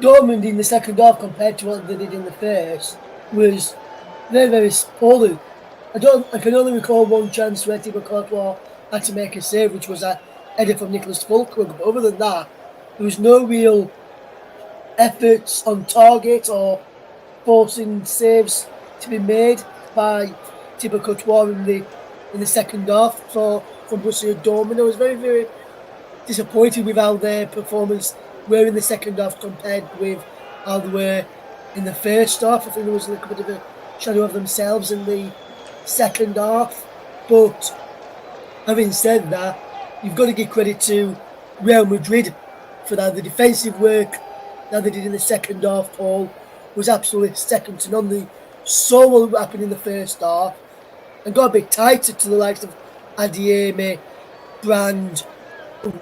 Dortmund in the second half compared to what they did in the first was very, very poorly. I can only recall one chance where Thibaut Courtois had to make a save, which was a header from Nicholas Füllkrug. But other than that, there was no real efforts on target or forcing saves to be made by Thibaut Courtois in the second half. So from Borussia Dortmund, I was very, very disappointed with how their performance were in the second half compared with how they were in the first half. I think there was a little bit of a shadow of themselves in the second half. But having said that, you've got to give credit to Real Madrid for that. The defensive work that they did in the second half, Paul, was absolutely second to none. They saw what happened in the first half and got a bit tighter to the likes of Adiemi, Brand,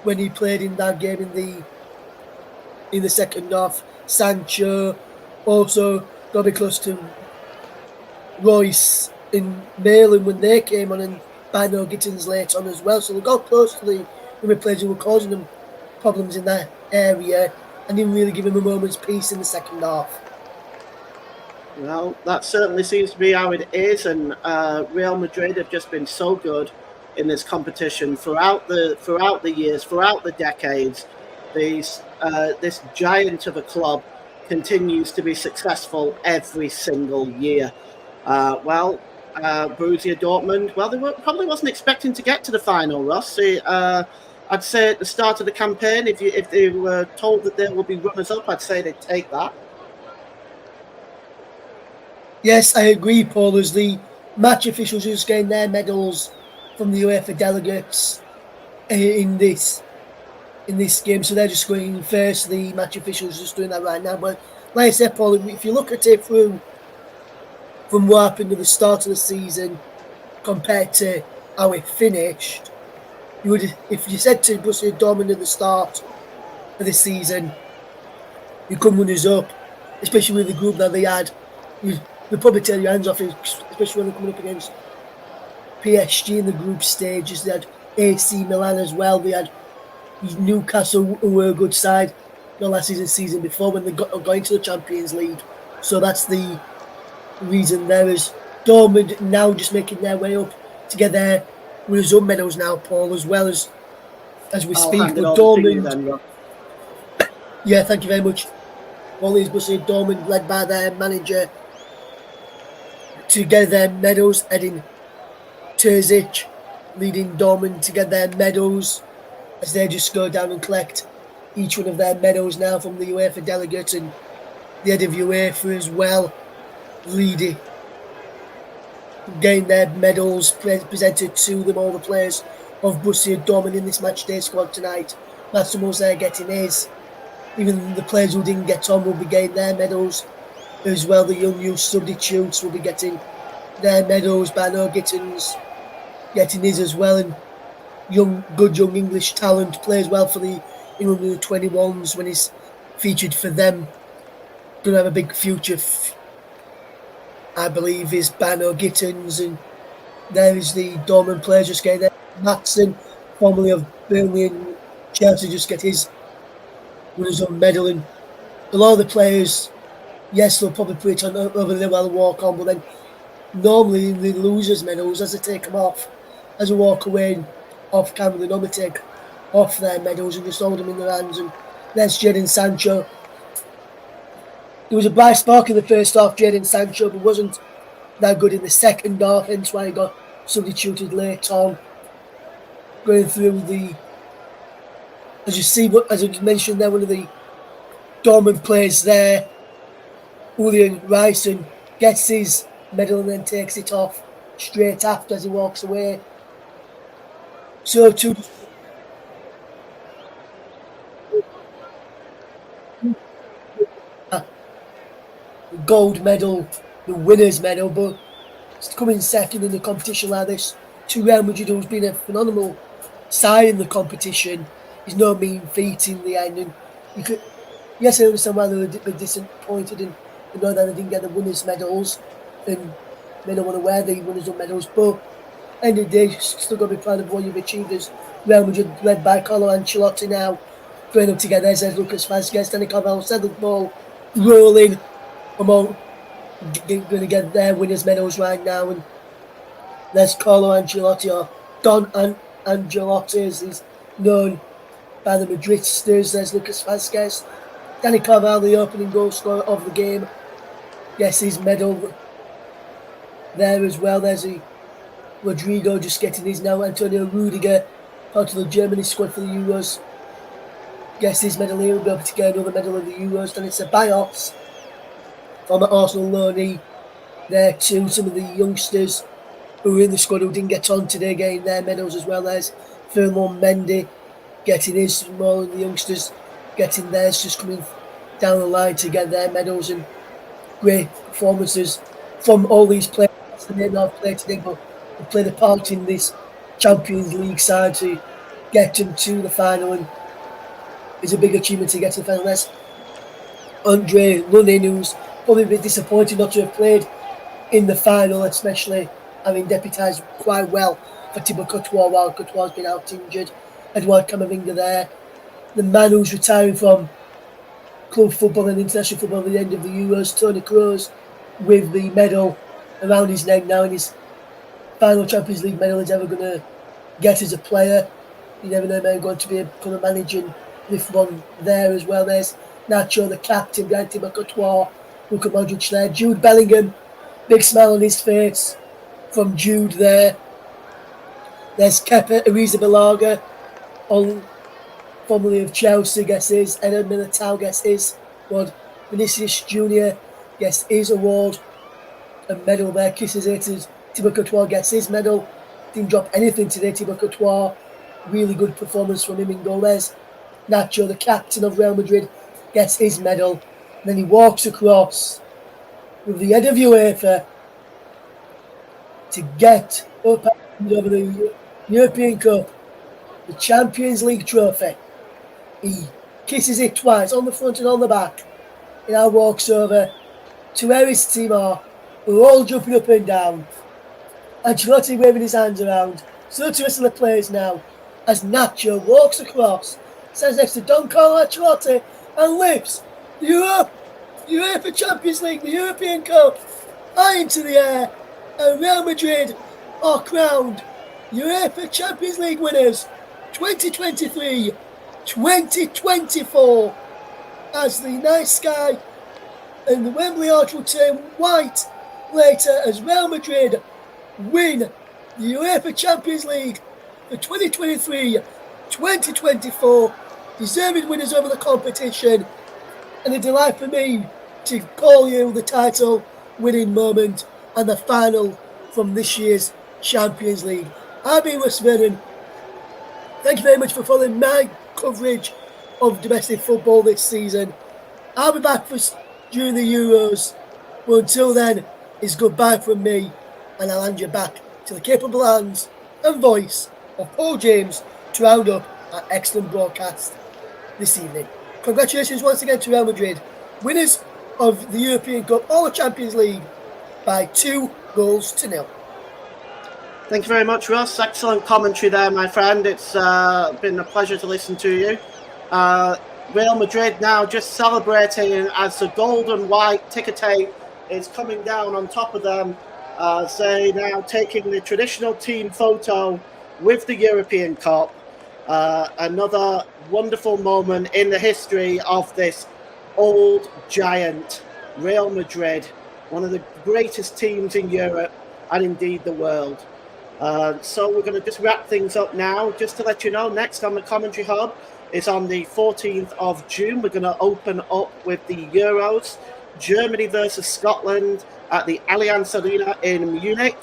when he played in that game in the second half. Sancho also got a bit close to Royce in Malin when they came on, and Bino Gittins late on as well. So they got close to the players who were causing them problems in that area and didn't really give him a moment's peace in the second half. Well, that certainly seems to be how it is, and Real Madrid have just been so good in this competition throughout the years, throughout the decades. This giant of a club continues to be successful every single year. Borussia Dortmund. Well, probably wasn't expecting to get to the final, Ross. I'd say at the start of the campaign, if they were told that they will be runners up, I'd say they'd take that. Yes, I agree, Paul. As the match officials just getting their medals from the UEFA delegates in this game, so they're just going first. The match officials just doing that right now. But like I said, Paul, if you look at it from what happened at the start of the season compared to how it finished, you would, if you said to Borussia Dortmund at the start of the season, you come runners up, especially with the group that they had, you'd probably tear your hands off, especially when they're coming up against PSG in the group stages. They had AC Milan as well. They had Newcastle, who were a good side, not last season before when they got into the Champions League. So that's the reason there is Dortmund now just making their way up to get their runners-up medals now, Paul, as well as we I'll speak. hand it But over to you Dortmund, then, Ross. yeah, thank you very much. All these Borussia Dortmund, led by their manager, to get their medals. Edin Terzic leading Dortmund to get their medals as they just go down and collect each one of their medals now from the UEFA delegates, and the head of UEFA as well, leading, getting their medals presented to them, all the players of Borussia Dortmund in this match day squad tonight. That's the most they're getting is. Even the players who didn't get on will be getting their medals as well. The young youth substitutes will be getting their medals. Bano Gittins getting his as well, and good young English talent plays well for the England under 21s when he's featured for them. Going to have a big future, I believe, is Bano Gittins, and there is the Dortmund players just getting there. Matson, formerly of Burnley and Chelsea, just get his winners on medal, and a lot of the players, yes, they'll probably put it on over there while they walk on, but then normally the losers' medals, as they take them off, as they walk away off camera, they normally take off their medals and just hold them in their hands. And there's Jadon Sancho. There was a bright spark in the first half, Jadon Sancho, but wasn't that good in the second half, hence why he got substituted late on. Going through as you mentioned there, one of the Dortmund players there, Julian Reisen, gets his medal and then takes it off straight after as he walks away. So too, gold medal, the winner's medal, but coming second in the competition like this to Real Madrid, who's been a phenomenal side in the competition, is no mean feat in the end. And you could, yes, I understand why they were a bit disappointed and know that they didn't get the winners' medals and they don't want to wear the winners' medals, but end of the day, still got to be proud of what you've achieved as Real Madrid, led by Carlo Ancelotti now, going up together as Lucas Vazquez, Danny Carvalho said the ball rolling among going to get their winners' medals right now, and there's Carlo Ancelotti, or Don Ancelotti as he's known by the Madridistas. There's Lucas Vazquez, Danny Carvalho, the opening goal scorer of the game, gets his medal there as well. There's Rodrigo just getting his now. Antonio Rudiger, part of the Germany squad for the Euros, gets his medal here. We'll be able to get another medal of the Euros. Then it's Ceballos, former Arsenal loanee, there too. Some of the youngsters who were in the squad who didn't get on today getting their medals as well. There's Ferland Mendy getting his, more of the youngsters getting theirs, just coming down the line to get their medals, and great performances from all these players. That's the name I've played today, but they played a part in this Champions League side to get them to the final, and it's a big achievement to get to the final. There's Andre Lunin, who's probably a bit disappointed not to have played in the final, especially having deputised quite well for Thibaut Courtois while Courtois has been out injured. Edouard Camavinga there. The man who's retiring from club football and international football at the end of the Euros, Toni Kroos, with the medal around his neck now, and his final Champions League medal he's ever going to get as a player. You never know, man, going to become a manager and lift one there as well. There's Nacho, the captain, behind Thibaut Courtois, Luka Modric there. Jude Bellingham, big smile on his face from Jude there. There's Kepa Arrizabalaga, formerly of Chelsea, gets his. Eder Militao gets his award. Vinicius Jr. gets his award. A medal there, kisses it as Thibaut Courtois gets his medal. Didn't drop anything today, Thibaut Courtois. Really good performance from him in goal. There's Nacho, the captain of Real Madrid, gets his medal. And then he walks across with the head of UEFA to get up over the European Cup, the Champions League trophy. He kisses it twice, on the front and on the back. He now walks over to where his team are. We're all jumping up and down. Ancelotti waving his hands around. So to the rest of the players now, as Nacho walks across, stands next to Don Carlo Ancelotti and lifts the UEFA Champions League, the European Cup, high into the air, and Real Madrid are crowned UEFA Champions League winners 2023-2024 as the night sky and the Wembley Arch will turn white later as Real Madrid win the UEFA Champions League for 2023-2024, deserving winners over the competition, and a delight for me to call you the title winning moment and the final from this year's Champions League. I've been Russ Vernon. Thank you very much for following my coverage of domestic football this season. I'll be back during the Euros, but until then, it's goodbye from me, and I'll hand you back to the capable hands and voice of Paul James to round up our excellent broadcast this evening. Congratulations once again to Real Madrid, winners of the European Cup or the Champions League by 2-0. Thank you very much, Russ. Excellent commentary there, my friend. It's been a pleasure to listen to you. Real Madrid now just celebrating as the gold and white ticker tape is coming down on top of them. They now taking the traditional team photo with the European Cup. Another wonderful moment in the history of this old giant Real Madrid, one of the greatest teams in Europe and indeed the world. So we're going to just wrap things up now. Just to let you know, next on the Commentary Hub is on the 14th of June. We're going to open up with the Euros, Germany versus Scotland at the Allianz Arena in Munich.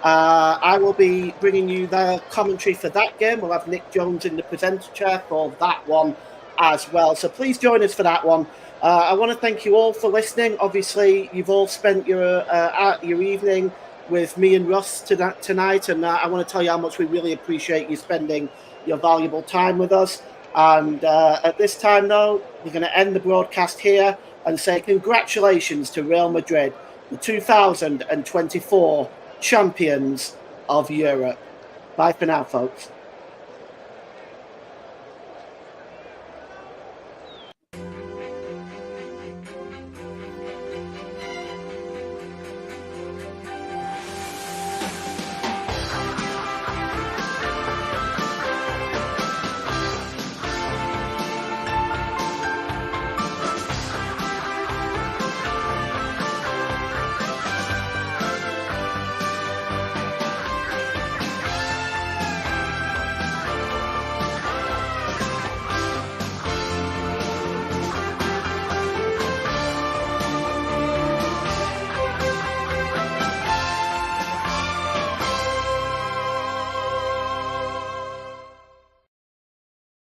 I will be bringing you the commentary for that game. We'll have Nick Jones in the presenter chair for that one as well. So please join us for that one. I want to thank you all for listening. Obviously, you've all spent your evening with me and Russ tonight, and I want to tell you how much we really appreciate you spending your valuable time with us. And at this time, though, we're going to end the broadcast here and say congratulations to Real Madrid, the 2024 champions of Europe. Bye for now, folks.